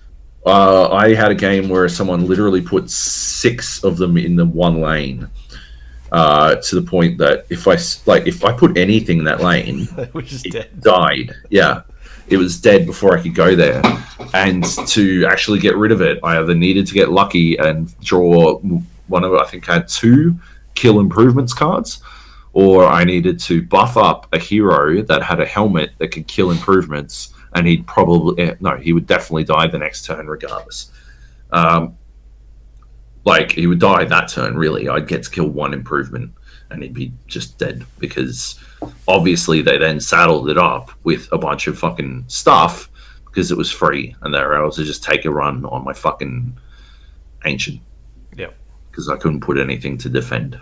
I had a game where someone literally put 6 of them in the one lane, to the point that if I put anything in that lane, it died. Yeah, it was dead before I could go there. And to actually get rid of it, I either needed to get lucky and draw one of, I think I had 2 kill improvements cards, or I needed to buff up a hero that had a helmet that could kill improvements, and he would definitely die the next turn regardless. He would die that turn, really. I'd get to kill 1 improvement, and he'd be just dead, because obviously they then saddled it up with a bunch of fucking stuff, because it was free, and they were able to just take a run on my fucking Ancient. Yeah. Because I couldn't put anything to defend.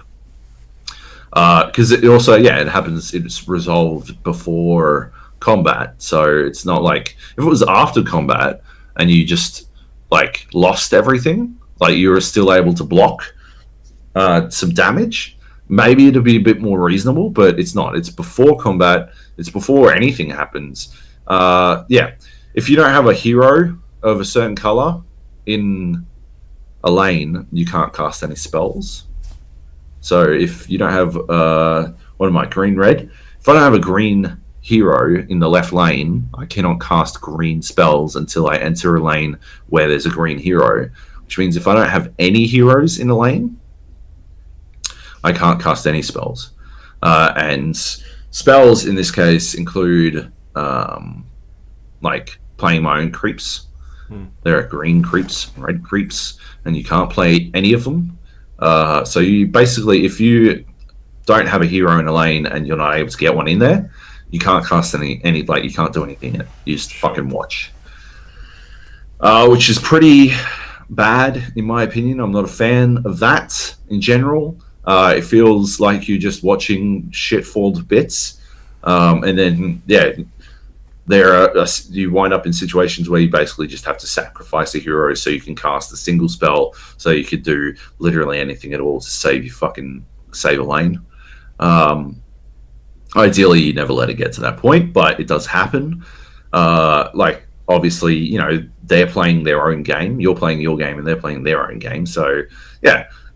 Because it also, it happens, it's resolved before combat, so it's not like if it was after combat and you just lost everything, you were still able to block some damage, maybe it'd be a bit more reasonable, but it's not. It's before combat, it's before anything happens. If you don't have a hero of a certain color in a lane, you can't cast any spells. So if you don't have what am I, green red, if I don't have a green hero in the left lane, I cannot cast green spells until I enter a lane where there's a green hero, which means if I don't have any heroes in the lane, I can't cast any spells. And spells in this case include playing my own creeps. There are green creeps, red creeps, and you can't play any of them. So you basically, if you don't have a hero in a lane and you're not able to get one in there, you can't cast any you can't do anything in it. You just fucking watch. Which is pretty bad, in my opinion. I'm not a fan of that in general. It feels like you're just watching shit fall to bits. And then, you wind up in situations where you basically just have to sacrifice a hero so you can cast a single spell, so you could do literally anything at all to save a lane. Ideally, you never let it get to that point, but it does happen. Obviously, they're playing their own game, you're playing your game, and they're playing their own game. So,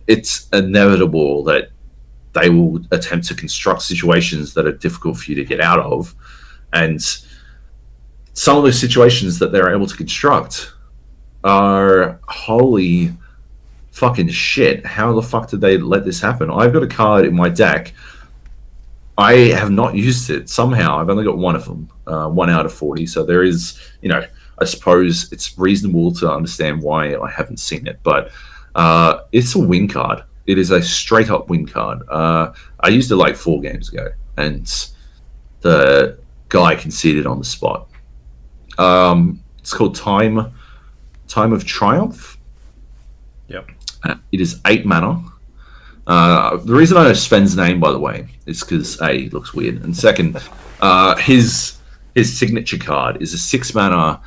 it's inevitable that they will attempt to construct situations that are difficult for you to get out of. And some of the situations that they're able to construct are holy fucking shit. How the fuck did they let this happen? I've got a card in my deck. I have not used it somehow. I've only got one of them, 1 out of 40. So there is, I suppose it's reasonable to understand why I haven't seen it, but it's a win card. It is a straight up win card. I used it 4 games ago, and the guy conceded on the spot. It's called Time of Triumph. Yep. It is 8 mana. The reason I know Sven's name, by the way, is because A, it looks weird, and second, his signature card is a 6 mana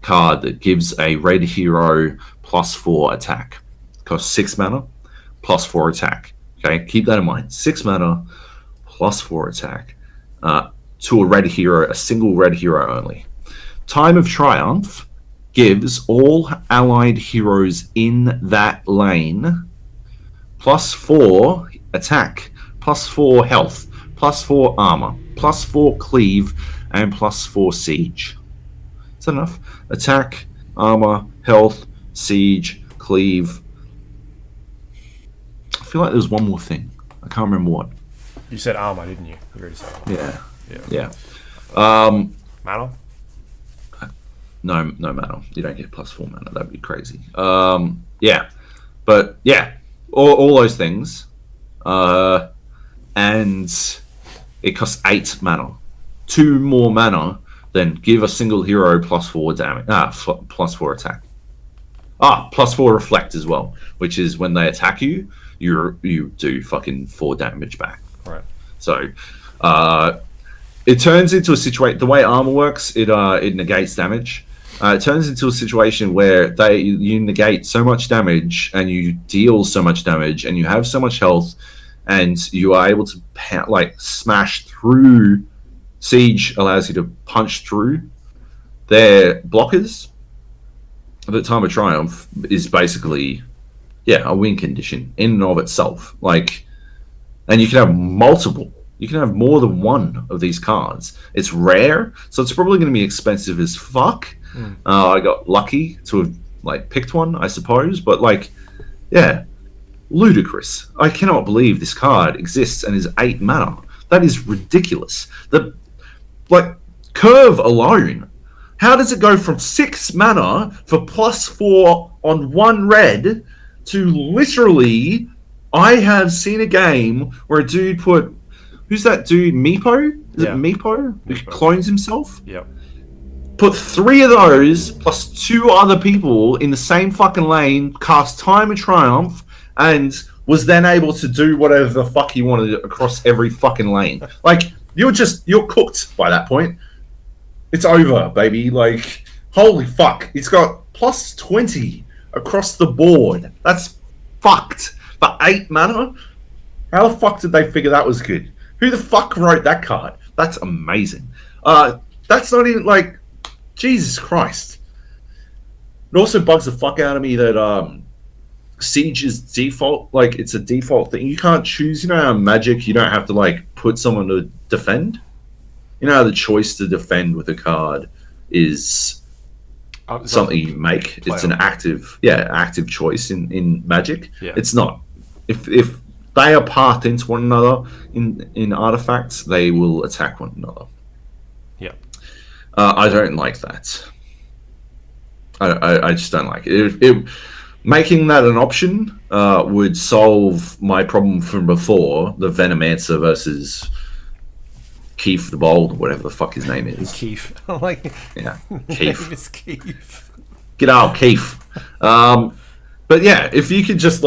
card that gives a red hero +4 attack. It costs 6 mana +4 attack. Okay, keep that in mind. 6 mana +4 attack to a red hero, a single red hero only. Time of Triumph gives all allied heroes in that lane +4 attack, +4 health, +4 armor, +4 cleave, and +4 siege. Is that enough? Attack, armor, health, siege, cleave. I feel like there's one more thing. I can't remember what. You said armor, didn't you? You already said armor. Yeah. Mana? No mana. You don't get +4 mana. That'd be crazy. But all those things. And it costs 8 mana. 2 more mana than give a single hero +4 damage. +4 attack. +4 reflect as well, which is when they attack you, you do fucking 4 damage back. Right. So, it turns into a situation. The way armor works, it negates damage. It turns into a situation where you negate so much damage and you deal so much damage and you have so much health and you are able to smash through. Siege allows you to punch through their blockers at the time of Triumph is basically, a win condition in and of itself. Like, and you can have multiple. You can have more than one of these cards. It's rare, so it's probably going to be expensive as fuck. I got lucky to have picked one, I suppose, but ludicrous. I cannot believe this card exists and is 8 mana. That is ridiculous. The curve alone. How does it go from 6 mana for +4 on 1 red to literally? I have seen a game where a dude put. Who's that dude? Meepo? Is it Meepo? Who clones himself? Yep. Put 3 of those plus 2 other people in the same fucking lane, cast Time of Triumph, and was then able to do whatever the fuck he wanted across every fucking lane. You're cooked by that point. It's over, baby. Holy fuck. It's got +20 across the board. That's fucked. For 8 mana? How the fuck did they figure that was good? Who the fuck wrote that card? That's amazing. That's not even Jesus Christ. It also bugs the fuck out of me that Siege is default. It's a default thing. You can't choose. You know how Magic, you don't have to put someone to defend. You know how the choice to defend with a card is something you make. It's an active choice in Magic. Yeah. It's not. If they are pathed into one another in artifacts, they will attack one another. Yeah. I don't like that. I just don't like it. Making that an option would solve my problem from before, the Venomancer versus Keefe the Bold, or whatever the fuck his name is. Keefe. Keefe. It's Keefe. Get out, Keefe. But if you could just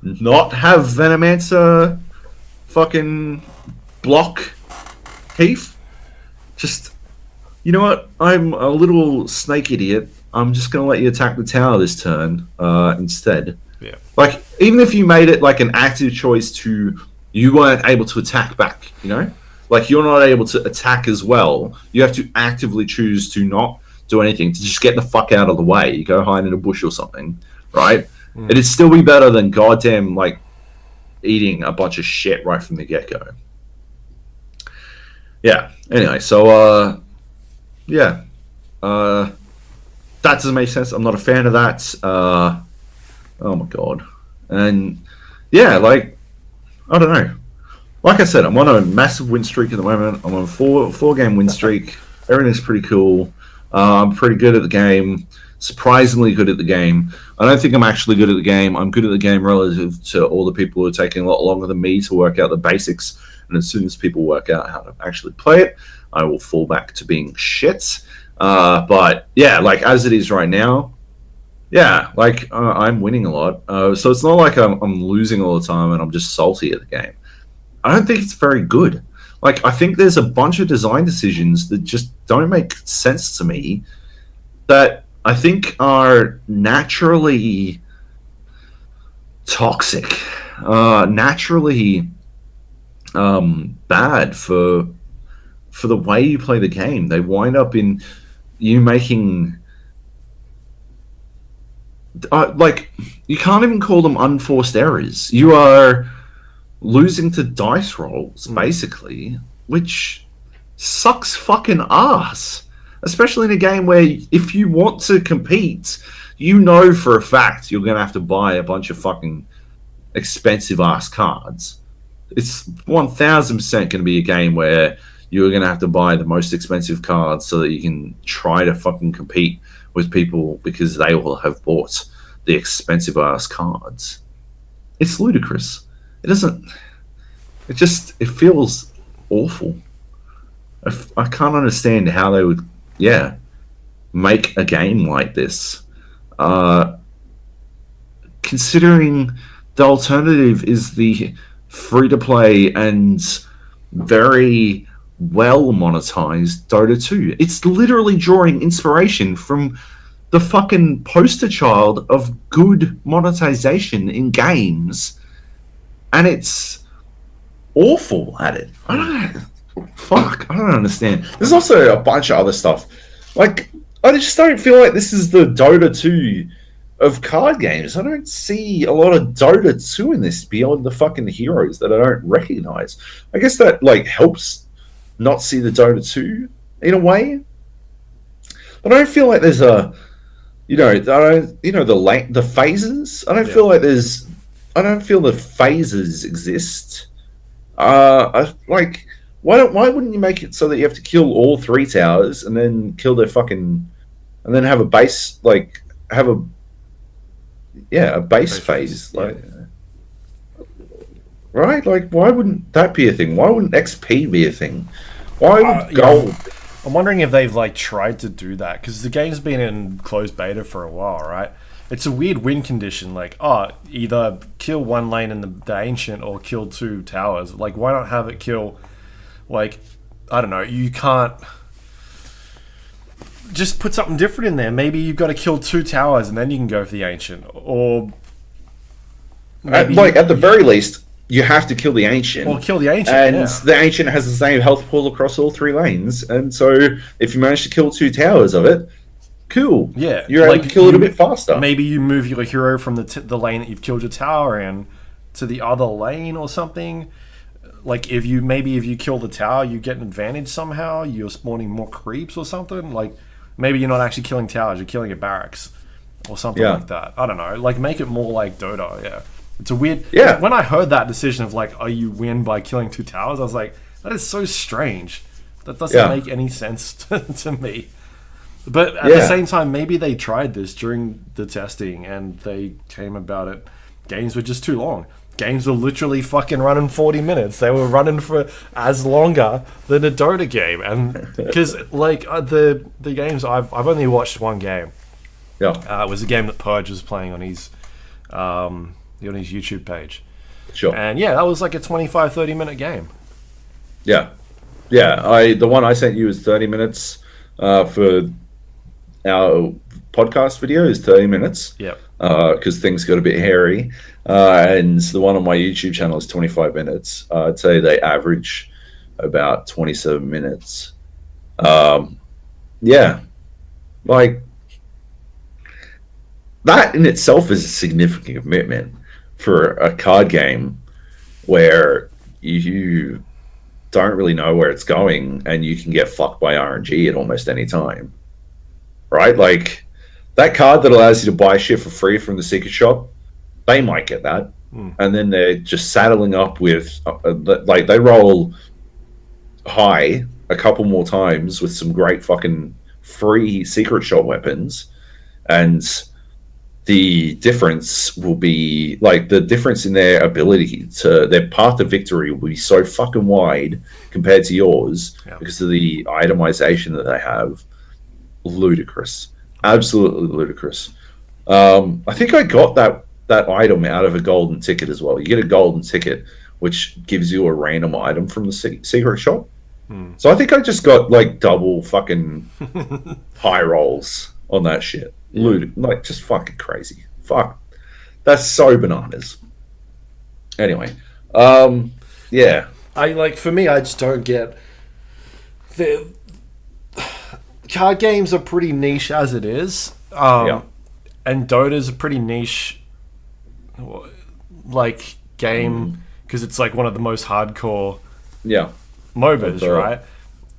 not have Venomancer fucking block Keefe, just, you know what? I'm a little snake idiot. I'm just going to let you attack the tower this turn instead. Yeah. Even if you made it an active choice to, you weren't able to attack back, you know? You're not able to attack as well. You have to actively choose to not do anything, to just get the fuck out of the way. You go hide in a bush or something, right? It'd still be better than goddamn, eating a bunch of shit right from the get-go. Yeah. Anyway, so, that doesn't make sense. I'm not a fan of that. Oh my god. And I don't know. Like I said, I'm on a massive win streak at the moment. I'm on a four-game win streak. Everything's pretty cool. I'm pretty good at the game. Surprisingly good at the game. I don't think I'm actually good at the game. I'm good at the game relative to all the people who are taking a lot longer than me to work out the basics. And as soon as people work out how to actually play it, I will fall back to being shit. But as it is right now, I'm winning a lot. So it's not like I'm losing all the time and I'm just salty at the game. I don't think it's very good. I think there's a bunch of design decisions that just don't make sense to me that I think are naturally toxic, naturally bad for the way you play the game. They wind up in you making you can't even call them unforced errors. You are losing to dice rolls, basically, which sucks fucking ass. Especially in a game where if you want to compete, you know for a fact you're going to have to buy a bunch of fucking expensive ass cards. It's 1000% going to be a game where you're going to have to buy the most expensive cards so that you can try to fucking compete with people because they will have bought the expensive ass cards. It's ludicrous. It feels awful. I can't understand how they would, make a game like this. Considering the alternative is the free-to-play and very well monetized Dota 2. It's literally drawing inspiration from the fucking poster child of good monetization in games. And it's awful at it. I don't understand. There's also a bunch of other stuff. Like, I just don't feel like this is the Dota 2 of card games. I don't see a lot of Dota 2 in this beyond the fucking heroes that I don't recognize. I guess that like helps not see the Dota 2 in a way. But I don't feel like there's a, the phases. I don't feel like I don't feel the phases exist. Why wouldn't you make it so that you have to kill all 3 towers and then kill their fucking, and then have a base, like have a base phase, like, right? Like, why wouldn't that be a thing? Why wouldn't XP be a thing? Why would gold? I'm wondering if they've like tried to do that, because the game's been in closed beta for a while, right? It's a weird win condition, like, either kill 1 lane in the ancient or kill 2 towers. Like, why not have it kill, like, I don't know, you can't just put something different in there. Maybe you've got to kill 2 towers and then you can go for the ancient, or maybe at the very least you have to kill the ancient, or kill the ancient, and the ancient has the same health pool across all 3 lanes, and so if you manage to kill 2 towers of it, cool. Yeah, you're able to kill it a bit faster. Maybe you move your hero from the lane that you've killed your tower in to the other lane or something. Like, if you kill the tower, you get an advantage somehow. You're spawning more creeps or something. Like, maybe you're not actually killing towers, you're killing a barracks or something like that. I don't know. Like, make it more like Dota. Yeah, it's a weird. Yeah. When I heard that decision of like, you win by killing 2 towers, I was like, that is so strange. That doesn't make any sense to me. But at the same time, maybe they tried this during the testing and they came about it. Games were just too long. Games were literally fucking running 40 minutes. They were running for as longer than a Dota game. And because like the games, I've only watched 1 game. Yeah, it was a game that Purge was playing on his YouTube page. Sure. And that was like a 25-30 minute game. Yeah. The one I sent you is 30 minutes. For our podcast video is 30 minutes. Yep. Because things got a bit hairy. And the one on my YouTube channel is 25 minutes. I'd say they average about 27 minutes. Like, that in itself is a significant commitment for a card game where you don't really know where it's going and you can get fucked by RNG at almost any time. Right? Like, that card that allows you to buy shit for free from the secret shop, they might get that. And then they're just saddling up with, they roll high a couple more times with some great fucking free secret shop weapons. And the difference will be, like, the difference in their ability to, their path to victory will be so fucking wide compared to yours because of the itemization that they have. Ludicrous. Absolutely ludicrous. I think I got that item out of a golden ticket as well. You get a golden ticket, which gives you a random item from the secret shop. So I think I just got, like, double fucking high rolls on that shit. Like, just fucking crazy. Fuck. That's so bananas. Anyway. For me, I just don't get... The card games are pretty niche as it is. And Dota's a pretty niche, like, game, because it's, like, one of the most hardcore MOBAs, right?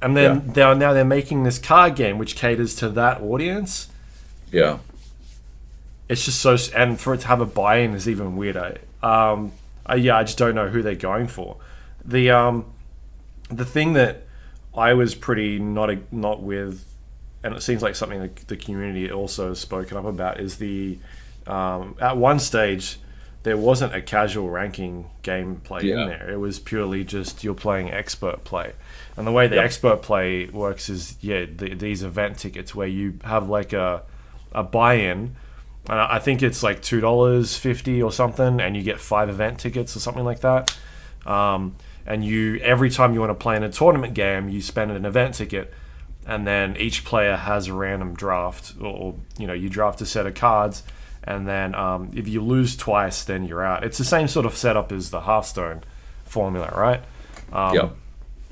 And then they're making this card game which caters to that audience. Yeah. It's just so... And for it to have a buy-in is even weirder. I just don't know who they're going for. The thing that I was pretty not with, and it seems like something that the community also has spoken up about, is the... at one stage, there wasn't a casual ranking gameplay in there. It was purely just you're playing expert play. And the way the expert play works is, these event tickets where you have like a buy-in. I think it's like $2.50 or something, and you get 5 event tickets or something like that. And you, every time you want to play in a tournament game, you spend an event ticket, and then each player has a random draft, or you draft a set of cards, and then if you lose twice, then you're out. It's the same sort of setup as the Hearthstone formula, right?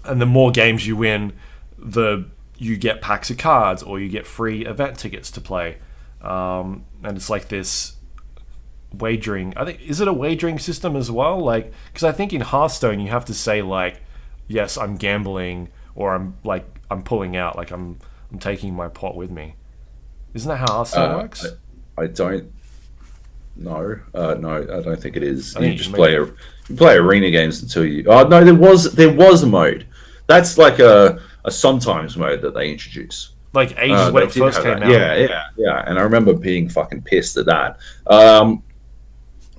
And the more games you win, the you get packs of cards or you get free event tickets to play, and it's like this wagering. I think, is it a wagering system as well? Like, because I think in Hearthstone you have to say like, yes, I'm gambling, or I'm pulling out, like I'm taking my pot with me. Isn't that how Hearthstone works? I don't know. No, I don't think it is. You just play arena games until you. Oh no, there was a mode. That's like a sometimes mode that they introduce. Like ages when it first came out. Yeah. And I remember being fucking pissed at that.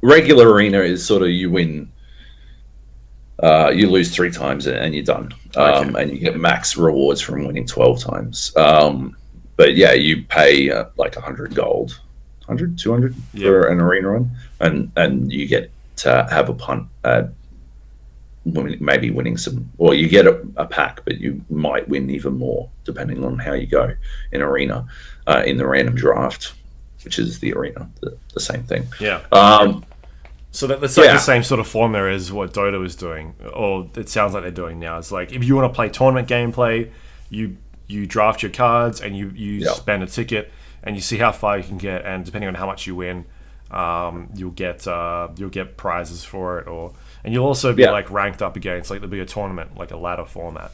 Regular arena is sort of you win. You lose 3 times and you're done. And you get max rewards from winning 12 times. But yeah, you pay like 100 gold, 100, 200 for an arena run, and you get to have a punt at maybe winning some, or you get a pack, but you might win even more depending on how you go in arena, in the random draft, which is the arena, the same thing. Yeah. So that's like the same sort of formula as what Dota was doing, or it sounds like they're doing now. It's like if you want to play tournament gameplay, you draft your cards and you spend a ticket and you see how far you can get, and depending on how much you win, you'll get prizes for it, and you'll also be like ranked up against like the bigger tournament, like a ladder format,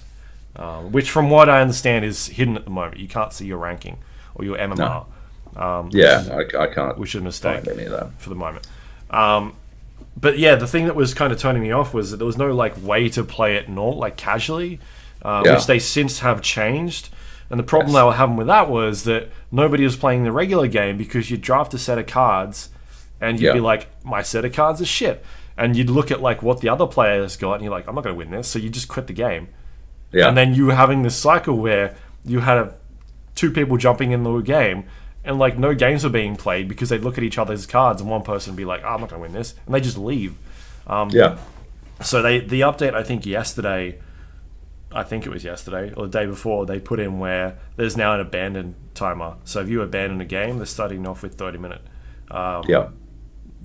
which from what I understand is hidden at the moment. You can't see your ranking or your MMR. No. I can't. Which is a mistake any of that for the moment. But yeah, the thing that was kind of turning me off was that there was no like way to play it like casually, which they since have changed. And the problem they were having with that was that nobody was playing the regular game, because you'd draft a set of cards and you'd be like, my set of cards is shit. And you'd look at like what the other players got and you're like, I'm not going to win this. So you just quit the game. Yeah. And then you were having this cycle where you had 2 people jumping into a game, and like no games were being played because they'd look at each other's cards and one person would be like, I'm not going to win this. And they just leave. So the update, I think it was yesterday or the day before, they put in where there's now an abandon timer. So if you abandon a game, they're starting off with 30-minute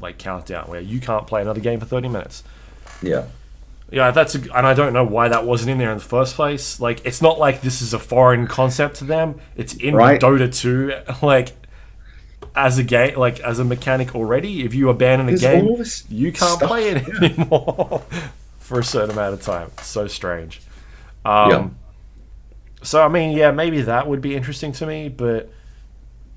like countdown, where you can't play another game for 30 minutes. Yeah, and I don't know why that wasn't in there in the first place. Like, it's not like this is a foreign concept to them. It's in Dota 2, like as a game, like as a mechanic already. If you abandon a game, you can't play it anymore for a certain amount of time. It's so strange. So I mean, maybe that would be interesting to me, but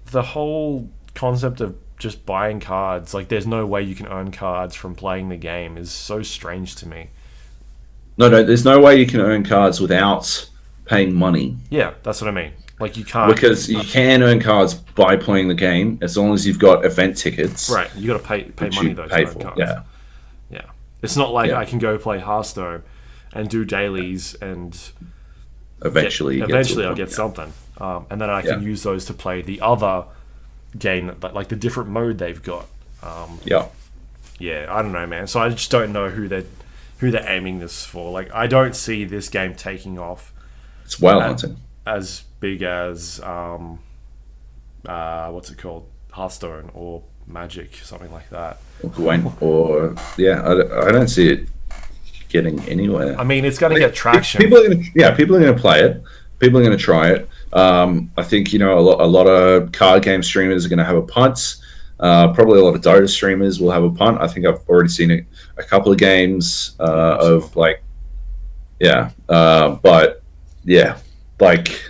the whole concept of just buying cards, like there's no way you can earn cards from playing the game, is so strange to me. No, there's no way you can earn cards without paying money. Yeah, that's what I mean. Like you can't, because you can earn cards by playing the game as long as you've got event tickets. Right, you got to pay money though to earn cards. Yeah. It's not like I can go play Hearthstone and do dailies and eventually I'll get something, and then I can use those to play the other game, but like the different mode they've got. I don't know, man. So I just don't know who they're aiming this for. Like, I don't see this game taking off. It's whale hunting as big as what's it called, Hearthstone or Magic, something like that. I don't see it getting anywhere. I mean, it's going to get traction. People are going to play it. People are going to try it. I think, a lot of card game streamers are going to have a punt. Probably a lot of Dota streamers will have a punt. I think I've already seen a couple of games of like, but yeah, like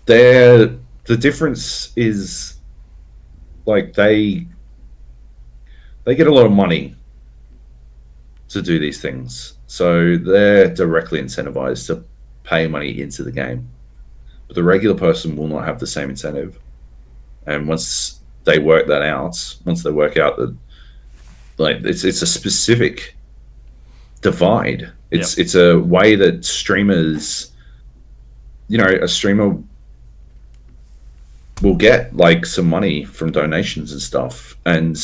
the difference is like they get a lot of money to do these things, so they're directly incentivized to pay money into the game. But the regular person will not have the same incentive. And once they work that out, once they work out that, like, it's a specific divide. It's a way that streamers, a streamer will get like some money from donations and stuff, and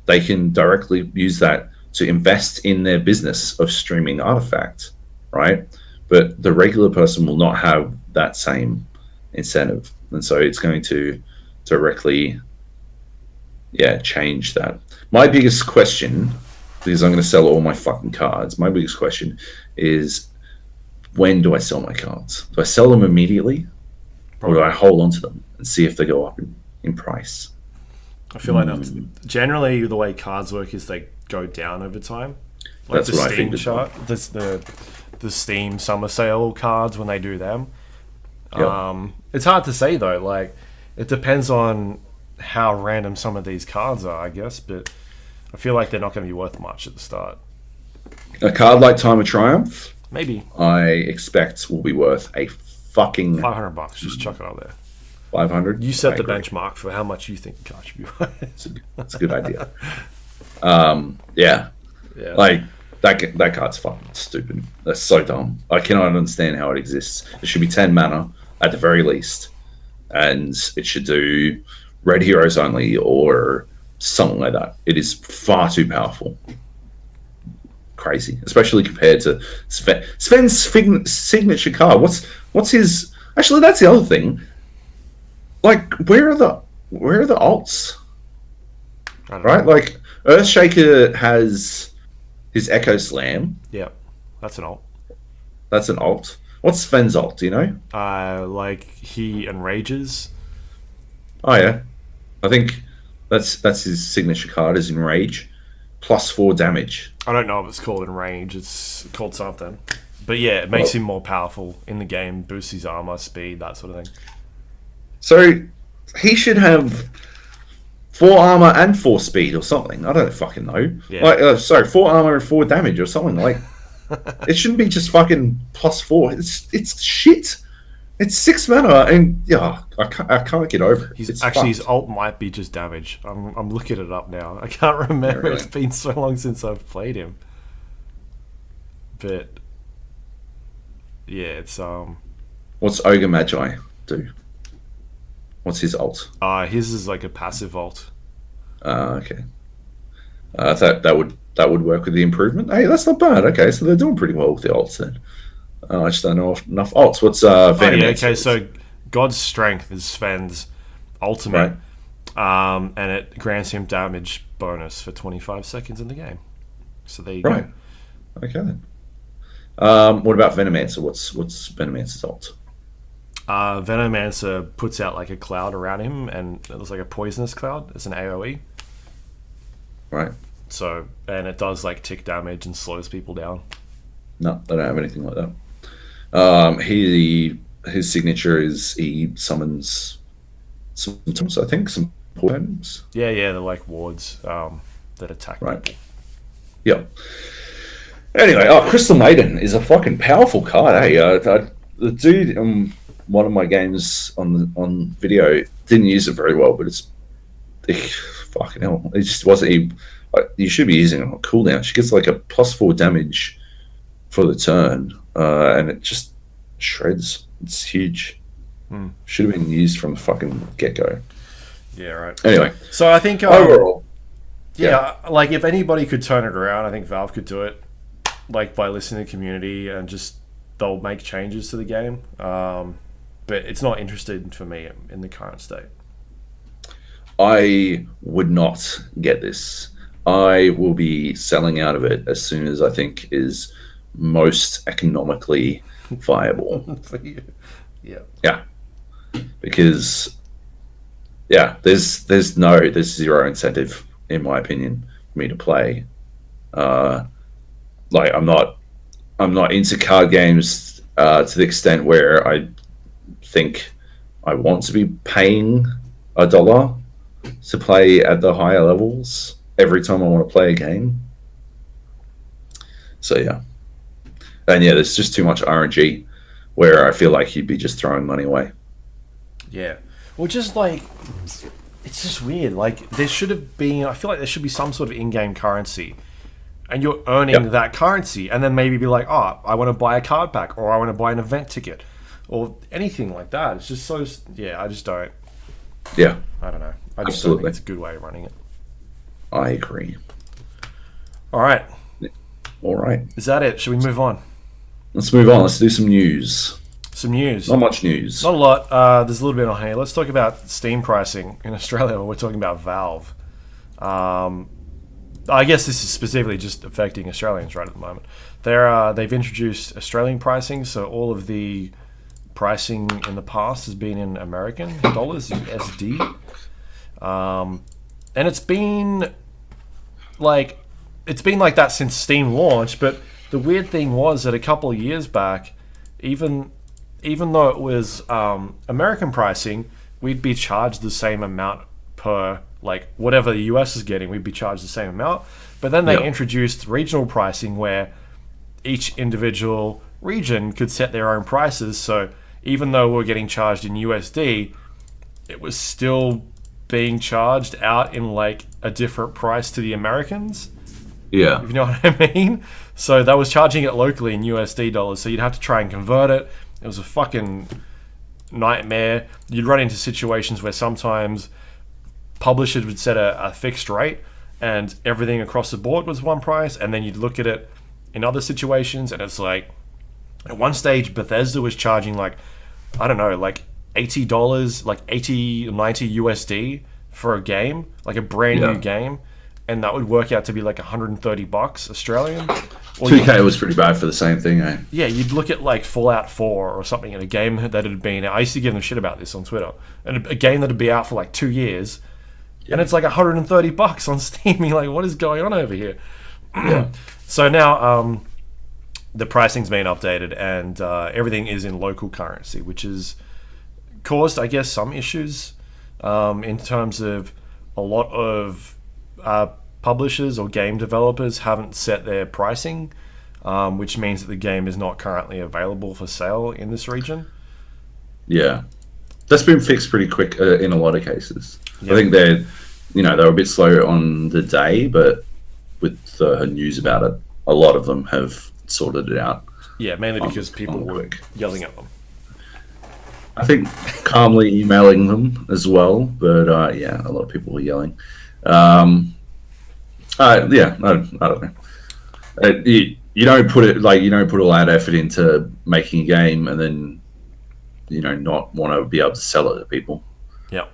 they can directly use that to invest in their business of streaming Artifact, right? But the regular person will not have that same incentive, and so it's going to directly change that. My biggest question, because I'm going to sell all my fucking cards, my biggest question is, when do I sell my cards? Do I sell them immediately, or do I hold on to them and see if they go up in price? I feel like that's generally the way cards work is they go down over time. Like That's the what Steam I think. chart, the Steam summer sale cards when they do them. Yep. It's hard to say though. Like it depends on how random some of these cards are, I guess. But I feel like they're not going to be worth much at the start. A card like Time of Triumph, Maybe I expect will be worth a fucking $500. Just chuck it up there. 500. You set the benchmark for how much you think the card should be worth. That's a good idea. Yeah. Like that card's fucking stupid. That's so dumb. I cannot understand how it exists. It should be 10 mana at the very least, and it should do red heroes only or something like that. It is far too powerful. Crazy, especially compared to Sven. Sven's signature card. What's his? Actually, that's the other thing. Like, where are the alts? Right, like Earthshaker has his Echo Slam. Yeah, that's an alt. That's an alt. What's Sven's alt? Do you know? Like he enrages. Oh yeah, I think that's his signature card is Enrage, +4 damage. I don't know if it's called Enrage. It's called something. But yeah, it makes him more powerful in the game, boosts his armor, speed, that sort of thing. So he should have 4 armor and 4 speed or something. I don't fucking know. Yeah. Like, 4 armor and 4 damage or something. Like, it shouldn't be just fucking +4. It's shit. It's 6 mana, and yeah, I can't get over it. His ult might be just damage. I'm looking it up now. I can't remember. Yeah, really. It's been so long since I've played him. But yeah, it's What's Ogre Magi do? What's his ult? His is like a passive ult. Okay. That would work with the improvement. Hey, that's not bad. Okay, so they're doing pretty well with the ults then. I just don't know enough alts. What's Venom? Okay, so God's Strength is Sven's ultimate, right. And it grants him damage bonus for 25 seconds in the game. So there you go. Okay then. What about Venomancer? What's Venomancer's ult? Venomancer puts out like a cloud around him, and it looks like a poisonous cloud. It's an AoE. Right. So, and it does like tick damage and slows people down. No, they don't have anything like that. His signature is he summons sometimes, I think, some items. Yeah, they're like wards that attack people. Yeah. Anyway, Crystal Maiden is a fucking powerful card, hey? The dude one of my games on video didn't use it very well, but it's fucking hell. It just wasn't. You should be using it on cooldown. She gets like a +4 damage for the turn, and it just shreds. It's huge. Should have been used from the fucking get-go. Yeah, right. Anyway, so I think overall, like if anybody could turn it around, I think Valve could do it, like by listening to the community and just they'll make changes to the game. But it's not interested for me in the current state. I would not get this. I will be selling out of it as soon as I think is most economically viable. Yeah. Because there's zero incentive in my opinion for me to play. Like I'm not into card games to the extent where I think I want to be paying $1 to play at the higher levels every time I want to play a game. So yeah. And yeah, there's just too much RNG where I feel like you'd be just throwing money away. Yeah. Well, just like, it's just weird. Like, there should have been, I feel like there should be some sort of in-game currency. And you're earning that currency. And then maybe be like, oh, I want to buy a card pack. Or I want to buy an event ticket. Or anything like that. It's just so, I just don't. Yeah. I don't know. I just don't think it's a good way of running it. I agree. All right. Is that it? Should we move on? Let's move on. Let's do some news. Not much news. Not a lot. There's a little bit on here. Let's talk about Steam pricing in Australia. We're talking about Valve. I guess this is specifically just affecting Australians right at the moment. they've introduced Australian pricing, so all of the pricing in the past has been in American dollars, USD, and it's been like that since Steam launched. But the weird thing was that a couple of years back, even though it was American pricing, we'd be charged the same amount per, like, whatever the US is getting, we'd be charged the same amount. But then they introduced regional pricing where each individual region could set their own prices. So even though we're getting charged in USD, it was still being charged out in like a different price to the Americans. Yeah. If you know what I mean? So that was charging it locally in USD dollars. So you'd have to try and convert it. It was a fucking nightmare. You'd run into situations where sometimes publishers would set a fixed rate and everything across the board was one price, and then you'd look at it in other situations and it's like, at one stage Bethesda was charging like, I don't know, like $80, like 80 or 90 USD for a game, like a brand new game, and that would work out to be like $130 Australian. Or 2K was pretty bad for the same thing, eh? Yeah, you'd look at like Fallout 4 or something in a game that had been, I used to give them shit about this on Twitter, and a game that would be out for like 2 years, and it's like $130 on Steam. You're like, what is going on over here? So now the pricing's been updated, and everything is in local currency, which has caused, I guess, some issues in terms of a lot of publishers or game developers haven't set their pricing, which means that the game is not currently available for sale in this region. Yeah, that's been fixed pretty quick in a lot of cases. I think they were a bit slow on the day, but with the news about it, a lot of them have sorted it out. Yeah, mainly because people were yelling at them. I think calmly emailing them as well, but a lot of people were yelling. I don't know. You don't put all that effort into making a game and then not want to be able to sell it to people. Yeah,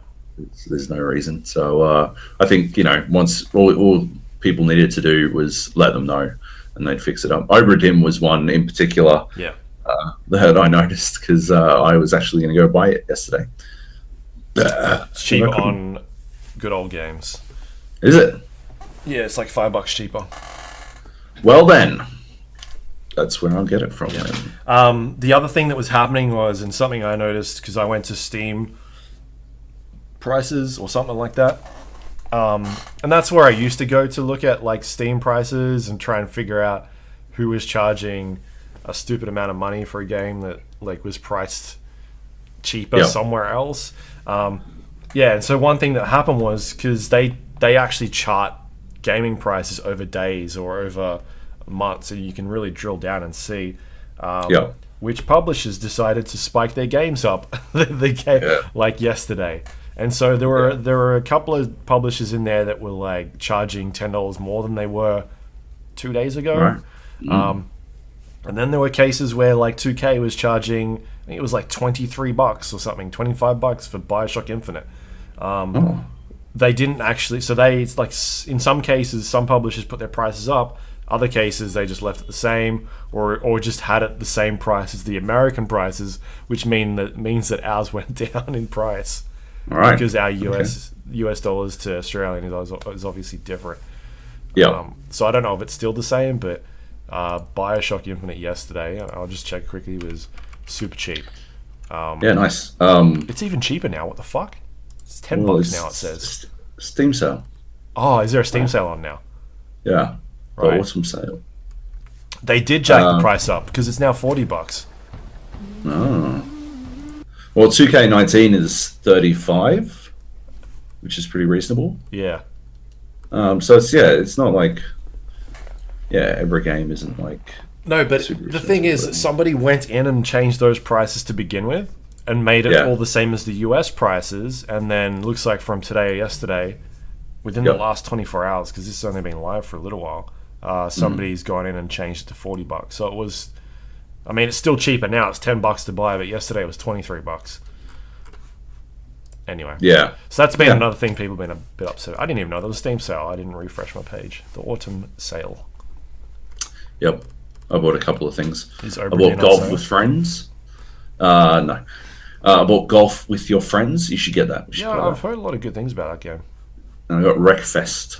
there's no reason. So I think once all people needed to do was let them know, and they'd fix it up. Obra Dinn was one in particular. Yeah. That I noticed because I was actually going to go buy it yesterday. It's cheap on good old games. Is it? Yeah, it's like $5 cheaper. Well then, that's where I'll get it from. Yeah. The other thing that was happening was, and something I noticed because I went to Steam prices or something like that, and that's where I used to go to look at like Steam prices and try and figure out who was charging a stupid amount of money for a game that like was priced cheaper somewhere else. And so one thing that happened was because they actually chart gaming prices over days or over months, and you can really drill down and see which publishers decided to spike their games up like yesterday. And so there were a couple of publishers in there that were like charging $10 more than they were 2 days ago. Right. And then there were cases where like 2K was charging, I think it was like $23 or something, $25 for BioShock Infinite. They didn't actually, it's like in some cases, some publishers put their prices up. Other cases, they just left it the same, or just had it the same price as the American prices, which means that ours went down in price. All right. Because our US dollars to Australian is obviously different. Yeah. So I don't know if it's still the same, but BioShock Infinite yesterday, I'll just check quickly, was super cheap. Nice. It's even cheaper now. What the fuck? It's $10 now. It says Steam sale. Oh, is there a Steam sale on now? Yeah. Right. Awesome sale. They did jack the price up because it's now $40. Oh. Well, 2K19 is $35, which is pretty reasonable. Yeah. So it's not like every game isn't like. No, but the thing is that somebody went in and changed those prices to begin with and made it all the same as the US prices, and then looks like from today or yesterday, within the last 24 hours, because this has only been live for a little while, somebody's gone in and changed it to $40. So it was, I mean, it's still cheaper now. It's $10 to buy, but yesterday it was $23. Anyway. Yeah. So that's been another thing people have been a bit upset. I didn't even know there was a Steam sale. I didn't refresh my page. The autumn sale. Yep. I bought a couple of things. Is I Obra bought Dinn Golf on with sale? Friends. No. I bought Golf with Your Friends. You should get that. You should Yeah, play I've that. heard a lot of good things about that game. And I got Wreckfest.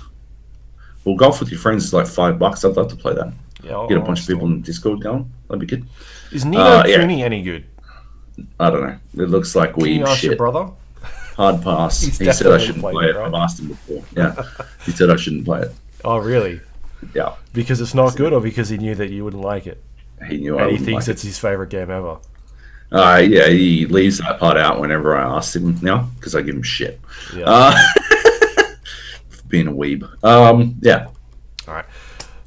Well, Golf with Your Friends is like $5. I'd love to play that. Yeah, Get a bunch of people in Discord going. That'd be good. Is Nino yeah. Cooney any good? I don't know. It looks like Can you weeb ask your shit. brother? Hard pass. He's He said I definitely shouldn't played play it, it. right? I've asked him before. Yeah. He said I shouldn't play it. Oh, really? Yeah. Because it's not good, or because he knew that you wouldn't like it? He knew I And he wouldn't thinks like it's his favorite game ever. Yeah, he leaves that part out whenever I ask him now because I give him shit. Yeah. For being a weeb. Yeah. All right.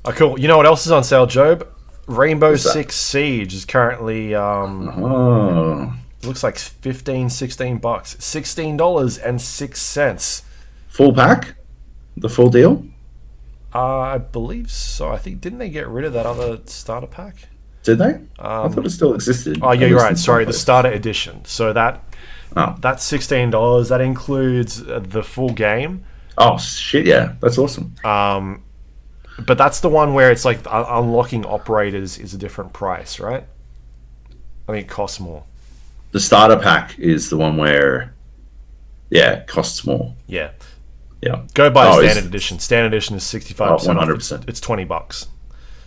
Oh, cool. You know what else is on sale, Joab? Rainbow What's that? Six Siege is currently Oh. looks like $15-16, $16.06. Full pack? The full deal? I believe so. I think didn't they get rid of that other starter pack? Did they? I thought it still existed. Oh yeah, At you're least right. in Sorry, some the places. starter edition. So that's $16. That includes the full game. Oh shit! Yeah, that's awesome. But that's the one where it's like unlocking operators is a different price, right? I mean, it costs more. The starter pack is the one where, yeah, it costs more. Yeah. Yeah. Go buy Oh, standard edition. Standard edition is 65%. 100%. It's $20.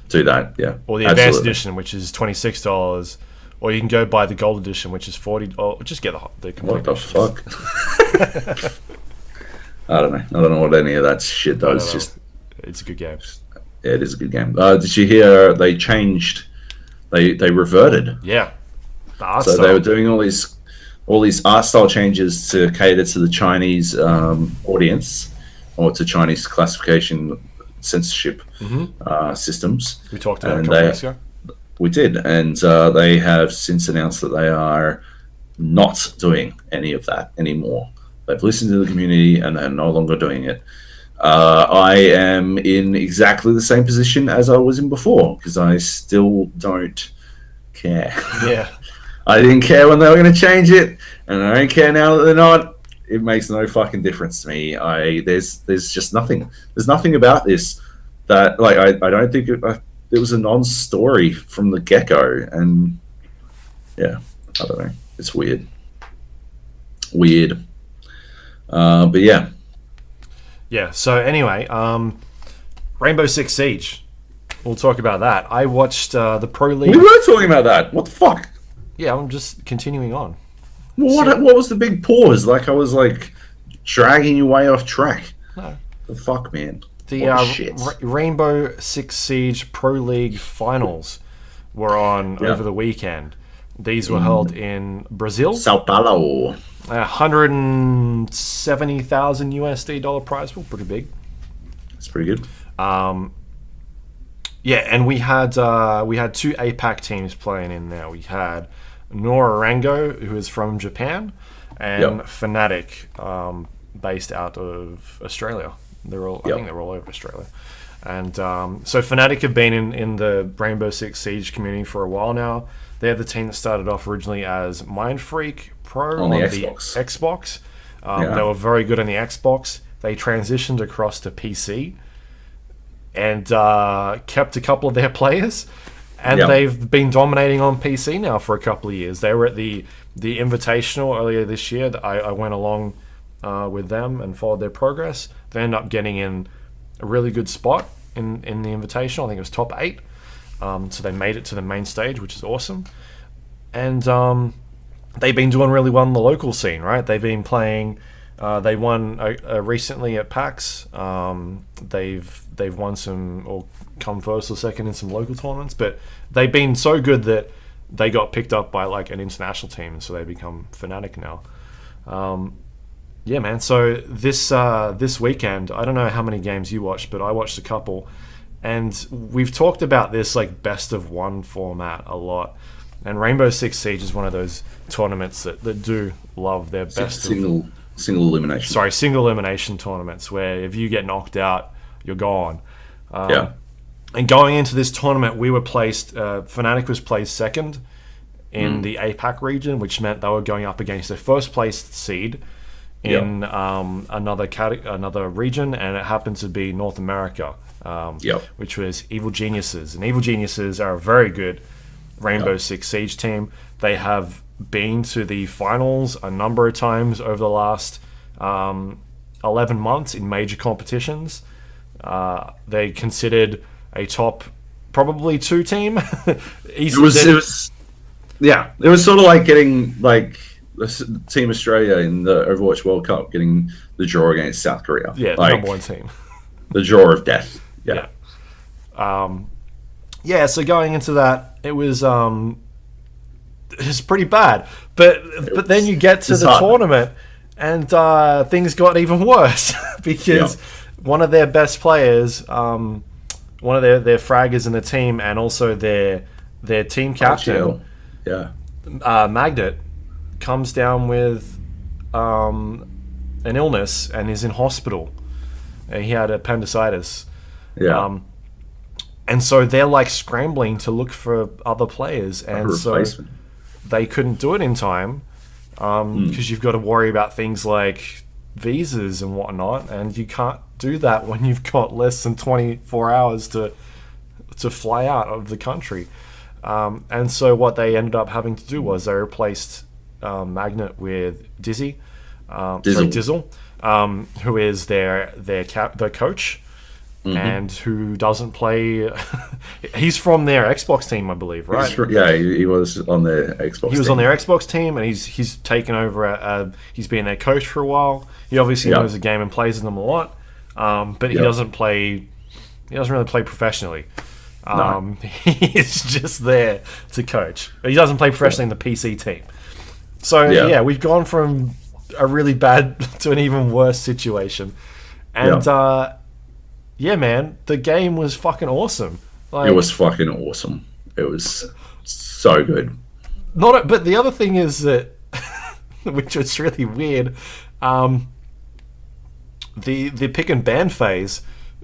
Do that. Yeah. Or the advanced Absolutely. edition, which is $26. Or you can go buy the gold edition, which is $40. Or just get the complete What the edition. fuck? I don't know. I don't know what any of that shit does. know. Just It's a good game. yeah, it is a good game. Did you hear they changed? They reverted. Yeah. The art So style. they were doing all these art style changes to cater to the Chinese audience or to Chinese classification censorship systems. We talked about it a And couple weeks ago. We did, and they have since announced that they are not doing any of that anymore. They've listened to the community and they're no longer doing it. I am in exactly the same position as I was in before because I still don't care. Yeah. I didn't care when they were going to change it, and I don't care now that they're not. It makes no fucking difference to me. There's just nothing. There's nothing about this that like I don't think it was a non-story from the get-go, and yeah, I don't know. It's weird. But yeah. Yeah. So anyway, Rainbow Six Siege. We'll talk about that. I watched the Pro League. We were talking about that. What the fuck? Yeah, I'm just continuing on. What was the big pause? Like I was like dragging you way off track. No. The fuck, man. The What shit. Rainbow Six Siege Pro League finals were on over the weekend. These were held in Brazil. Sao Paulo. $170,000 USD prize pool, pretty big. That's pretty good. Yeah, and we had two APAC teams playing in there. We had Norango, who is from Japan, and Fnatic, based out of Australia. I think they're all over Australia. And so Fnatic have been in the Rainbow Six Siege community for a while now. They're the team that started off originally as Mindfreak Pro On the Xbox. They were very good on the Xbox. They transitioned across to PC and kept a couple of their players. And they've been dominating on PC now for a couple of years. They were at the Invitational earlier this year. I went along with them and followed their progress. They ended up getting in a really good spot in the Invitational. I think it was top 8. So they made it to the main stage, which is awesome. And they've been doing really well in the local scene, right? They've been playing. They won recently at PAX. They've won some, or come first or second in some local tournaments. But they've been so good that they got picked up by like an international team, so they become Fnatic now. Yeah, man. So this weekend, I don't know how many games you watched, but I watched a couple. And we've talked about this like best of one format a lot. And Rainbow Six Siege is one of those tournaments that do love their best single elimination. Sorry, single elimination tournaments where if you get knocked out, you're gone. And going into this tournament, we were placed. Fnatic was placed second in the APAC region, which meant they were going up against their first placed seed in another region, and it happened to be North America, which was Evil Geniuses. And Evil Geniuses are a very good Rainbow Six Siege team. They have been to the finals a number of times over the last 11 months in major competitions. They considered a top probably 2 team. It was sort of like getting like Team Australia in the Overwatch World Cup getting the draw against South Korea. Yeah, like, the number 1 team. The draw of death. Yeah. So going into that, it was pretty bad. But then you get to the tournament and things got even worse because one of their best players, one of their fraggers in the team, and also their team captain, Magnet, comes down with an illness and is in hospital. He had appendicitis. And so they're like scrambling to look for other players, and so they couldn't do it in time because you've got to worry about things like visas and whatnot, and you can't do that when you've got less than 24 hours to fly out of the country. And so what they ended up having to do was they replaced Magnet with Dizzle, who is their coach, and who doesn't play. He's from their Xbox team, I believe, right? He was on their Xbox. He was on their Xbox team, and he's taken over. He's been their coach for a while. He obviously knows the game and plays in them a lot, but he doesn't play. He doesn't really play professionally. He's just there to coach. He doesn't play professionally in the PC team. So we've gone from a really bad to an even worse situation, and man, the game was fucking awesome. It was fucking awesome. It was so good. But the other thing is that, which was really weird, the pick and ban phase.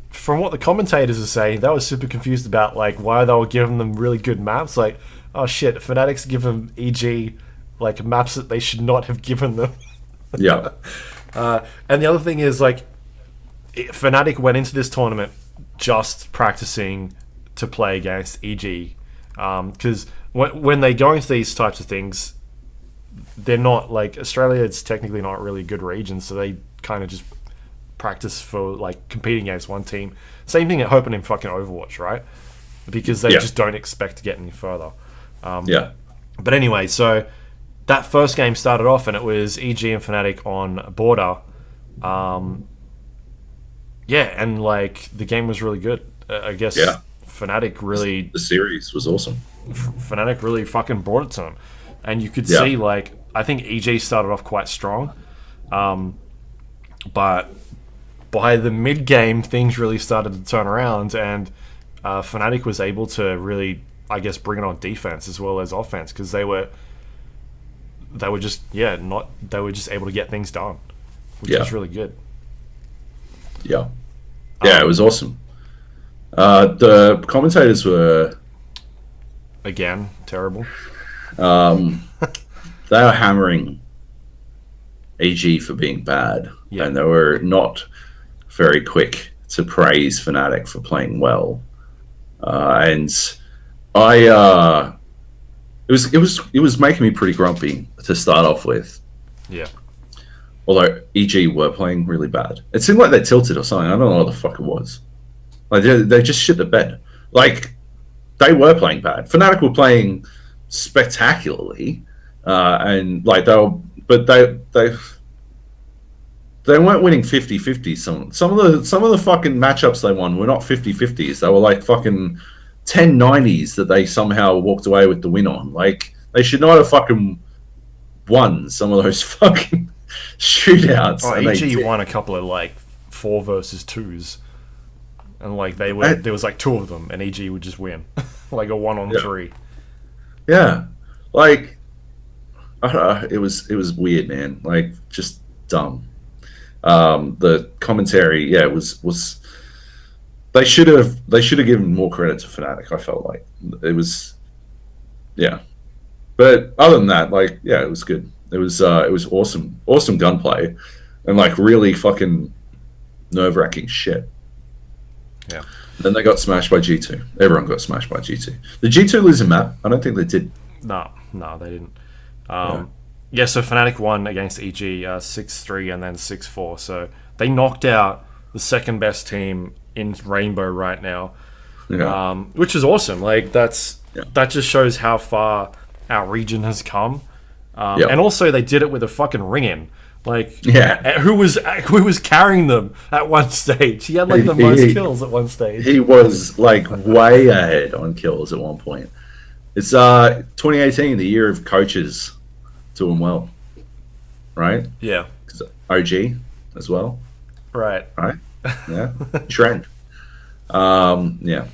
From what the commentators are saying, they were super confused about like why they were giving them really good maps. Like, oh shit, Fnatic's give them EG like maps that they should not have given them. And the other thing is like, Fnatic went into this tournament just practicing to play against EG, because when they go into these types of things, they're not like Australia. It's technically not really a good region, so they kind of just practice for like competing against one team. Same thing at hoping in fucking Overwatch, right? Because they just don't expect to get any further. But anyway, so that first game started off and it was EG and Fnatic on border. And like the game was really good. I guess Fnatic really... The series was awesome. Fnatic really fucking brought it to them. And you could see like, I think EG started off quite strong. But by the mid-game, things really started to turn around, and Fnatic was able to really, I guess, bring it on defense as well as offense, because they were just able to get things done, which is really good. It was awesome. The commentators were again terrible. They were hammering EG for being bad, and they were not very quick to praise Fnatic for playing well. And it was making me pretty grumpy to start off with. Although EG were playing really bad. It seemed like they tilted or something. I don't know what the fuck it was. Like they just shit the bed. Like they were playing bad. Fnatic were playing spectacularly, and like they weren't winning 50-50. Some of the fucking matchups they won were not 50-50s. They were like fucking 10-90s that they somehow walked away with the win on. Like they should not have fucking won some of those fucking shootouts. EG won a couple of like 4 versus 2s, and like there was like 2 of them, and EG would just win, like a 1-on-3. Like I don't know, it was weird, man. Like just dumb. The commentary, was they should have given more credit to Fnatic. I felt like it was, but other than that, like it was good. It was awesome gunplay. and like really fucking nerve-wracking shit. Yeah. Then they got smashed by G2. Everyone got smashed by G2. Did G2 lose a map? I don't think they did. No, they didn't. Yeah, so Fnatic won against EG 6-3 and then 6-4. So they knocked out the second best team in Rainbow right now, which is awesome. Like that just shows how far our region has come. And also they did it with a fucking ring-in. Like, who was carrying them at one stage? He had like the most kills at one stage. He was like way ahead on kills at one point. It's 2018, the year of coaches doing well, right? Yeah. OG as well. Right. Yeah. Trend. Yeah.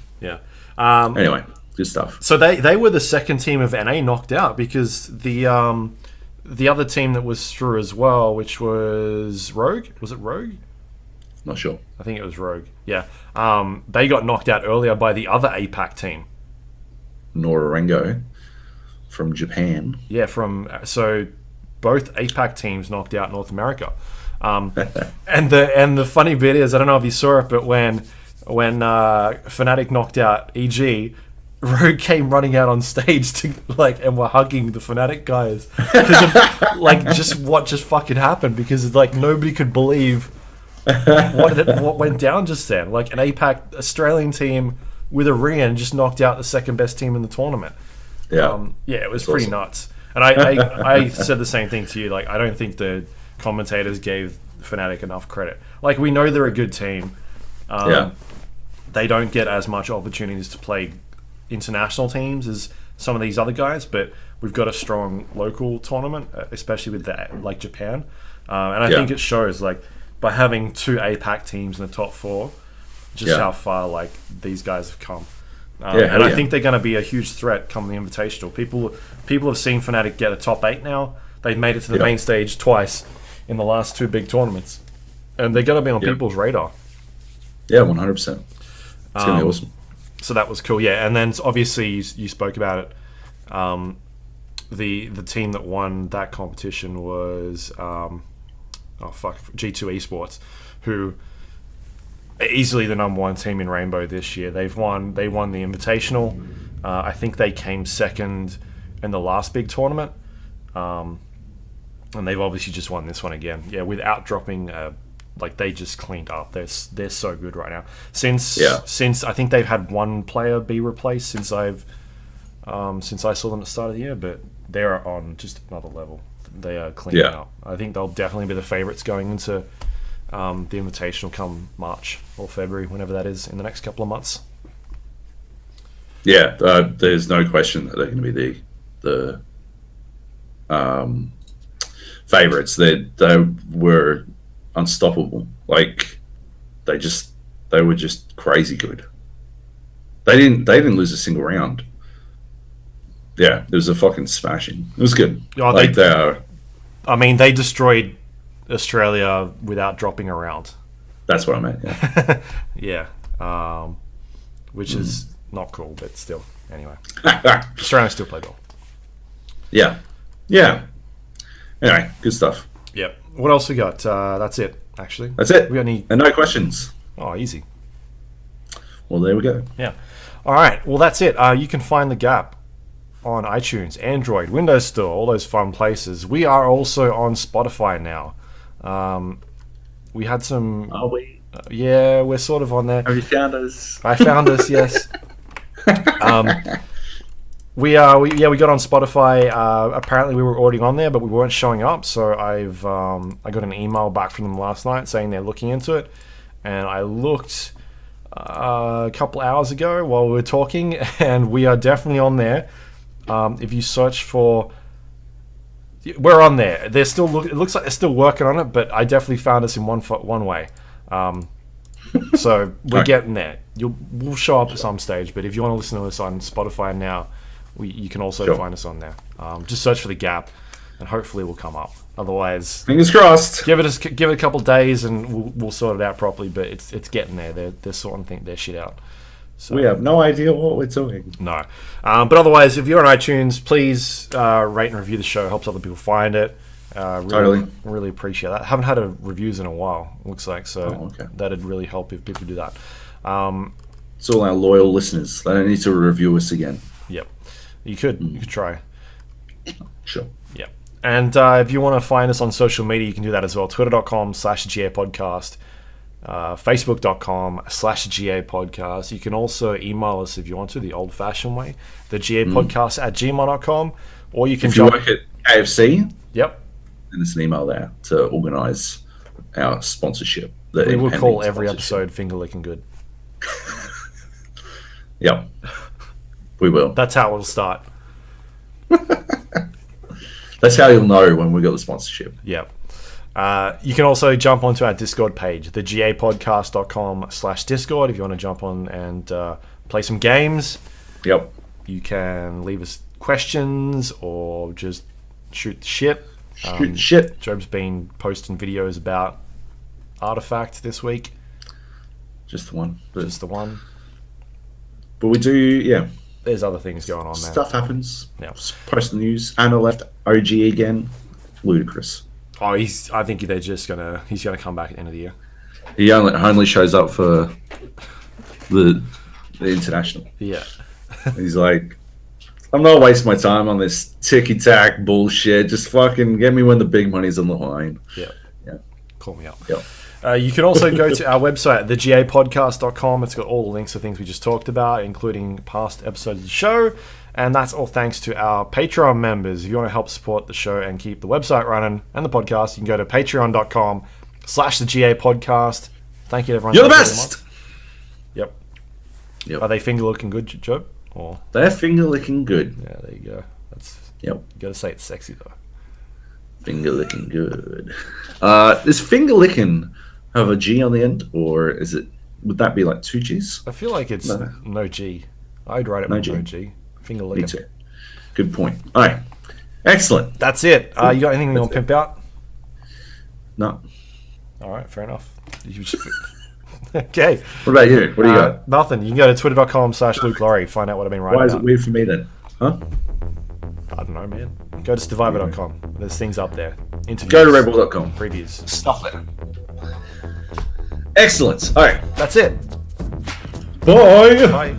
Anyway, good stuff. So they were the second team of NA knocked out because the other team that was through as well, which was Rogue. Was it Rogue? Not sure. I think it was Rogue. Yeah. They got knocked out earlier by the other APAC team. Norengo from Japan. Yeah, so both APAC teams knocked out North America. And the funny bit is, I don't know if you saw it, but when Fnatic knocked out EG, Rogue came running out on stage to and were hugging the Fnatic guys because of just what just fucking happened, because nobody could believe what went down just then. Like an APAC Australian team with a ring just knocked out the second best team in the tournament. It was pretty nuts. And I said the same thing to you. Like, I don't think the commentators gave Fnatic enough credit. Like, we know they're a good team. They don't get as much opportunities to play international teams as some of these other guys, but we've got a strong local tournament, especially with Japan. And I think it shows, by having two APAC teams in the top four, just how far these guys have come. And I think they're going to be a huge threat come the Invitational. People have seen Fnatic get a top 8 now. They've made it to the main stage twice in the last two big tournaments, and they're going to be on people's radar. Yeah, 100%. It's going to be awesome. So that was cool, and then obviously you spoke about it. The team that won that competition was G2 Esports, who are easily the number one team in Rainbow this year. They won the Invitational. I think they came second in the last big tournament, and they've obviously just won this one again. Yeah, without dropping. They just cleaned up. They're so good right now. Since I think they've had one player be replaced since I saw them at the start of the year, but they're on just another level. They are cleaning up. I think they'll definitely be the favourites going into the Invitational come March or February, whenever that is, in the next couple of months. Yeah, there's no question that they're going to be the favourites. They were unstoppable. They were just crazy good. They didn't lose a single round. Yeah, it was a fucking smashing. It was good. They destroyed Australia without dropping a round. That's what I meant. Yeah. Which is not cool, but still. Anyway, Australia still played well. Yeah. Anyway, good stuff. Yep. What else we got? That's it, actually. That's it. We got any... And no questions. Oh, easy. Well, there we go. Yeah. All right. Well, that's it. You can find The Gap on iTunes, Android, Windows Store, all those fun places. We are also on Spotify now. We had some... Are we? Yeah, we're sort of on there. Have you found us? I found us, yes. We got on Spotify. Apparently, we were already on there, but we weren't showing up. So I got an email back from them last night saying they're looking into it, and I looked a couple hours ago while we were talking, and we are definitely on there. If you search for, we're on there. They're still it looks like they're still working on it, but I definitely found us in one way. So we're getting there. We'll show up at some stage, but if you want to listen to us on Spotify now, you can also find us on there. Just search for The Gap, and hopefully we'll come up. Otherwise, fingers crossed. Give it a couple of days, and we'll sort it out properly. But it's getting there. They're sorting their shit out. So, we have no idea what we're doing. No, but otherwise, if you're on iTunes, please rate and review the show. It helps other people find it. Really appreciate that. Haven't had a reviews in a while, looks like, so that'd really help if people do that. It's all our loyal listeners. They don't need to review us again. Yep. You could try. Sure. Yep. And if you want to find us on social media, you can do that as well. Twitter.com/GA Podcast. Facebook.com/GA Podcast. You can also email us if you want to, the old-fashioned way, the GA Podcast @gmail.com, or you can if you work at KFC, yep, send us an email there to organise our sponsorship. We will call every episode Finger Licking Good. Yep, we will. That's how we'll start. That's how you'll know when we got the sponsorship. Yep. You can also jump onto our Discord page, thegapodcast.com/Discord, if you want to jump on and play some games. Yep. You can leave us questions or just shoot the shit. Shit. Job's been posting videos about Artifact this week. Just the one. Just the one. But we do, yeah. There's other things going on there. Stuff happens. Yeah. Post the news. Anna left OG again. Ludicrous. Oh, I think he's gonna come back at the end of the year. He only shows up for the international. Yeah. He's like, I'm not wasting my time on this ticky-tack bullshit. Just fucking get me when the big money's on the line. Yeah. Yeah. Call me up. Yep. You can also go to our website, thegapodcast.com. It's got all the links to things we just talked about, including past episodes of the show. And that's all thanks to our Patreon members. If you want to help support the show and keep the website running and the podcast, you can go to patreon.com/thegapodcast. Thank you, everyone. You're the best! Yep. Are they finger looking good, Joe? Or they're finger licking good. Yeah, there you go. Yep. You got to say it's sexy, though. Finger licking good. Does finger licking have a G on the end, or would that be like 2 G's? I feel like it's no G. I'd write it with no G. Finger licking. Me too. Good point. All right. Excellent. That's it. You got anything you want to pimp out? No. All right, fair enough. Okay. What about you? What do you got? Nothing. You can go to twitter.com/Luke Lawrie. Find out what I've been writing. Why is it weird for me then? Huh? I don't know, man. Go to survivor.com. There's things up there. Interviews. Go to rebel.com. Previews. Stuff there. Excellent. All right. That's it. Bye. Bye.